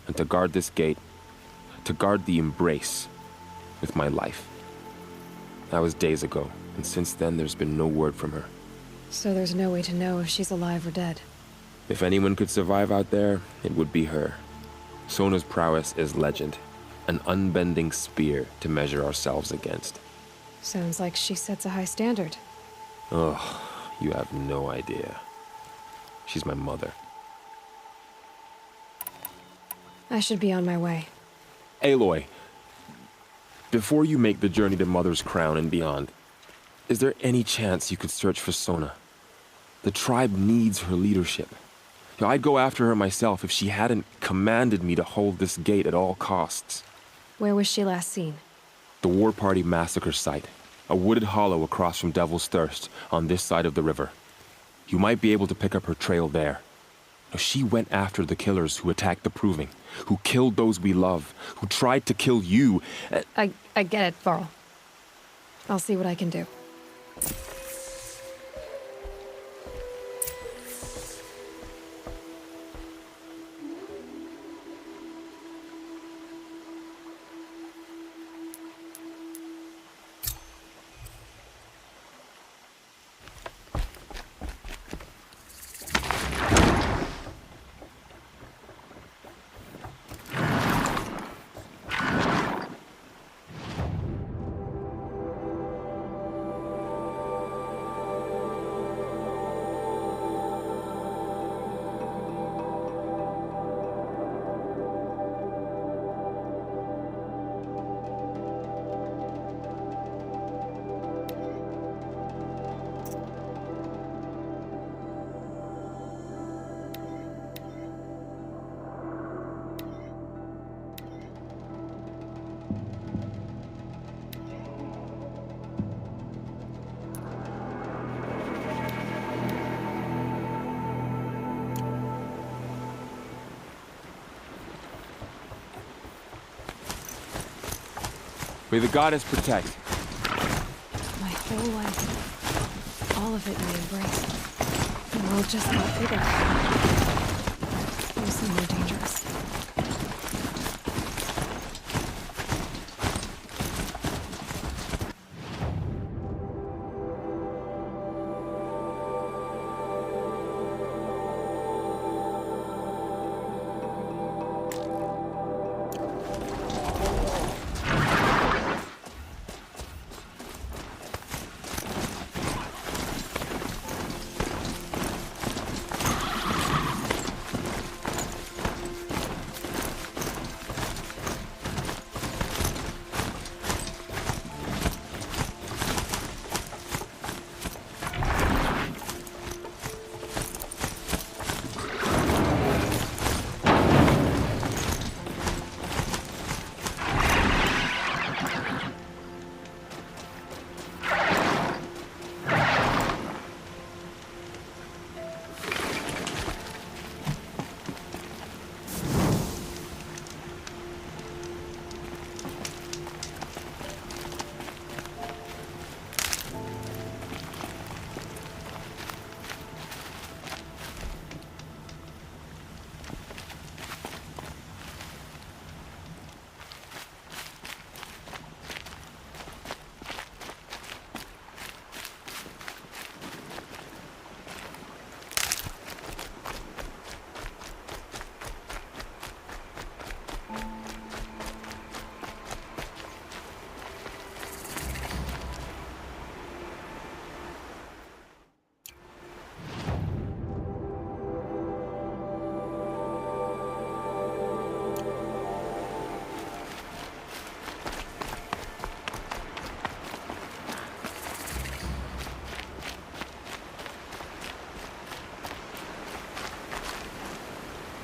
and to guard this gate, to guard the Embrace with my life. That was days ago, and since then there's been no word from her. So there's no way to know if she's alive or dead. If anyone could survive out there, it would be her. Sona's prowess is legend, an unbending spear to measure ourselves against. Sounds like she sets a high standard. Oh, you have no idea. She's my mother. I should be on my way. Aloy, before you make the journey to Mother's Crown and beyond, is there any chance you could search for Sona? The tribe needs her leadership. I'd go after her myself if she hadn't commanded me to hold this gate at all costs. Where was she last seen? The War Party massacre site, a wooded hollow across from Devil's Thirst on this side of the river. You might be able to pick up her trail there. She went after the killers who attacked the Proving, who killed those we love, who tried to kill you. I get it, Varl. I'll see what I can do. May the goddess protect. My whole life, all of it in the Embrace. The world just got bigger. Mostly more dangerous.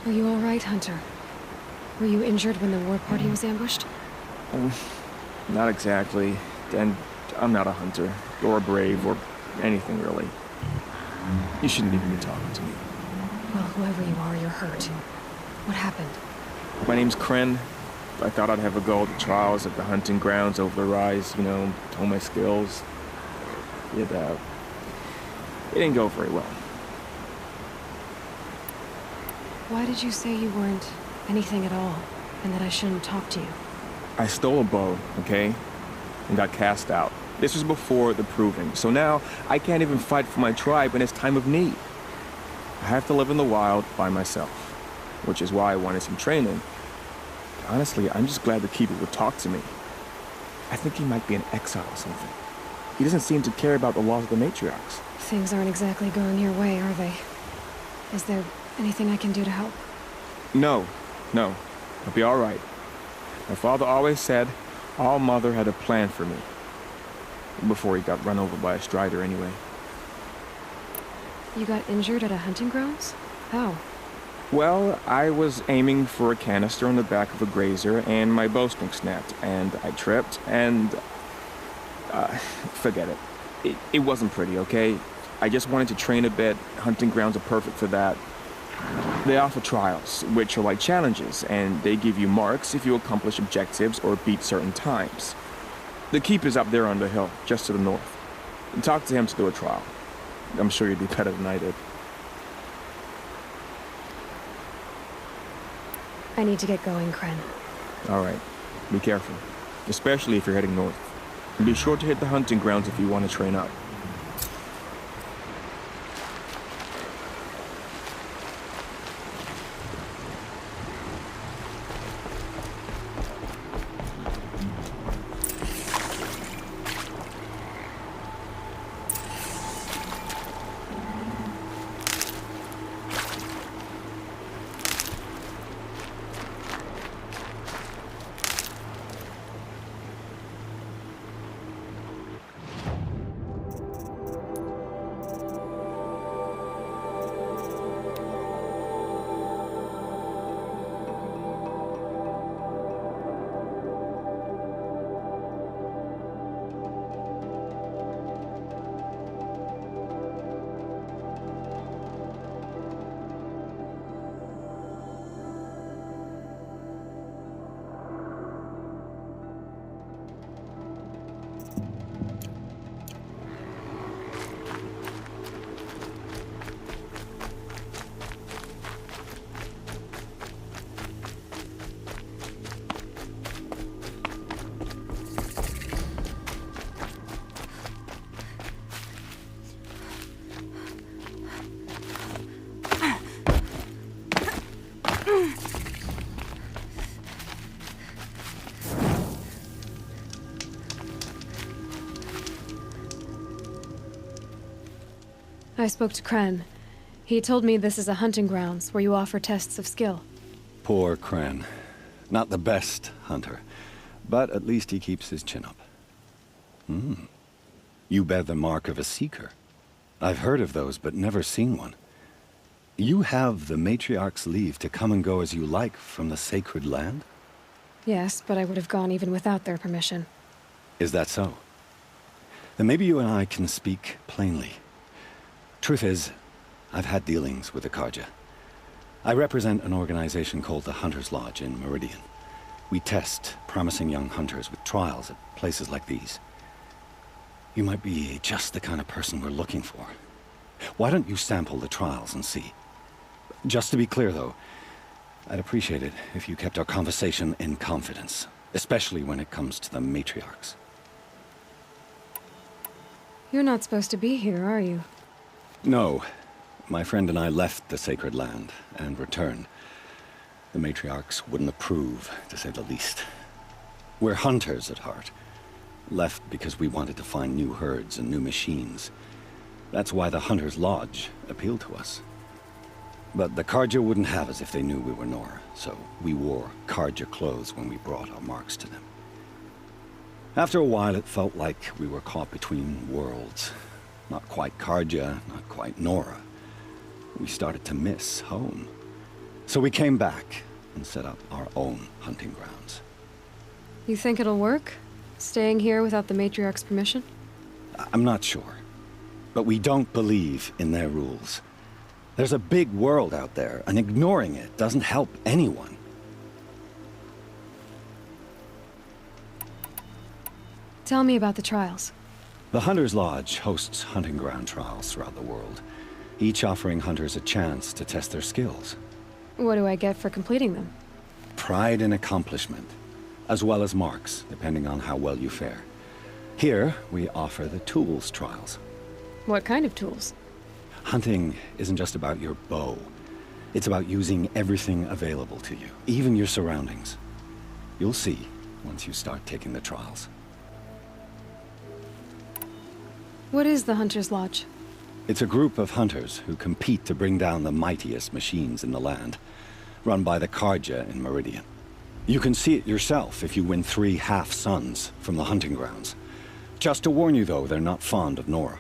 Are you all right, Hunter? Were you injured when the war party was ambushed? Not exactly. And I'm not a hunter, or a brave, or anything really. You shouldn't even be talking to me. Well, whoever you are, you're hurt. What happened? My name's Kren. I thought I'd have a go at the trials at the hunting grounds over the rise, you know, hone my skills. It didn't go very well. Why did you say you weren't anything at all, and that I shouldn't talk to you? I stole a bow, okay? And got cast out. This was before the proving, so now I can't even fight for my tribe in its time of need. I have to live in the wild by myself, which is why I wanted some training. Honestly, I'm just glad the Keeper would talk to me. I think he might be in exile or something. He doesn't seem to care about the laws of the matriarchs. Things aren't exactly going your way, are they? Is there anything I can do to help? No. I'll be all right. My father always said All Mother had a plan for me. Before he got run over by a strider anyway. You got injured at a hunting grounds? How? Well, I was aiming for a canister on the back of a grazer, and my bowstring snapped, and I tripped, and... forget it. It wasn't pretty, okay? I just wanted to train a bit. Hunting grounds are perfect for that. They offer trials, which are like challenges, and they give you marks if you accomplish objectives or beat certain times. The Keeper's up there on the hill, just to the north. Talk to him to do a trial. I'm sure you'd be better than I did. I need to get going, Kren. All right. Be careful. Especially if you're heading north. And be sure to hit the hunting grounds if you want to train up. I spoke to Kren. He told me this is a hunting grounds where you offer tests of skill. Poor Kren. Not the best hunter, but at least he keeps his chin up. You bear the mark of a seeker. I've heard of those, but never seen one. You have the matriarch's leave to come and go as you like from the sacred land? Yes, but I would have gone even without their permission. Is that so? Then maybe you and I can speak plainly. Truth is, I've had dealings with the Carja. I represent an organization called the Hunter's Lodge in Meridian. We test promising young hunters with trials at places like these. You might be just the kind of person we're looking for. Why don't you sample the trials and see? Just to be clear, though, I'd appreciate it if you kept our conversation in confidence, especially when it comes to the matriarchs. You're not supposed to be here, are you? No. My friend and I left the sacred land and returned. The matriarchs wouldn't approve, to say the least. We're hunters at heart. Left because we wanted to find new herds and new machines. That's why the Hunter's Lodge appealed to us. But the Carja wouldn't have us if they knew we were Nora, so we wore Carja clothes when we brought our marks to them. After a while, it felt like we were caught between worlds. Not quite Carja, not quite Nora. We started to miss home. So we came back, and set up our own hunting grounds. You think it'll work? Staying here without the matriarch's permission? I'm not sure. But we don't believe in their rules. There's a big world out there, and ignoring it doesn't help anyone. Tell me about the trials. The Hunter's Lodge hosts hunting ground trials throughout the world, each offering hunters a chance to test their skills. What do I get for completing them? Pride in accomplishment, as well as marks, depending on how well you fare. Here, we offer the tools trials. What kind of tools? Hunting isn't just about your bow. It's about using everything available to you, even your surroundings. You'll see once you start taking the trials. What is the Hunter's Lodge? It's a group of hunters who compete to bring down the mightiest machines in the land, run by the Carja in Meridian. You can see it yourself if you win 3 half-suns from the hunting grounds. Just to warn you, though, they're not fond of Nora.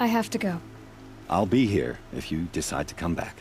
I have to go. I'll be here if you decide to come back.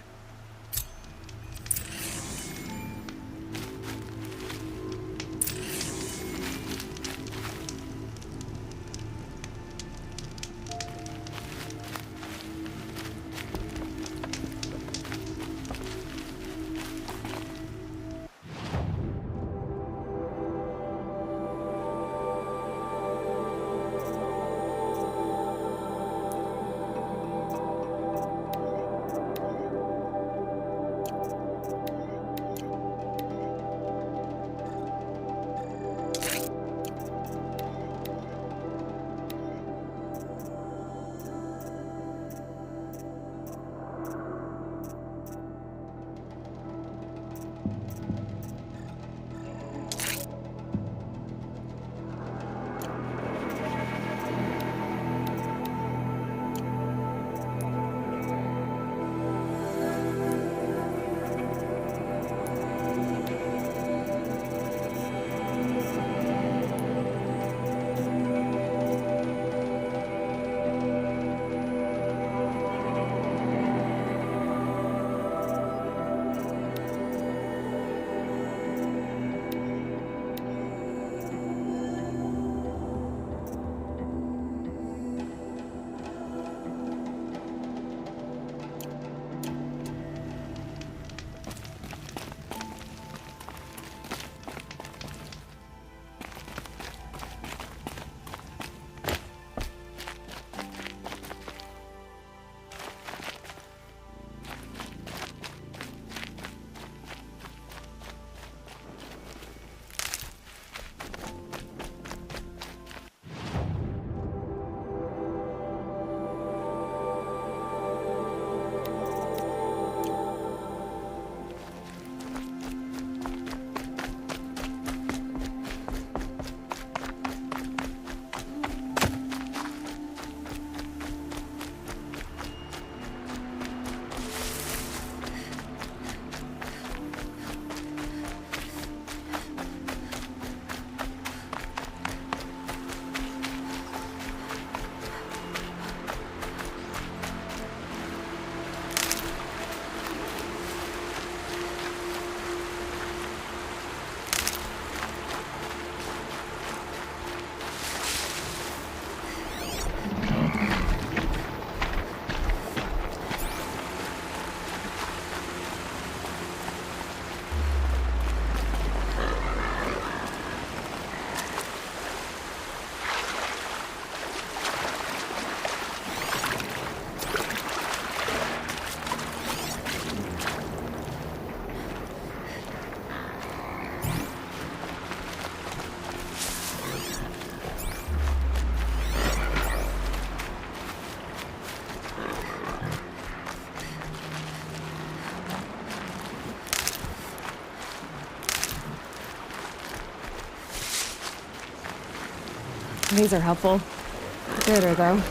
These are helpful. Bitter, though.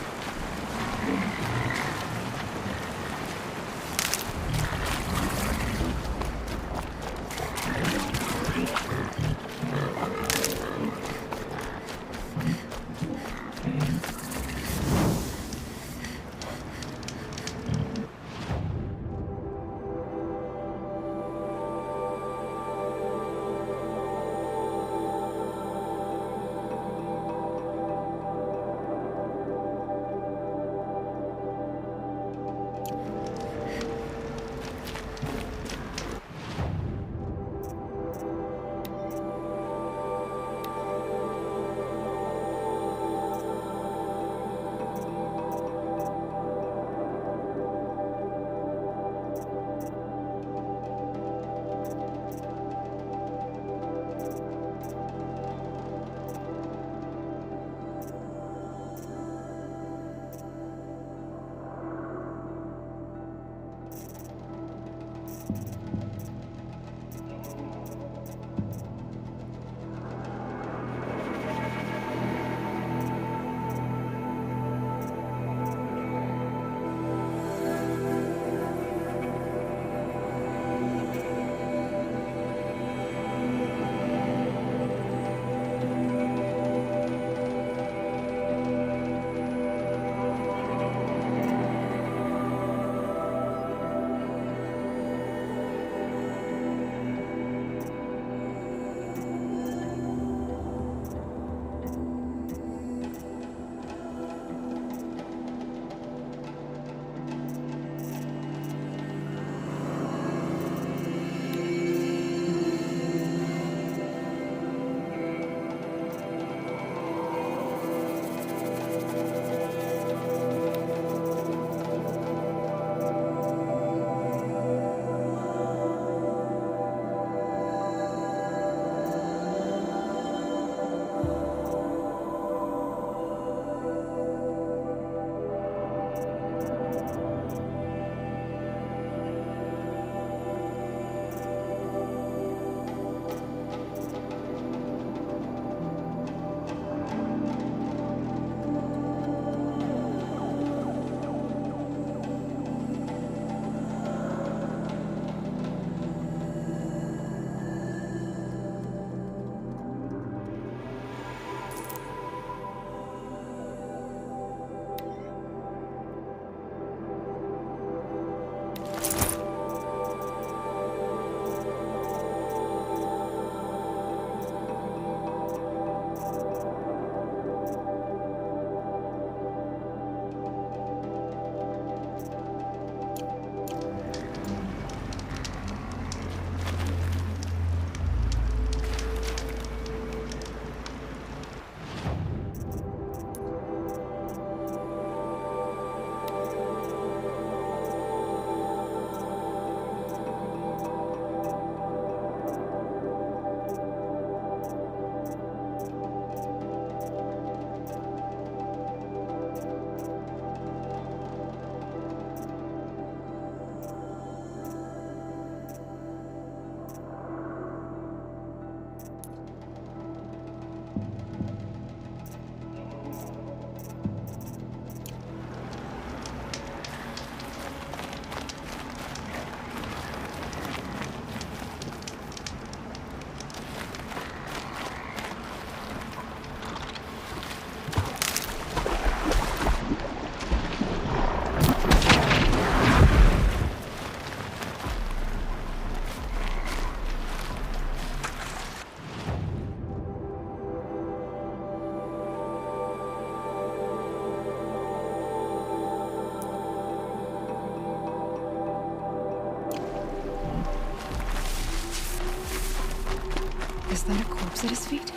Is that a corpse at his feet?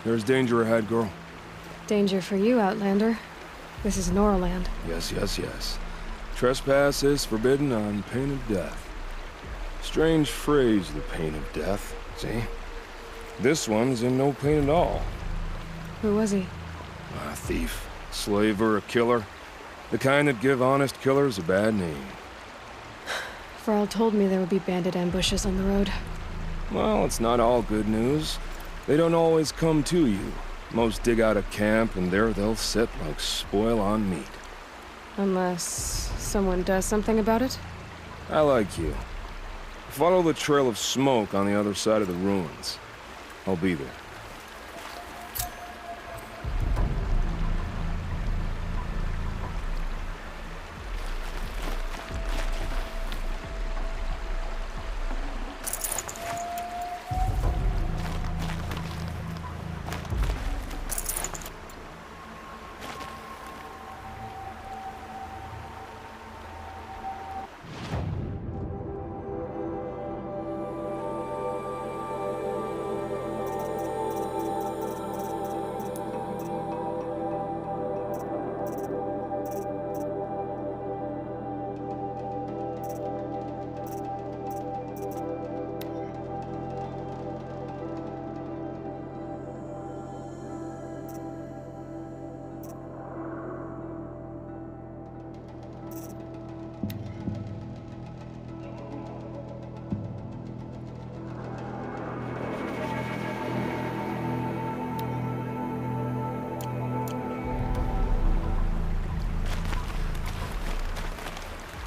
There's danger ahead, girl. Danger for you, Outlander. This is Norland. Yes, yes, yes. Trespass is forbidden on pain of death. Strange phrase, the pain of death, see? This one's in no pain at all. Who was he? A thief, slaver, a killer. The kind that give honest killers a bad name. Varl told me there would be bandit ambushes on the road. Well, it's not all good news. They don't always come to you. Most dig out a camp, and there they'll sit like spoil on meat. Unless someone does something about it? I like you. Follow the trail of smoke on the other side of the ruins. I'll be there.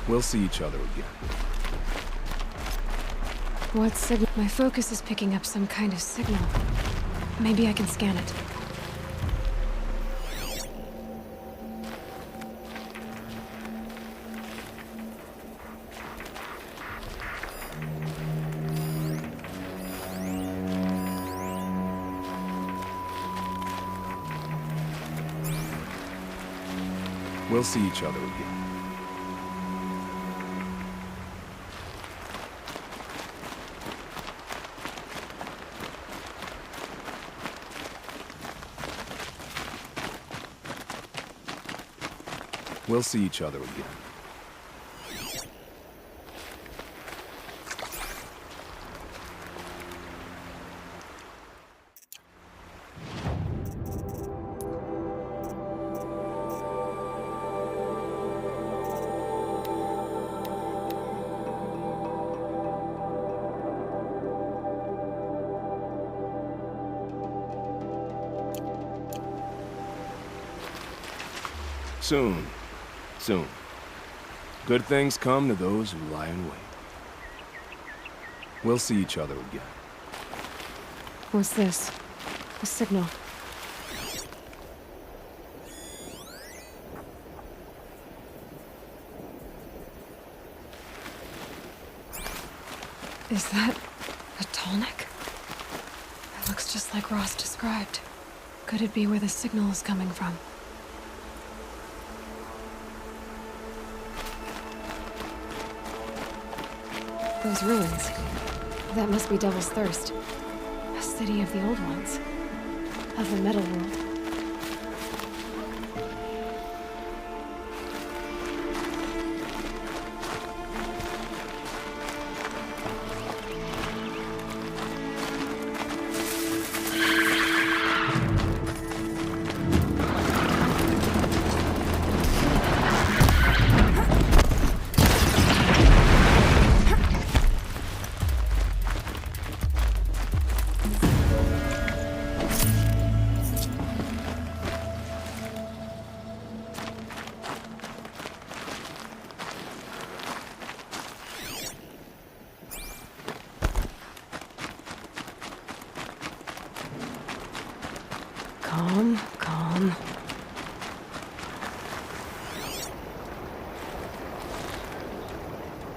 We'll see each other again. What signal? My focus is picking up some kind of signal. Maybe I can scan it. We'll see each other again. We'll see each other again. Soon. Soon. Good things come to those who lie in wait. We'll see each other again. What's this? A signal. Is that a tallneck? It looks just like Ross described. Could it be where the signal is coming from? Those ruins. That must be Devil's Thirst. A city of the old ones. Of the metal world. Calm, calm.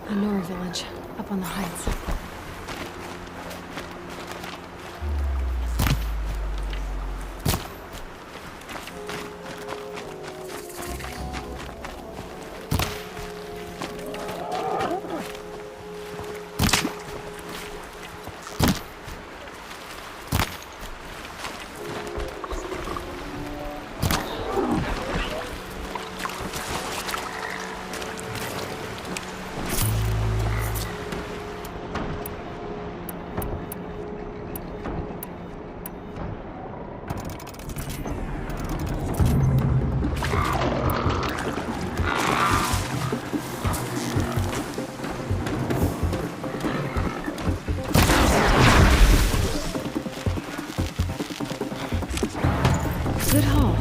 A Nora village, up on the heights. Exit hall.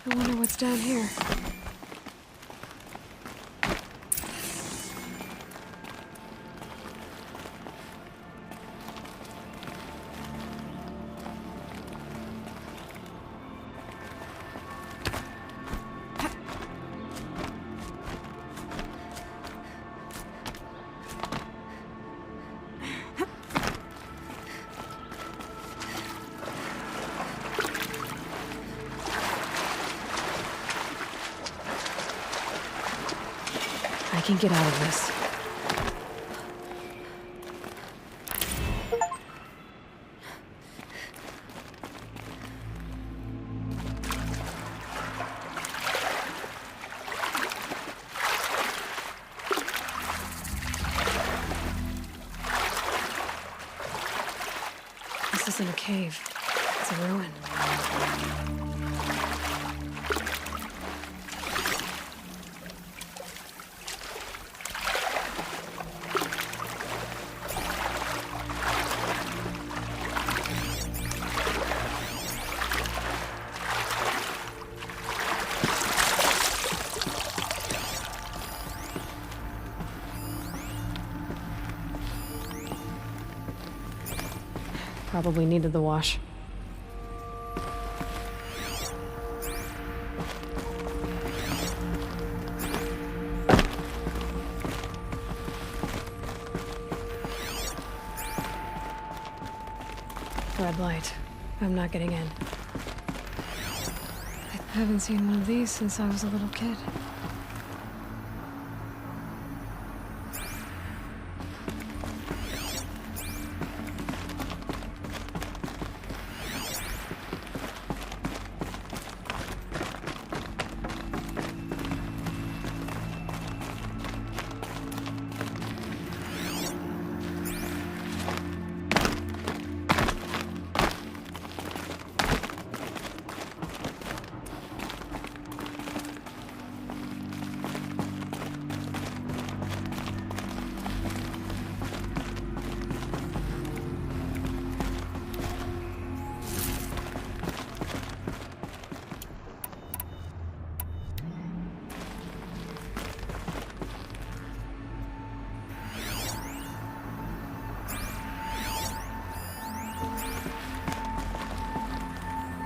I wonder what's down here. I can get out of this. This isn't a cave. It's a ruin. Probably needed the wash. Red light. I'm not getting in. I haven't seen one of these since I was a little kid.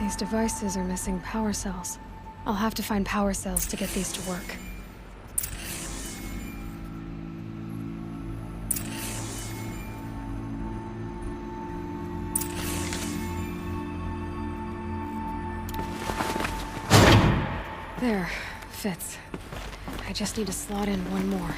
These devices are missing power cells. I'll have to find power cells to get these to work. There, fits. I just need to slot in one more.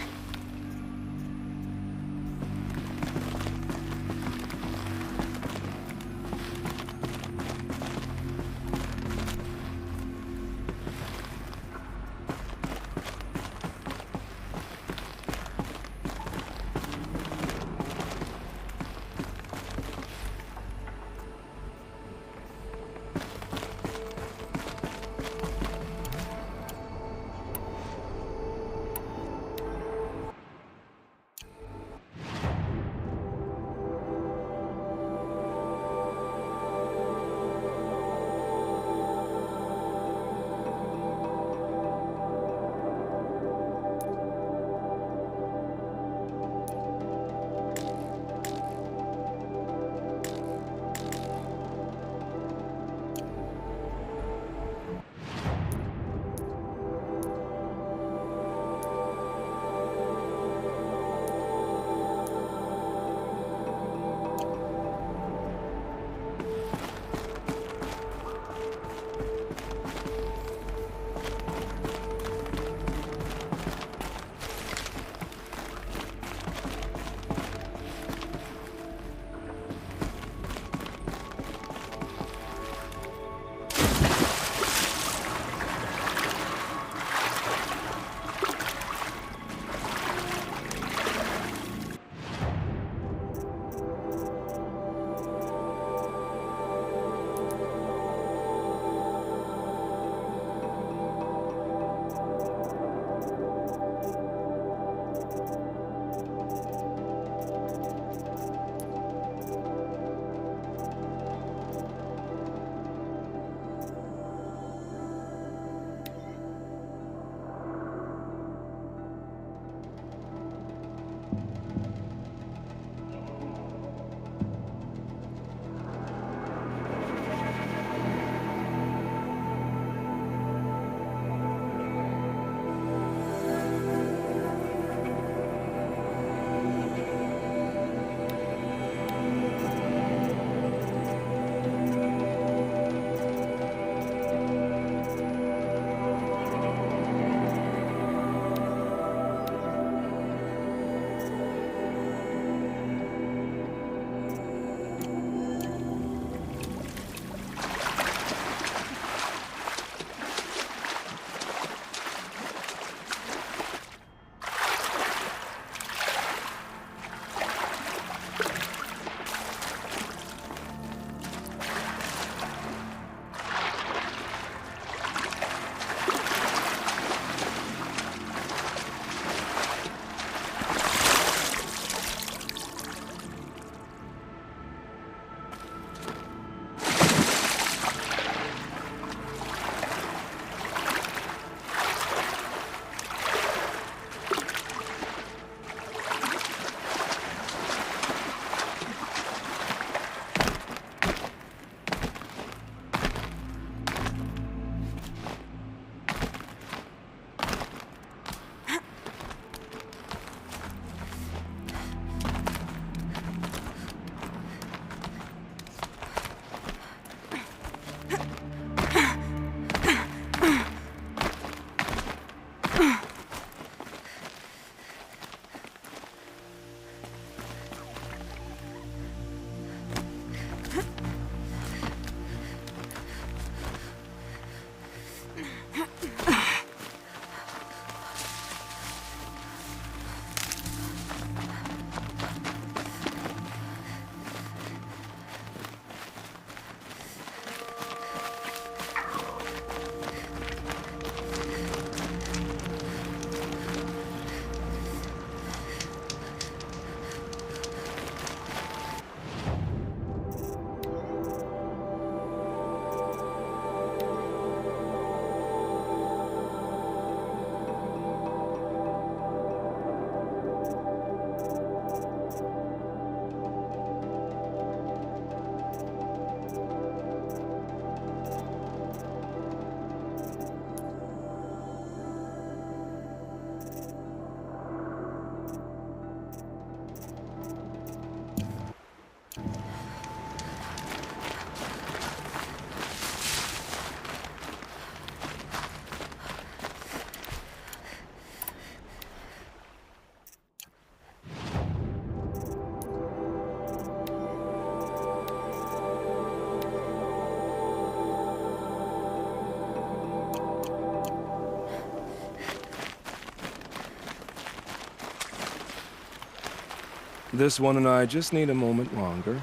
This one and I just need a moment longer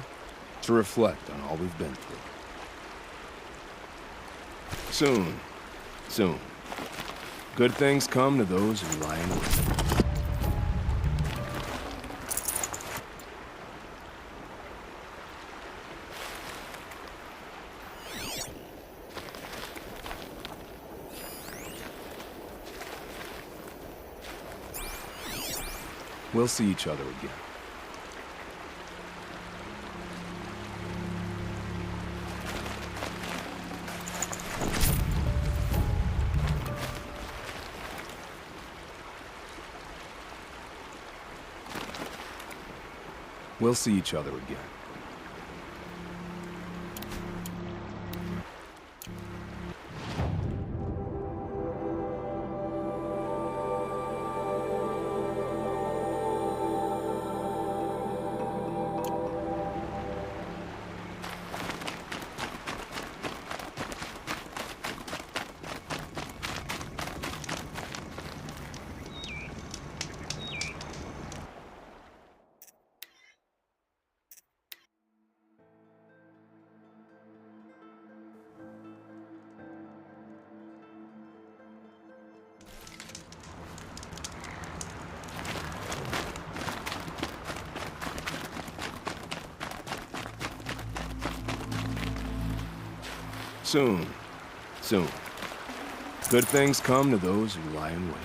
to reflect on all we've been through. Soon, soon. Good things come to those who lie in wait. We'll see each other again. We'll see each other again. Soon, soon. Good things come to those who lie in wait.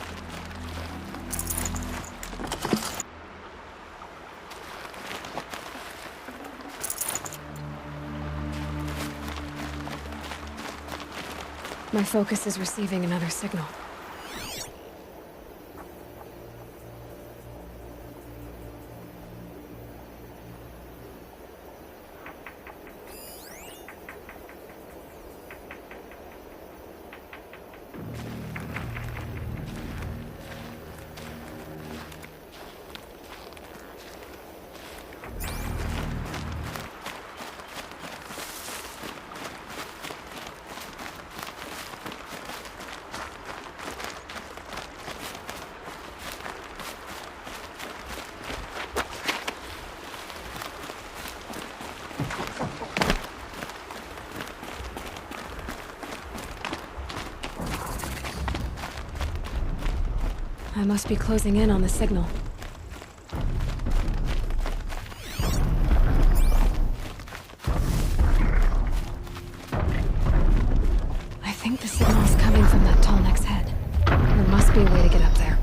My focus is receiving another signal. I must be closing in on the signal. I think the signal is coming from that tall neck's head. There must be a way to get up there.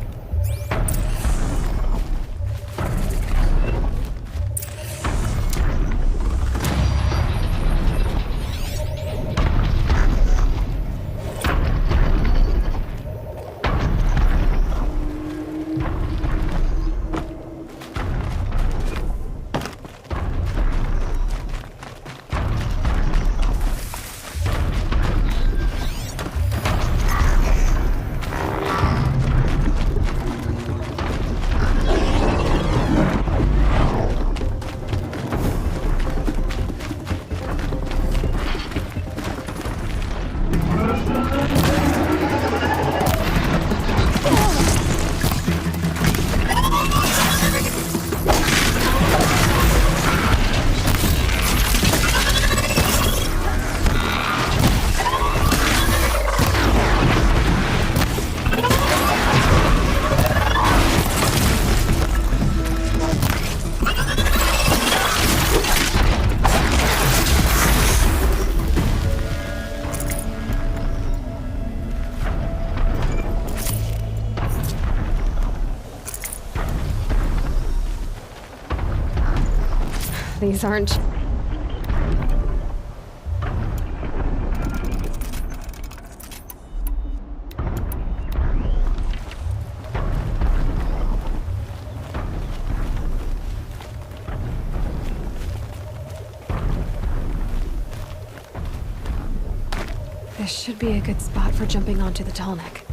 These aren't... This should be a good spot for jumping onto the tall neck.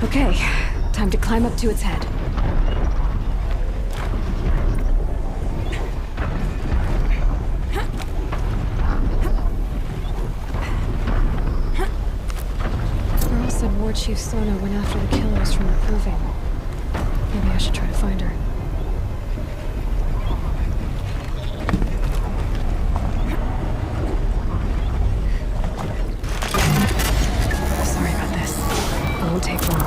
Okay, time to climb up to its head. Earl said War Chief Sona went after the killers from the Proving. Maybe I should try to find her. Sorry about this. It won't take long.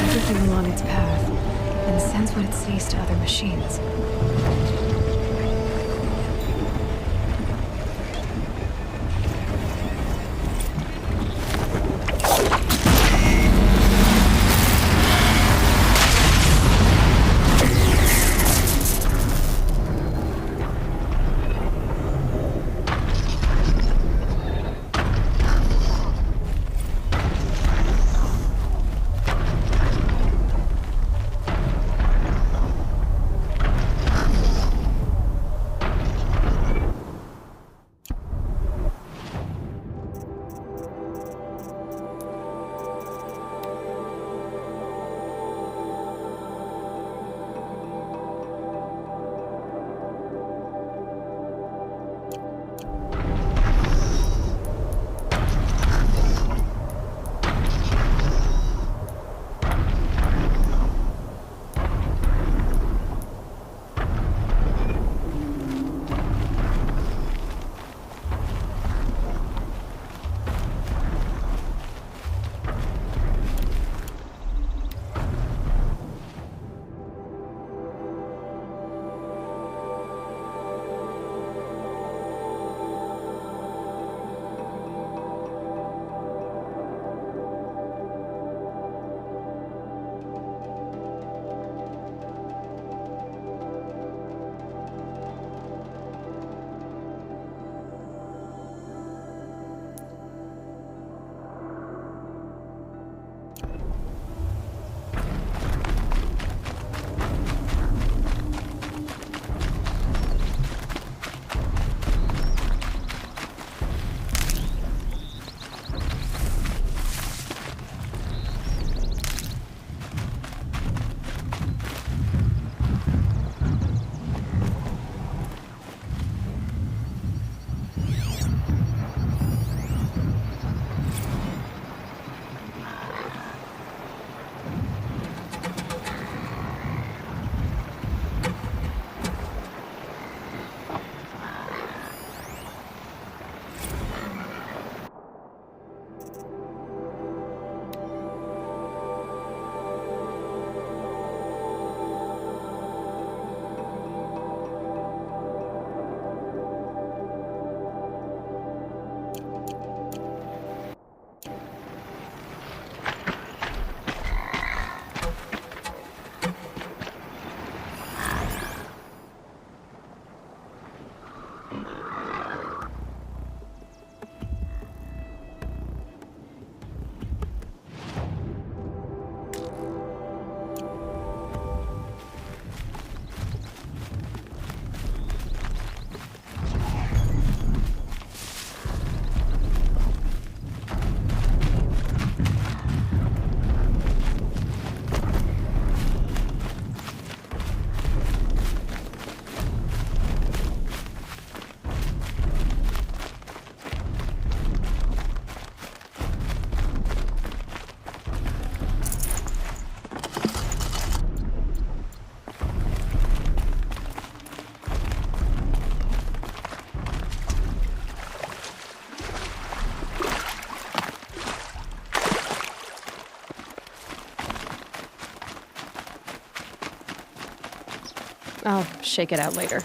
Everything along its path, and sends what it sees to other machines. I'll shake it out later.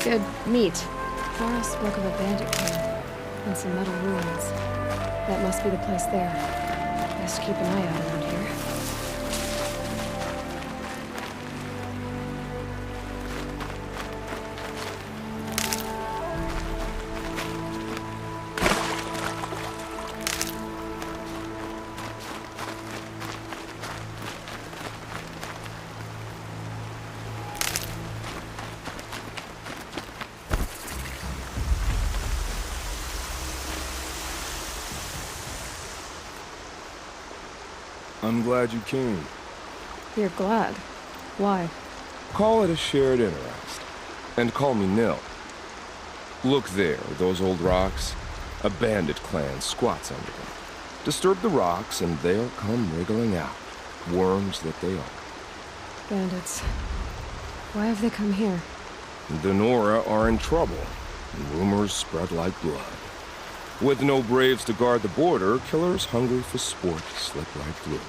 Good meat. Laura spoke of a bandit camp and some metal ruins. That must be the place there. Best keep an eye out around here. I'm glad you came. You're glad? Why? Call it a shared interest. And call me Nil. Look there, those old rocks. A bandit clan squats under them. Disturb the rocks and they'll come wriggling out. Worms that they are. Bandits. Why have they come here? The Nora are in trouble, and rumors spread like blood. With no braves to guard the border, killers hungry for sport slip right through.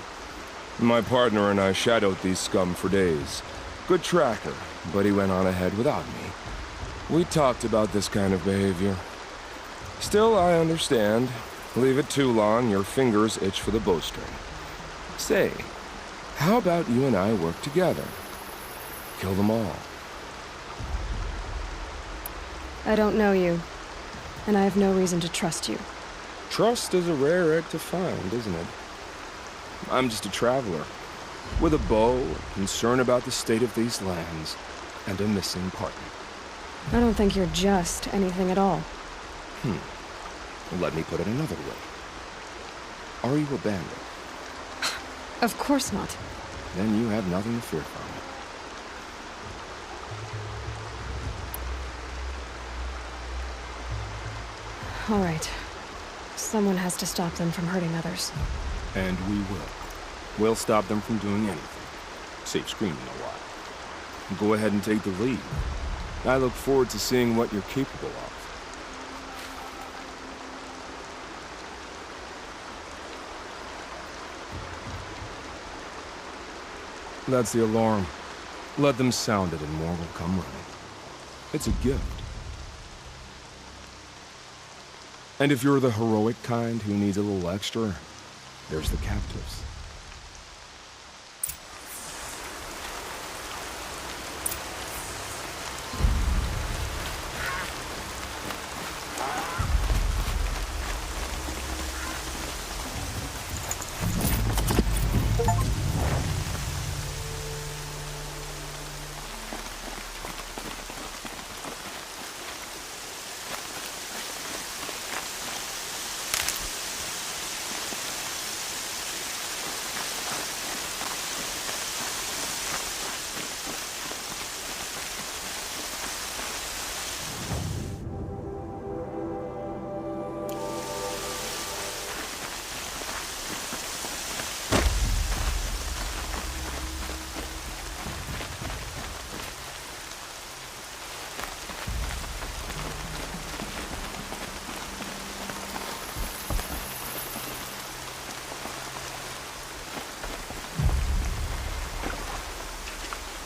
My partner and I shadowed these scum for days. Good tracker, but he went on ahead without me. We talked about this kind of behavior. Still, I understand. Leave it too long, your fingers itch for the bowstring. Say, how about you and I work together? Kill them all. I don't know you, and I have no reason to trust you. Trust is a rare egg to find, isn't it? I'm just a traveler, with a bow, concern about the state of these lands, and a missing partner. I don't think you're just anything at all. Let me put it another way. Are you a bandit? Of course not. Then you have nothing to fear from me. All right. Someone has to stop them from hurting others. And we will. We'll stop them from doing anything. Save screaming a while. Go ahead and take the lead. I look forward to seeing what you're capable of. That's the alarm. Let them sound it and more will come running. It's a gift. And if you're the heroic kind who needs a little extra, there's the captives.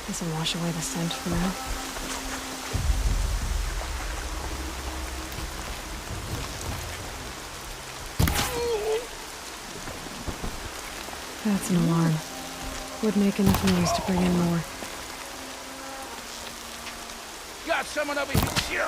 This will wash away the scent for now. That's an alarm. Would make enough noise to bring in more. Got someone over here.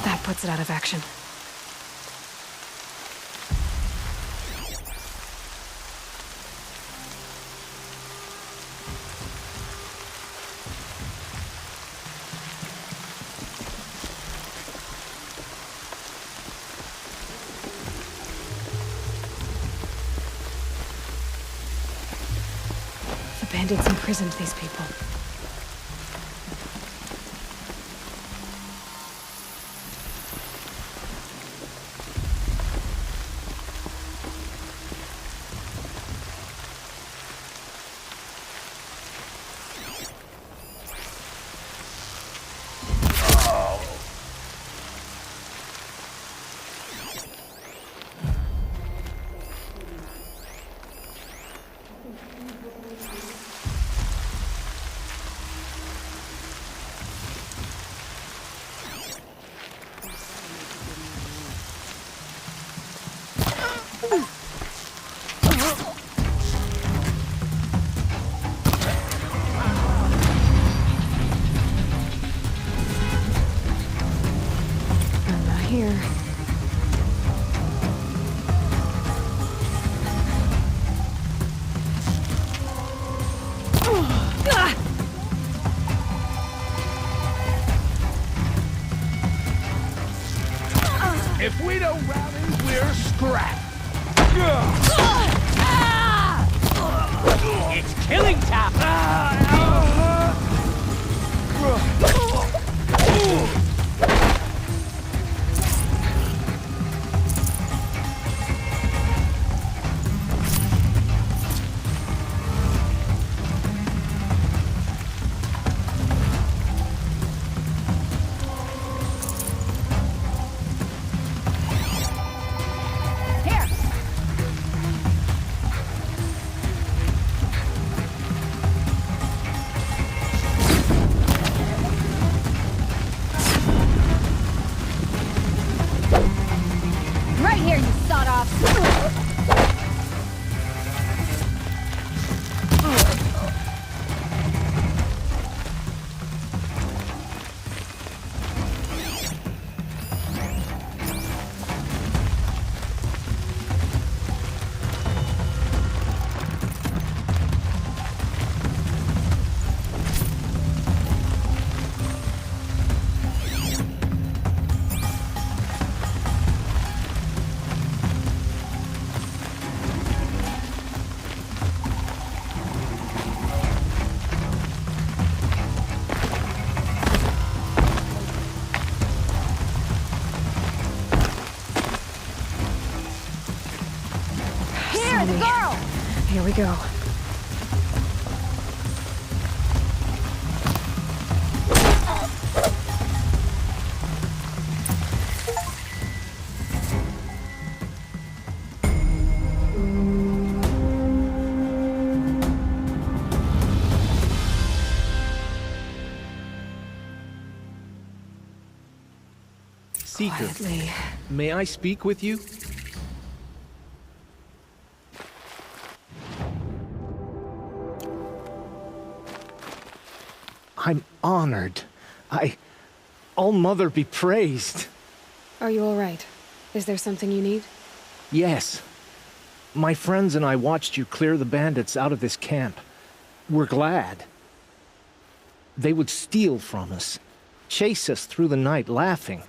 That puts it out of action. bandits imprisoned these people. Here. If we don't rally, we're scrapped. It's killing time! Right here, you sawed-offs! Here, the girl! Here we go. Seeker, Quietly. may I speak with you? I'm honored. All-Mother be praised. Are you all right? Is there something you need? Yes. My friends and I watched you clear the bandits out of this camp. We're glad. They would steal from us, chase us through the night laughing.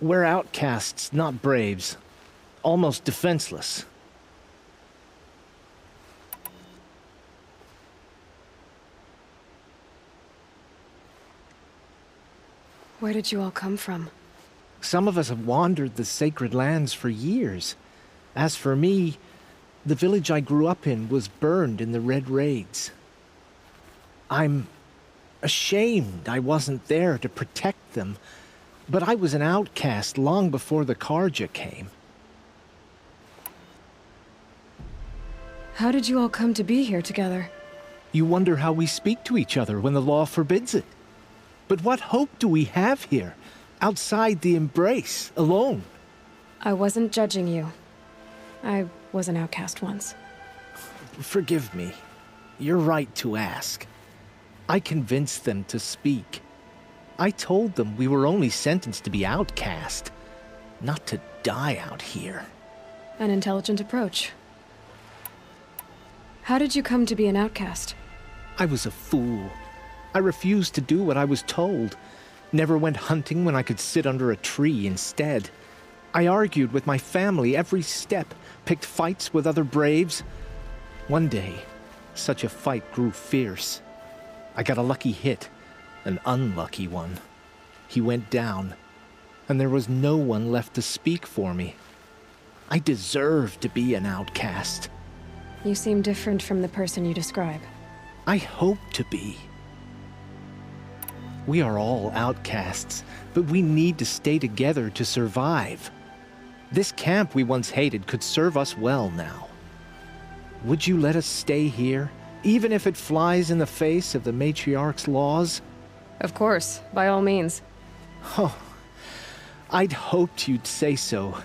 We're outcasts, not braves. Almost defenseless. Where did you all come from? Some of us have wandered the sacred lands for years. As for me, the village I grew up in was burned in the Red Raids. I'm ashamed I wasn't there to protect them, but I was an outcast long before the Karja came. How did you all come to be here together? You wonder how we speak to each other when the law forbids it. But what hope do we have here, outside the embrace, alone? I wasn't judging you. I was an outcast once. Forgive me. You're right to ask. I convinced them to speak. I told them we were only sentenced to be outcast, not to die out here. An intelligent approach. How did you come to be an outcast? I was a fool. I refused to do what I was told. Never went hunting when I could sit under a tree instead. I argued with my family every step, picked fights with other braves. One day, such a fight grew fierce. I got a lucky hit, an unlucky one. He went down, and there was no one left to speak for me. I deserved to be an outcast. You seem different from the person you describe. I hope to be. We are all outcasts, but we need to stay together to survive. This camp we once hated could serve us well now. Would you let us stay here, even if it flies in the face of the matriarch's laws? Of course, by all means. Oh, I'd hoped you'd say so.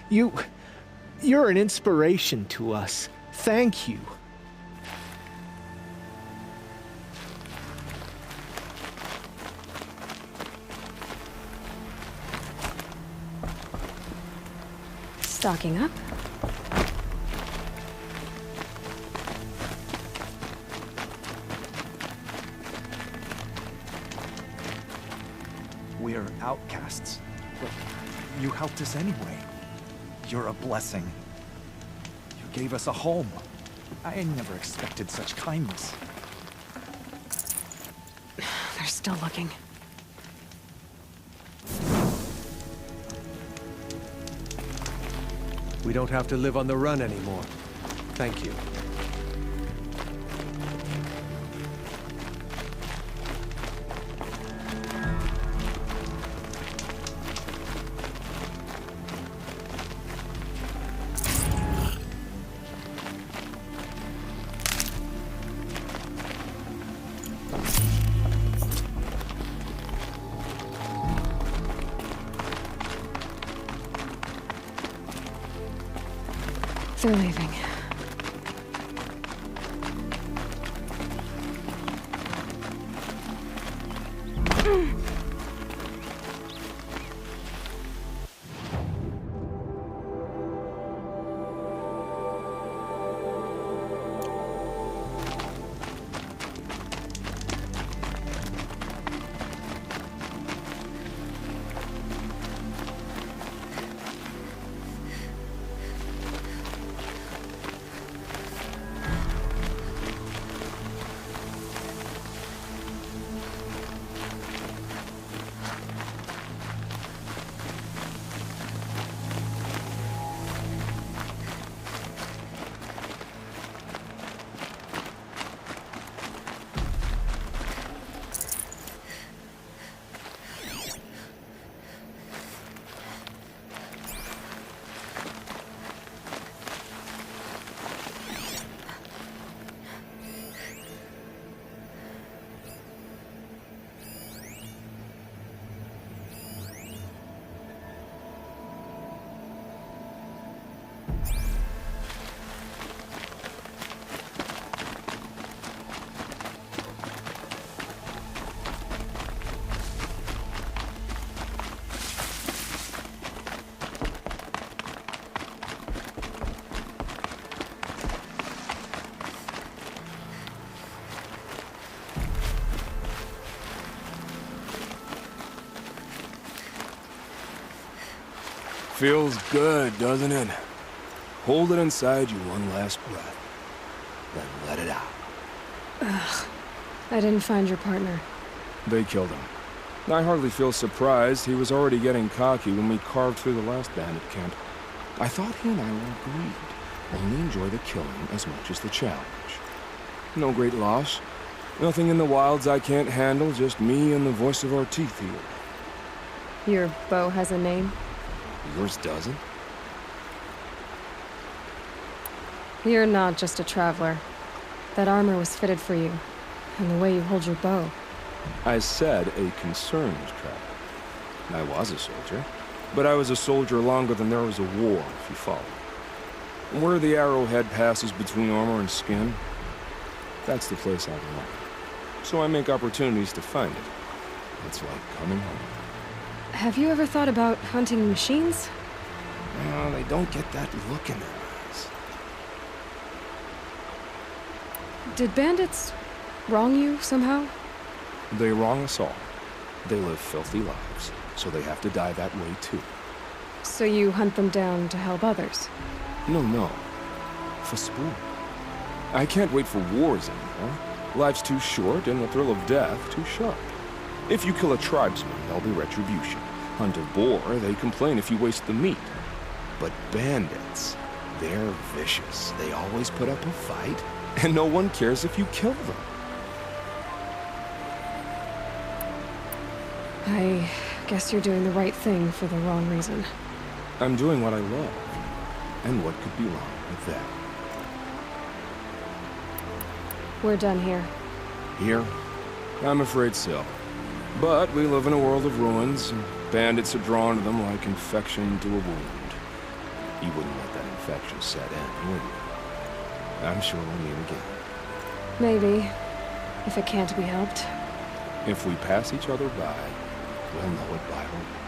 You're an inspiration to us. Thank you. Stocking up. We're outcasts, but you helped us anyway. You're a blessing. You gave us a home. I never expected such kindness. They're still looking. We don't have to live on the run anymore. Thank you. They're leaving. Feels good, doesn't it? Hold it inside you one last breath, then let it out. Ugh. I didn't find your partner. They killed him. I hardly feel surprised. He was already getting cocky when we carved through the last bandit camp. I thought he and I were agreed. Only enjoy the killing as much as the challenge. No great loss. Nothing in the wilds I can't handle, just me and the voice of our teeth here. Your bow has a name? Yours doesn't? You're not just a traveler. That armor was fitted for you, and the way you hold your bow. I said a concerned traveler. I was a soldier, but I was a soldier longer than there was a war, if you follow. Where the arrowhead passes between armor and skin, that's the place I belong. So I make opportunities to find it. It's like coming home. Have you ever thought about hunting machines? No, they don't get that look in their eyes. Did bandits wrong you somehow? They wrong us all. They live filthy lives, so they have to die that way too. So you hunt them down to help others? No. For sport. I can't wait for wars anymore. Life's too short and the thrill of death too sharp. If you kill a tribesman, there'll be retribution. Hunt a boar, they complain if you waste the meat. But bandits, they're vicious. They always put up a fight, and no one cares if you kill them. I guess you're doing the right thing for the wrong reason. I'm doing what I love. And what could be wrong with that? We're done here. Here? I'm afraid so. But we live in a world of ruins, and bandits are drawn to them like infection to a wound. You wouldn't let that infection set in, would you? I'm sure we'll meet again. Maybe. If it can't be helped. If we pass each other by, we'll know it by heart.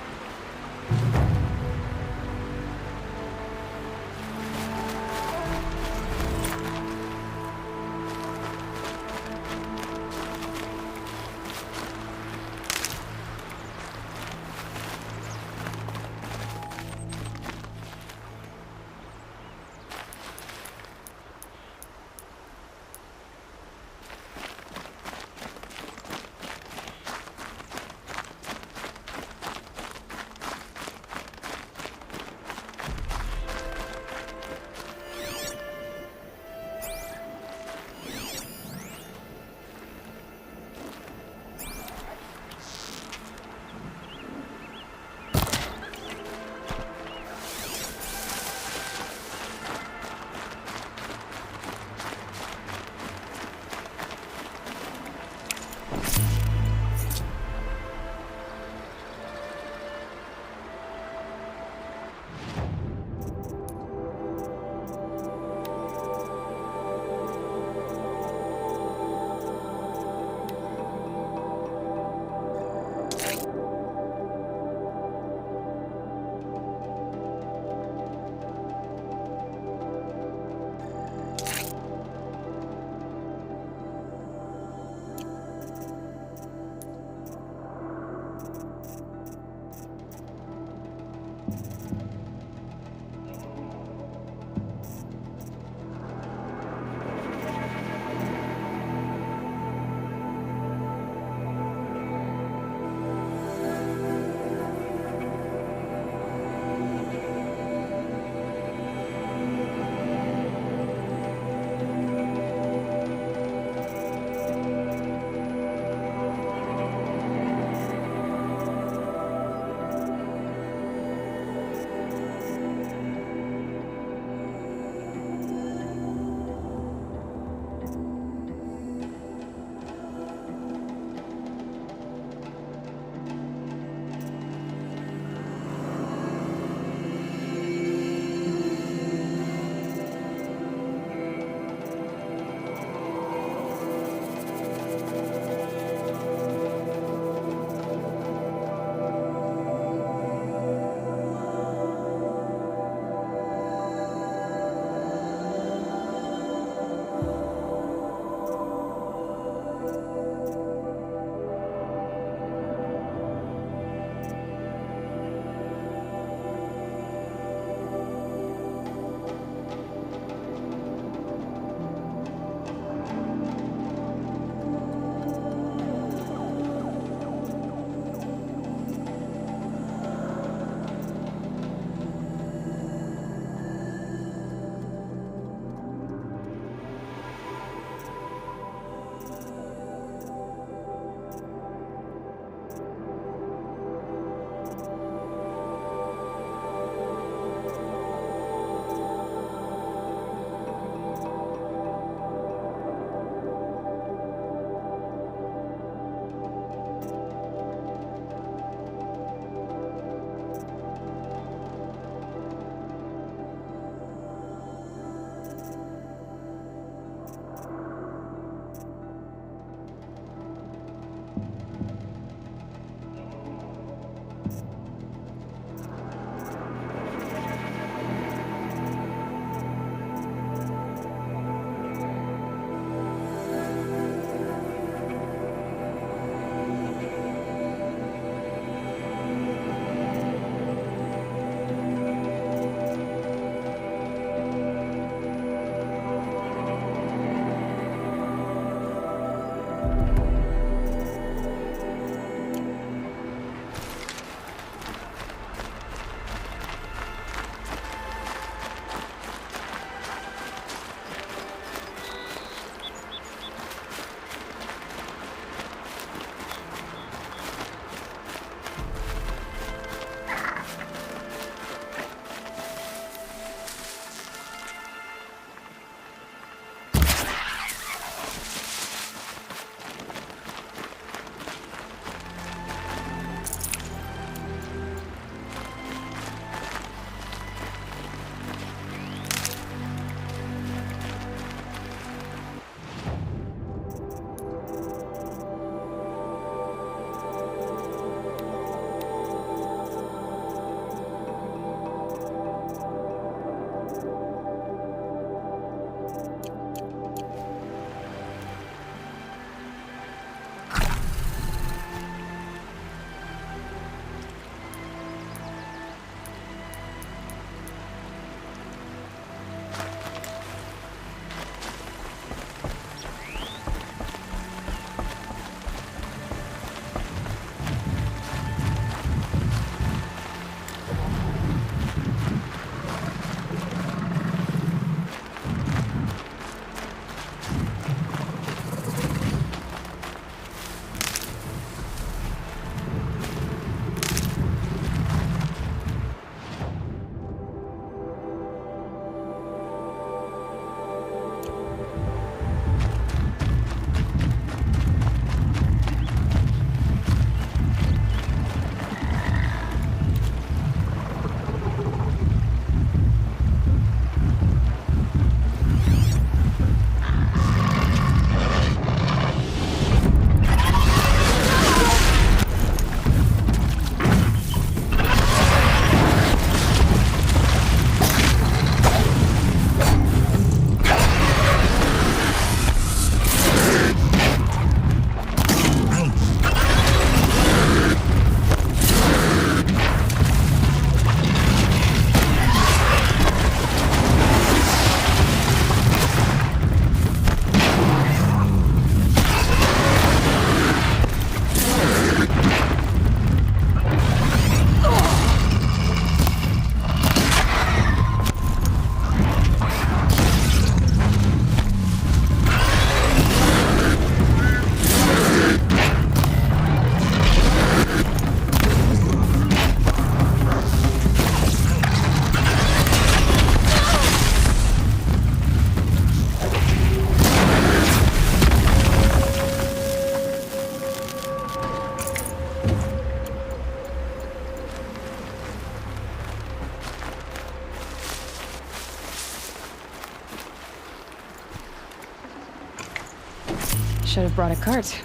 Should have brought a cart.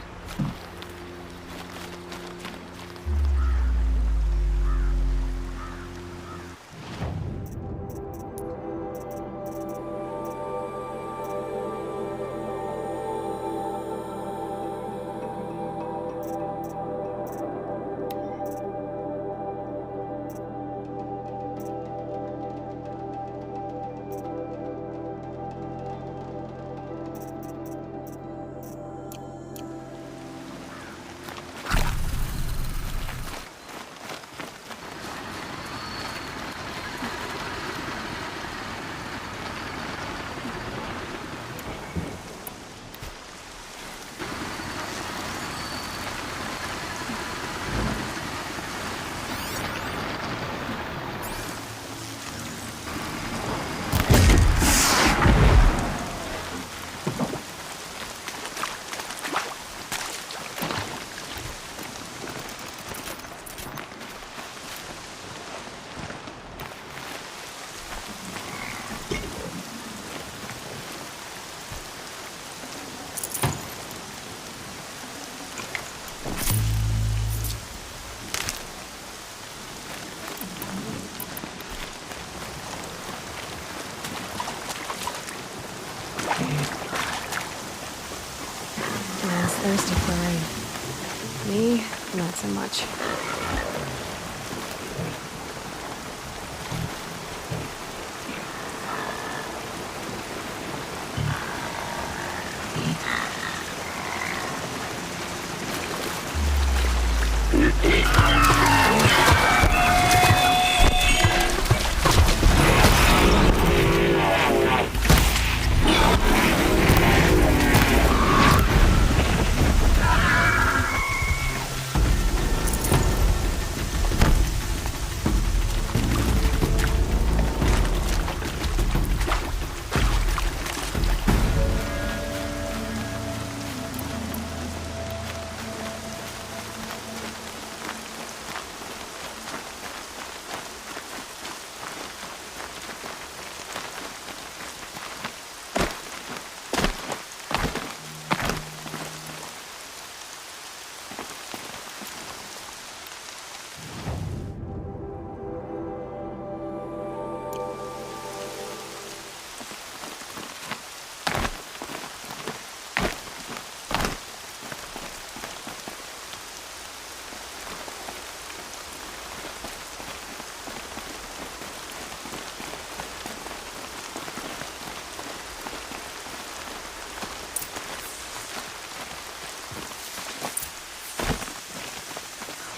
Thirsty for rain. Me, not so much.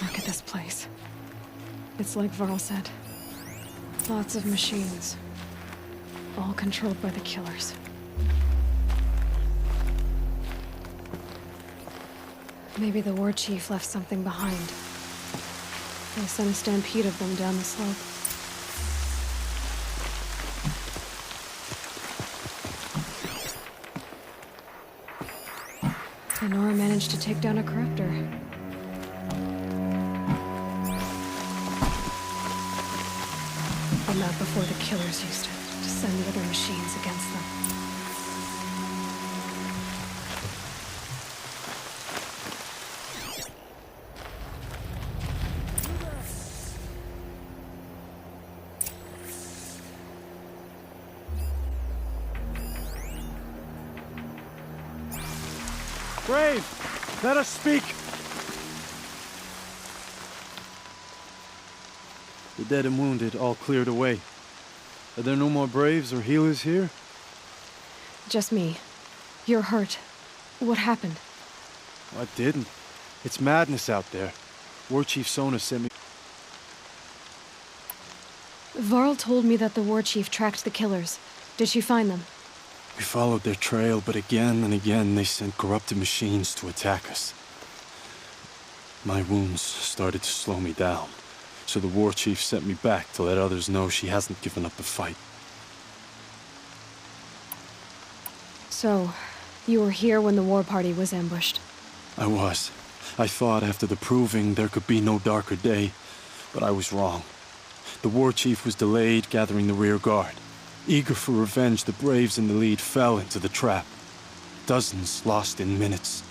Look at this place. It's like Varl said. Lots of machines. All controlled by the killers. Maybe the war chief left something behind. They sent a stampede of them down the slope. And Nora managed to take down a corruptor. A map before the killers used it to send the other machines against them. Brave, let us speak. The dead and wounded all cleared away. Are there no more braves or healers here? Just me. You're hurt. What happened? I didn't. It's madness out there. War Chief Sona sent me... Varl told me that the war chief tracked the killers. Did she find them? We followed their trail, but again and again they sent corrupted machines to attack us. My wounds started to slow me down, so the war chief sent me back to let others know she hasn't given up the fight. So, you were here when the war party was ambushed? I was. I thought after the proving there could be no darker day, but I was wrong. The war chief was delayed gathering the rear guard. Eager for revenge, the braves in the lead fell into the trap. Dozens lost in minutes.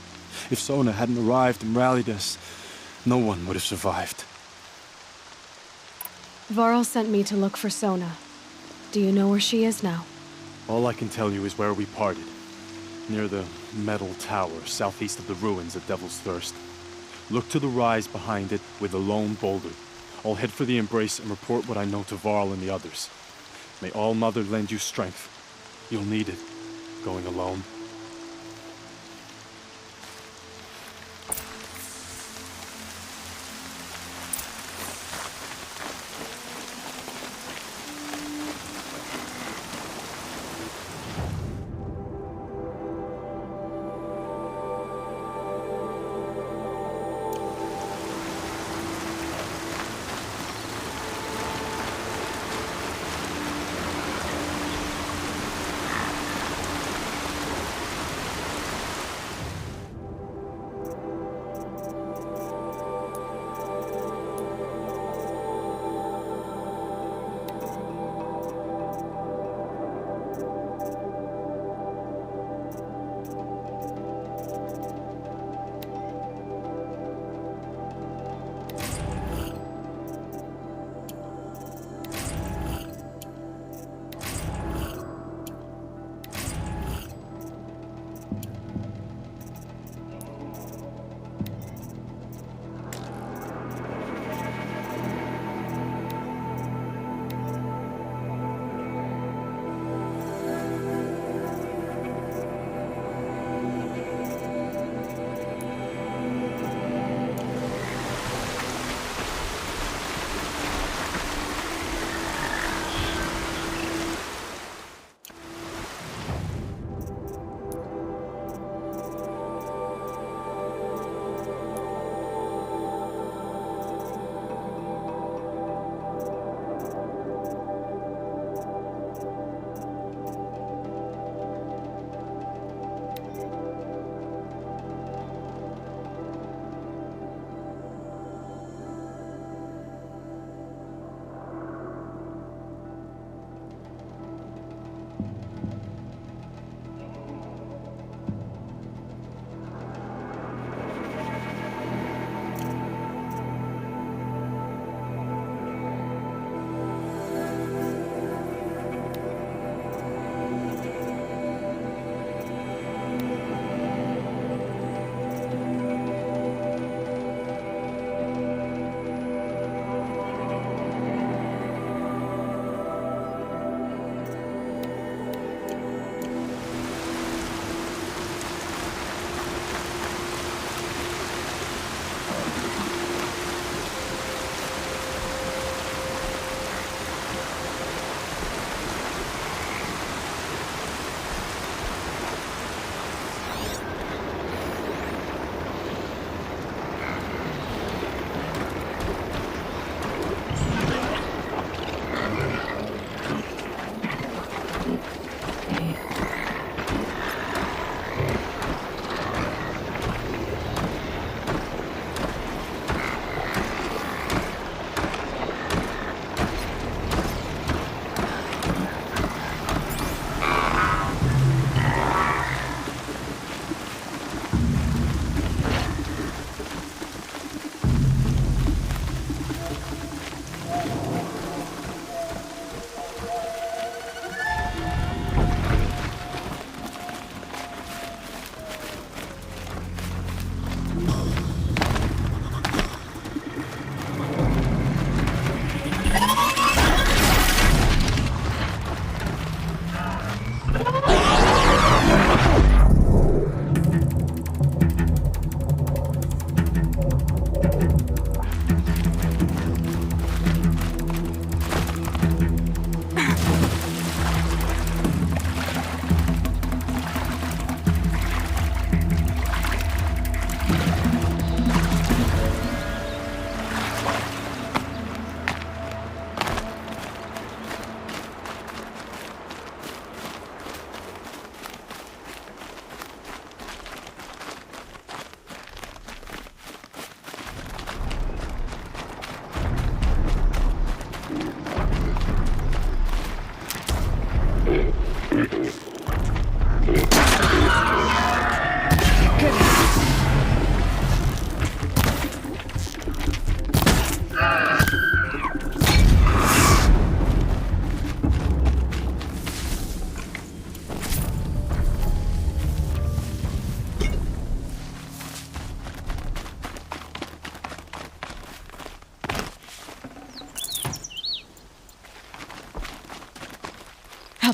If Sona hadn't arrived and rallied us, no one would have survived. Varl sent me to look for Sona. Do you know where she is now? All I can tell you is where we parted. Near the metal tower, southeast of the ruins at Devil's Thirst. Look to the rise behind it with a lone boulder. I'll head for the embrace and report what I know to Varl and the others. May All Mother lend you strength. You'll need it, going alone.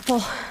apple.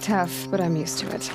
Tough, but I'm used to it.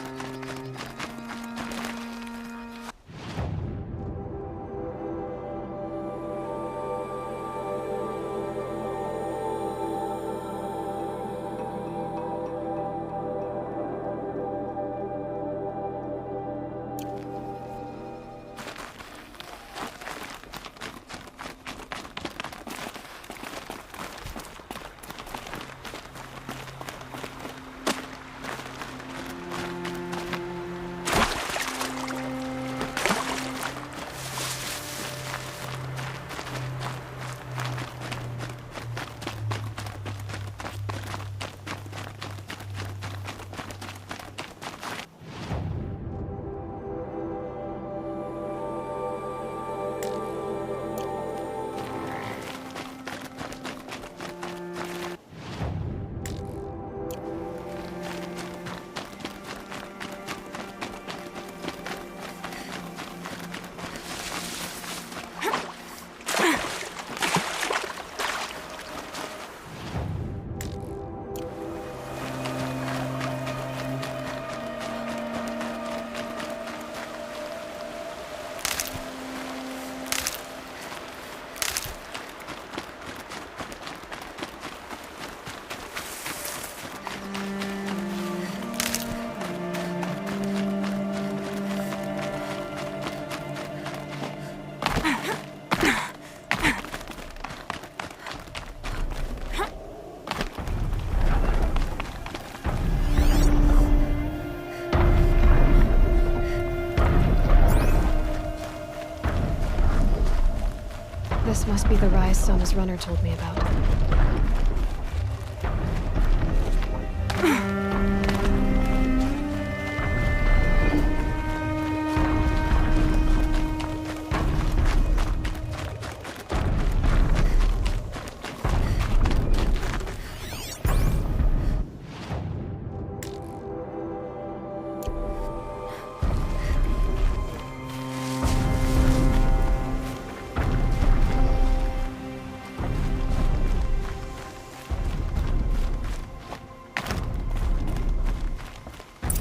This must be the rise Sona's runner told me about.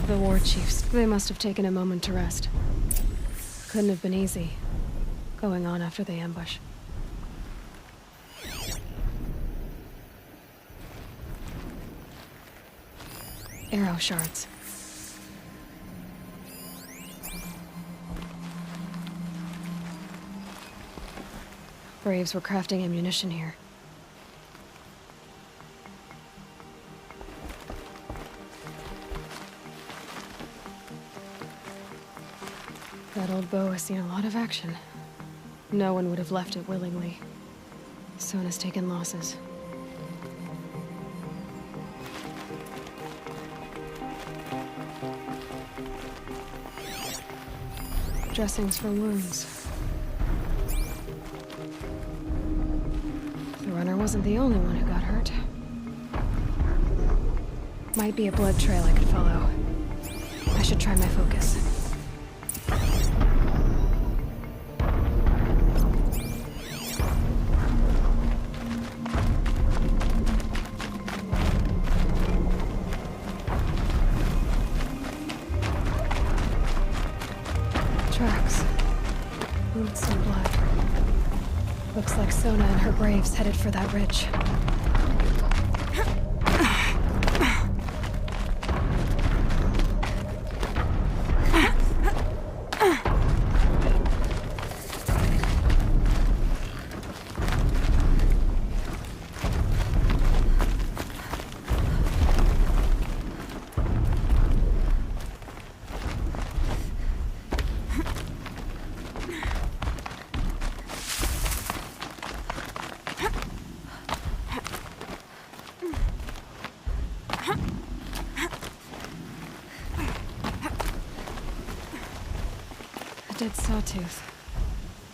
The war chiefs. They must have taken a moment to rest. Couldn't have been easy, going on after the ambush. Arrow shards. Braves were crafting ammunition here. That old bow has seen a lot of action. No one would have left it willingly. Sona's taken losses. Dressings for wounds. The runner wasn't the only one who got hurt. Might be a blood trail I could follow. I should try my focus. Tracks. Boots and blood. Looks like Sona and her braves headed for that ridge. Dead sawtooth.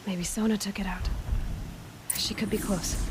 Maybe Sona took it out. She could be close.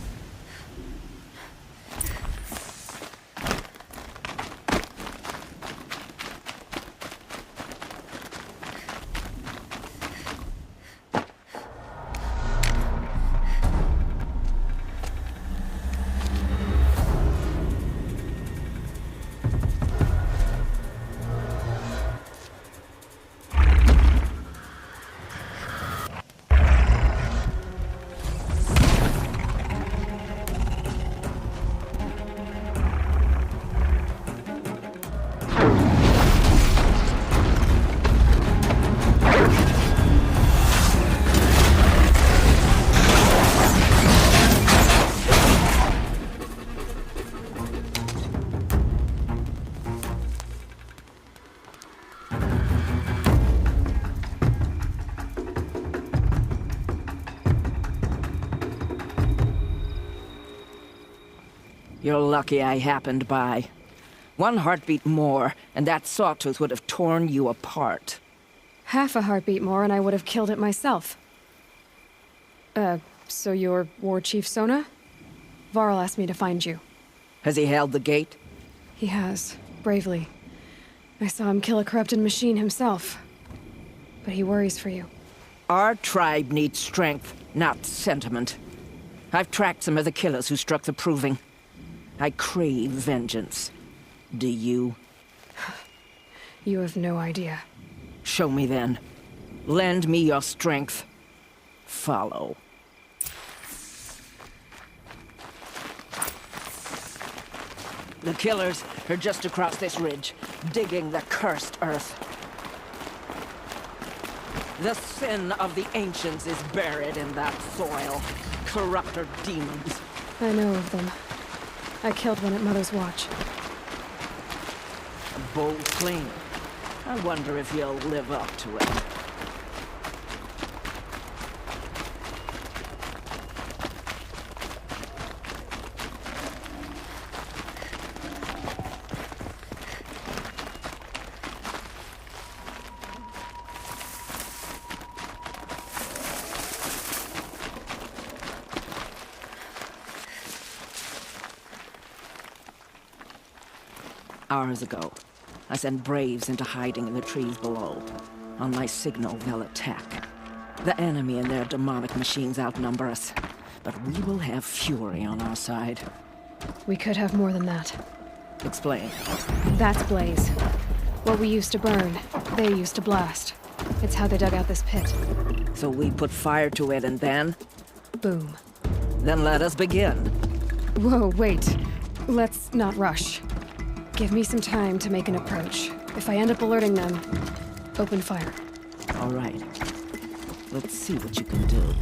You're lucky I happened by. One heartbeat more, and that sawtooth would have torn you apart. Half a heartbeat more and I would have killed it myself. So you're War Chief Sona? Varl asked me to find you. Has he held the gate? He has, bravely. I saw him kill a corrupted machine himself. But he worries for you. Our tribe needs strength, not sentiment. I've tracked some of the killers who struck the Proving. I crave vengeance. Do you? You have no idea. Show me then. Lend me your strength. Follow. The killers are just across this ridge, digging the cursed earth. The sin of the ancients is buried in that soil. Corrupter demons. I know of them. I killed one at Mother's Watch. A bold claim. I wonder if you'll live up to it. Hours ago, I sent Braves into hiding in the trees below. On my signal, they'll attack. The enemy and their demonic machines outnumber us, but we will have fury on our side. We could have more than that. Explain. That's Blaze. What we used to burn, they used to blast. It's how they dug out this pit. So we put fire to it and then? Boom. Then let us begin. Whoa, wait. Let's not rush. Give me some time to make an approach. If I end up alerting them, open fire. All right. Let's see what you can do.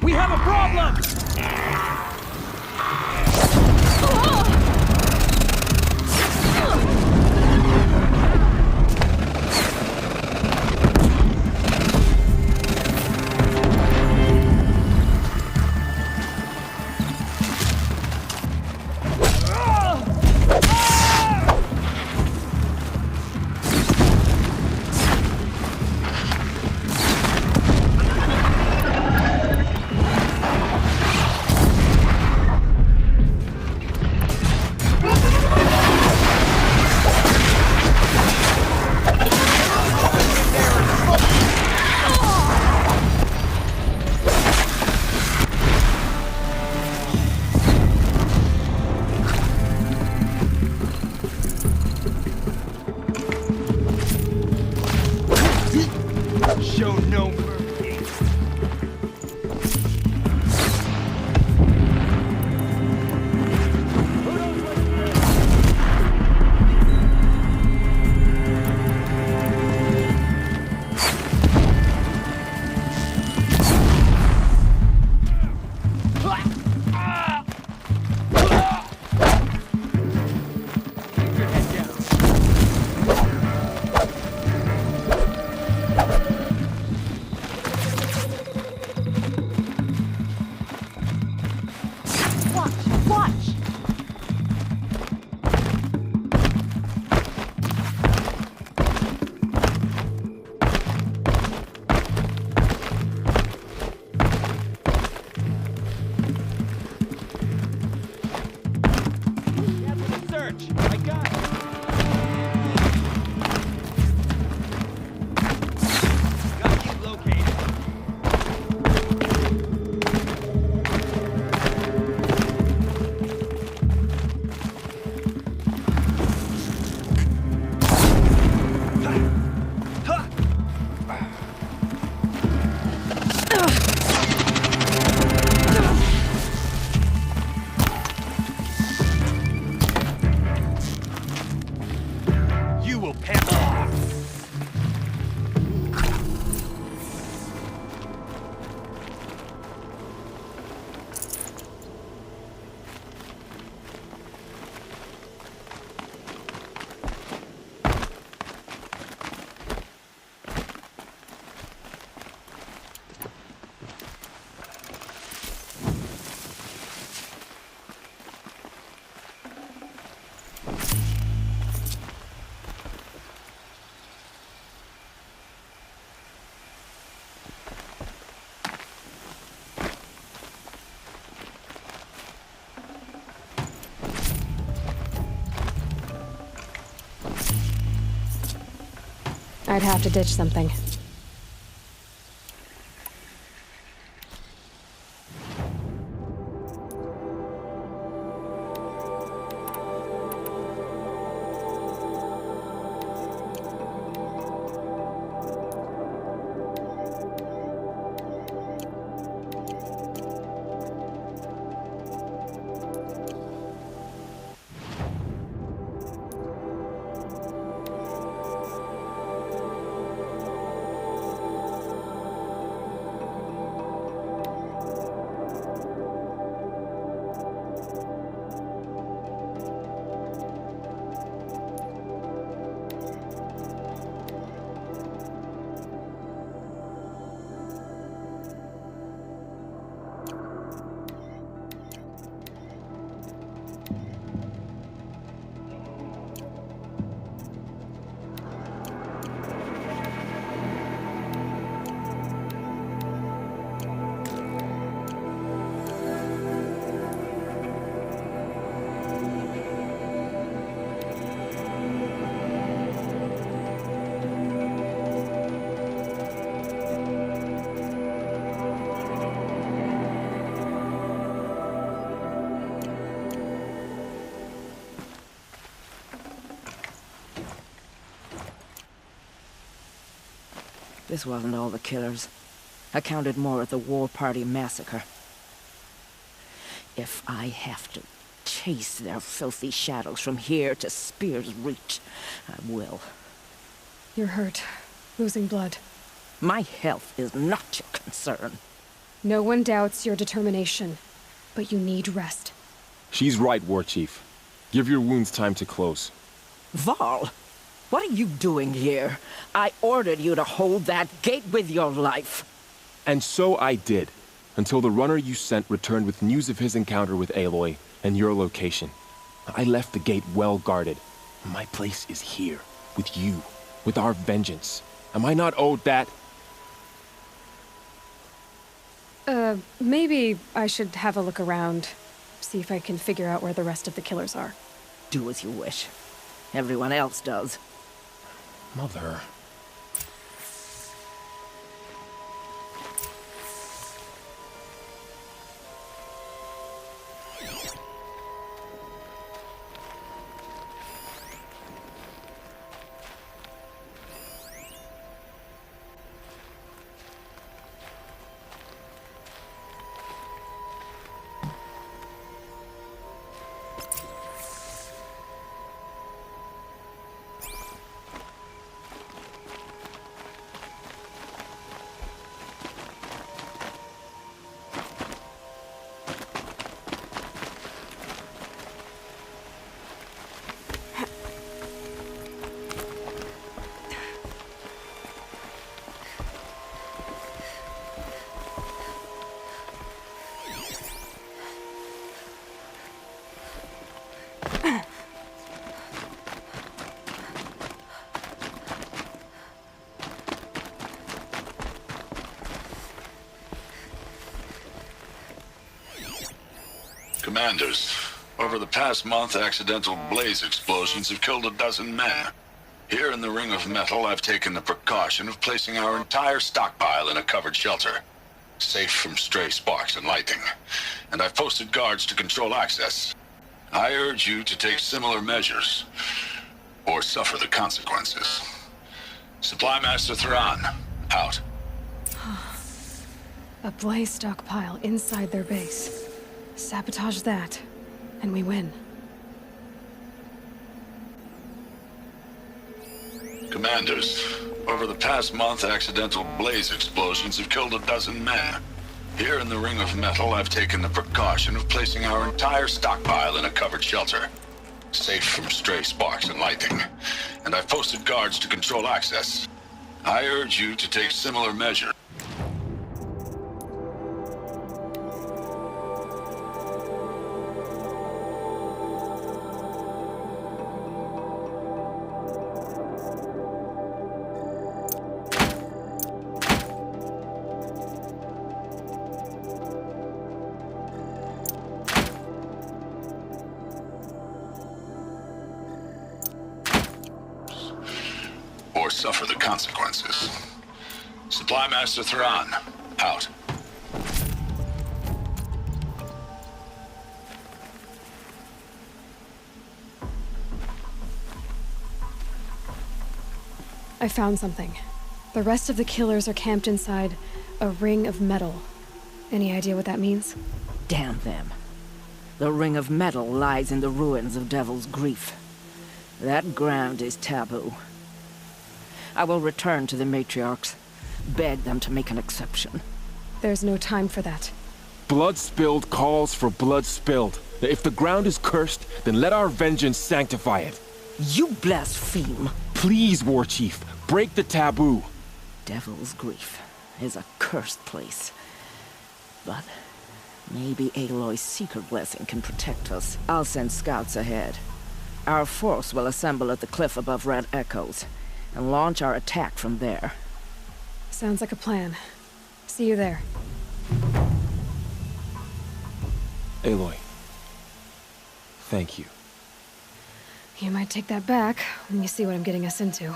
We have a problem! Show no mercy. I'd have to ditch something. This wasn't all the killers. I counted more at the War Party massacre. If I have to chase their filthy shadows from here to Spear's Reach, I will. You're hurt. Losing blood. My health is not your concern. No one doubts your determination, but you need rest. She's right, War Chief. Give your wounds time to close. Val, what are you doing here? I ordered you to hold that gate with your life. And so I did, until the runner you sent returned with news of his encounter with Aloy and your location. I left the gate well guarded. My place is here, with you, with our vengeance. Am I not owed that? Maybe I should have a look around, see if I can figure out where the rest of the killers are. Do as you wish. Everyone else does. Mother... Commanders, over the past month, accidental blaze explosions have killed 12 men. Here in the Ring of Metal, I've taken the precaution of placing our entire stockpile in a covered shelter, safe from stray sparks and lightning. And I've posted guards to control access. I urge you to take similar measures, or suffer the consequences. Supply Master Thrawn, out. A blaze stockpile inside their base. Sabotage that, and we win. Commanders, over the past month, accidental blaze explosions have killed 12 men. Here in the Ring of Metal, I've taken the precaution of placing our entire stockpile in a covered shelter, safe from stray sparks and lightning. And I've posted guards to control access. I urge you to take similar measures. Or suffer the consequences. Supply Master Thrawn, out. I found something. The rest of the killers are camped inside a ring of metal. Any idea what that means? Damn them. The Ring of Metal lies in the ruins of Devil's Grief. That ground is taboo. I will return to the matriarchs, beg them to make an exception. There's no time for that. Blood spilled calls for blood spilled. If the ground is cursed, then let our vengeance sanctify it. You blaspheme. Please, War Chief, break the taboo. Devil's Grief is a cursed place. But maybe Aloy's secret blessing can protect us. I'll send scouts ahead. Our force will assemble at the cliff above Red Echoes and launch our attack from there. Sounds like a plan. See you there. Aloy. Thank you. You might take that back when you see what I'm getting us into.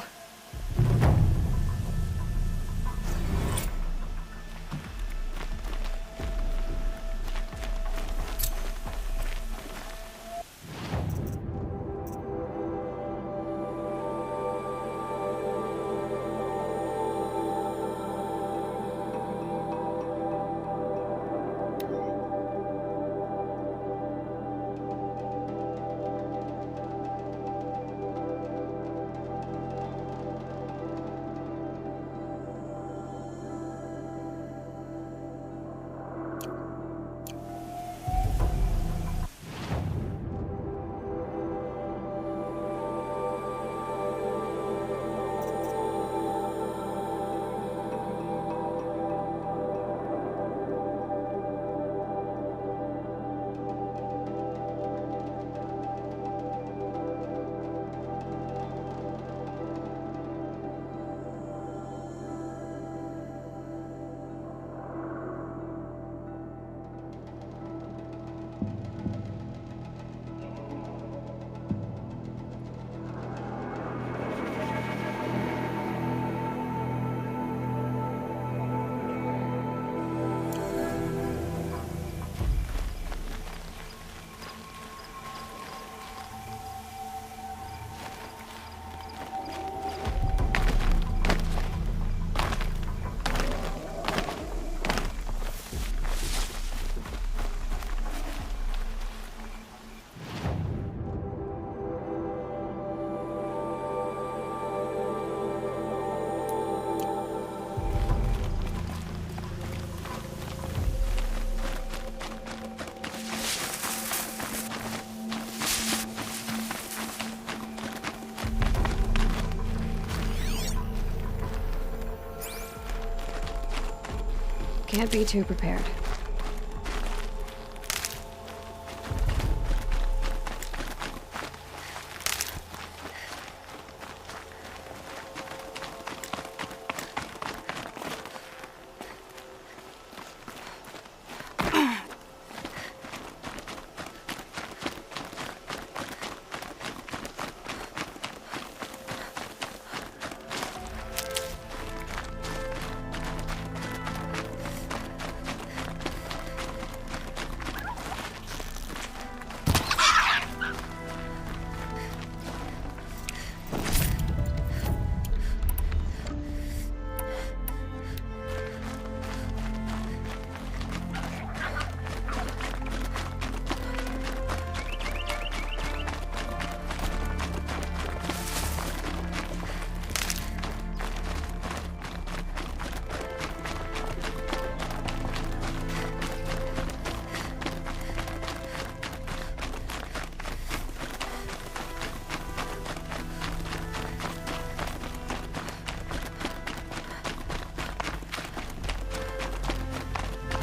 Can't be too prepared.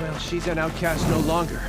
Well, she's an outcast no longer.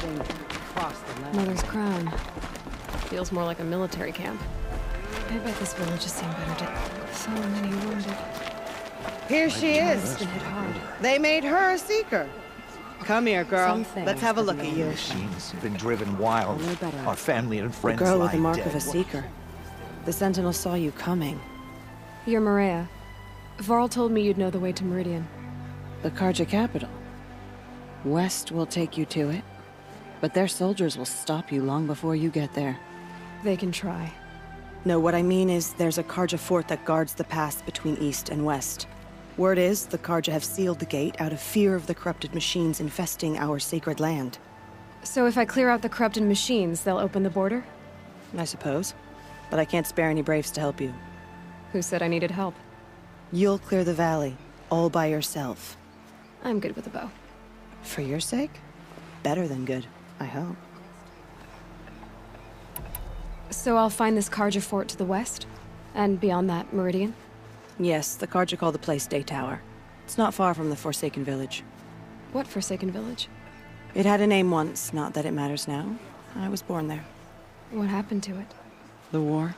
heading across the land. Mother's Crown. Feels more like a military camp. I bet this village has seen better days. So many wounded. Here she is. Been hit hard. They made her a seeker. Come here, girl. Some things Let's have a look at you. Machines have been driven wild. Our family and The friends girl lie with the mark dead. of a seeker. The Sentinel saw you coming. You're Maria. Varl told me you'd know the way to Meridian. The Karja capital. West will take you to it, but their soldiers will stop you long before you get there. They can try. No, what I mean is there's a Karja fort that guards the pass between east and west. Word is the Karja have sealed the gate out of fear of the corrupted machines infesting our sacred land. So if I clear out the corrupted machines, they'll open the border? I suppose. But I can't spare any braves to help you. Who said I needed help? You'll clear the valley, all by yourself. I'm good with a bow. For your sake? Better than good, I hope. So I'll find this Karja fort to the west? And beyond that, Meridian? Yes, the Karja call the place Day Tower. It's not far from the Forsaken Village. What Forsaken Village? It had a name once, not that it matters now. I was born there. What happened to it? The war.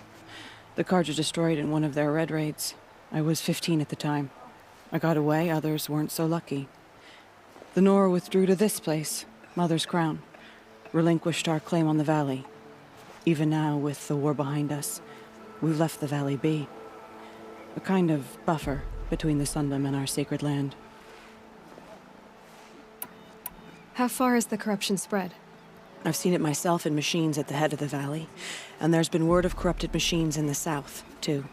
The Karja destroyed in one of their red raids. I was 15 at the time. I got away, others weren't so lucky. The Nora withdrew to this place, Mother's Crown. Relinquished our claim on the valley. Even now, with the war behind us, we've left the valley be. A kind of buffer between the Sundom and our sacred land. How far has the corruption spread? I've seen it myself in machines at the head of the valley, and there's been word of corrupted machines in the south, too.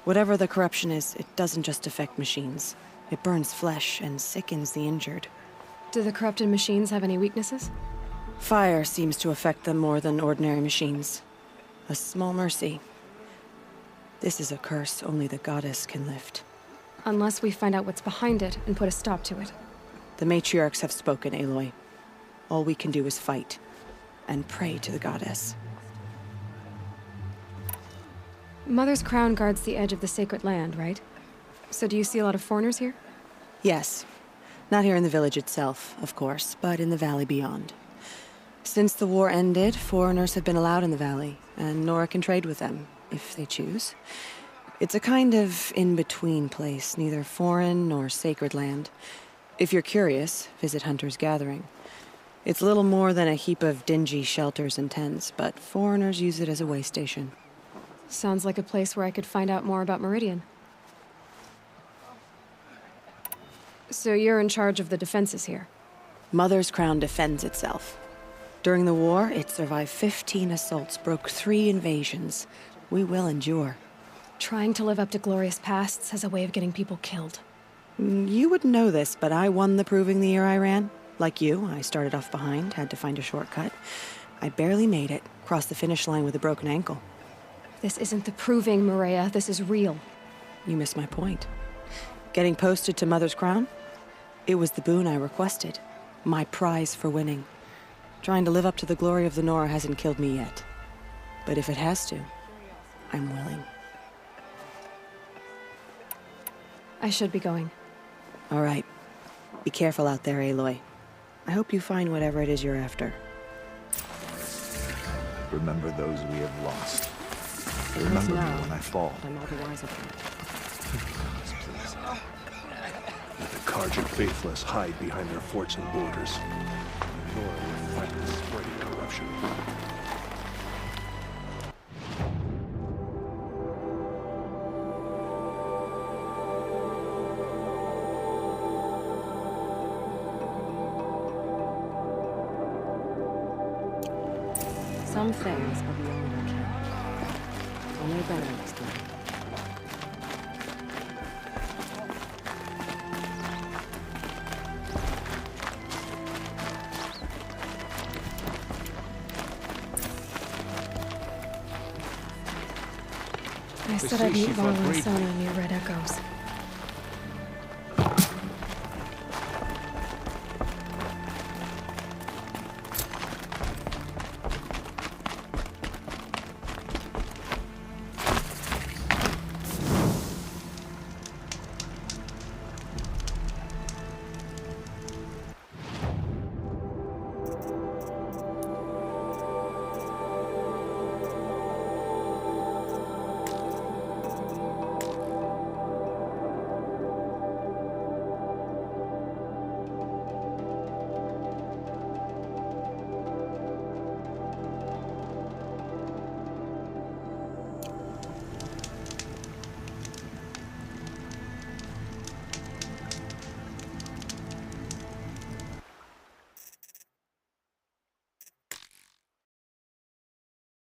Whatever the corruption is, it doesn't just affect machines. It burns flesh and sickens the injured. Do the corrupted machines have any weaknesses? Fire seems to affect them more than ordinary machines. A small mercy. This is a curse only the goddess can lift. Unless we find out what's behind it and put a stop to it. The matriarchs have spoken, Aloy. All we can do is fight, and pray to the goddess. Mother's Crown guards the edge of the sacred land, right? So do you see a lot of foreigners here? Yes. Not here in the village itself, of course, but in the valley beyond. Since the war ended, foreigners have been allowed in the valley, and Nora can trade with them, if they choose. It's a kind of in-between place, neither foreign nor sacred land. If you're curious, visit Hunter's Gathering. It's little more than a heap of dingy shelters and tents, but foreigners use it as a way station. Sounds like a place where I could find out more about Meridian. So you're in charge of the defenses here? Mother's Crown defends itself. During the war, it survived 15 assaults, broke 3 invasions. We will endure. Trying to live up to glorious pasts has a way of getting people killed. You wouldn't know this, but I won the proving the year I ran. Like you, I started off behind, had to find a shortcut. I barely made it, crossed the finish line with a broken ankle. This isn't the proving, Maria. This is real. You missed my point. Getting posted to Mother's Crown? It was the boon I requested. My prize for winning. Trying to live up to the glory of the Nora hasn't killed me yet. But if it has to, I'm willing. I should be going. All right. Be careful out there, Aloy. I hope you find whatever it is you're after. Remember those we have lost. Remember me when I fall. I'm all the wiser for it. Please. Let the Karja faithless hide behind their forts and borders. Nora will fight the spreading corruption. Some things are beyond our care. Only better next time. I said I'd meet Varl and Sona near Red Echoes.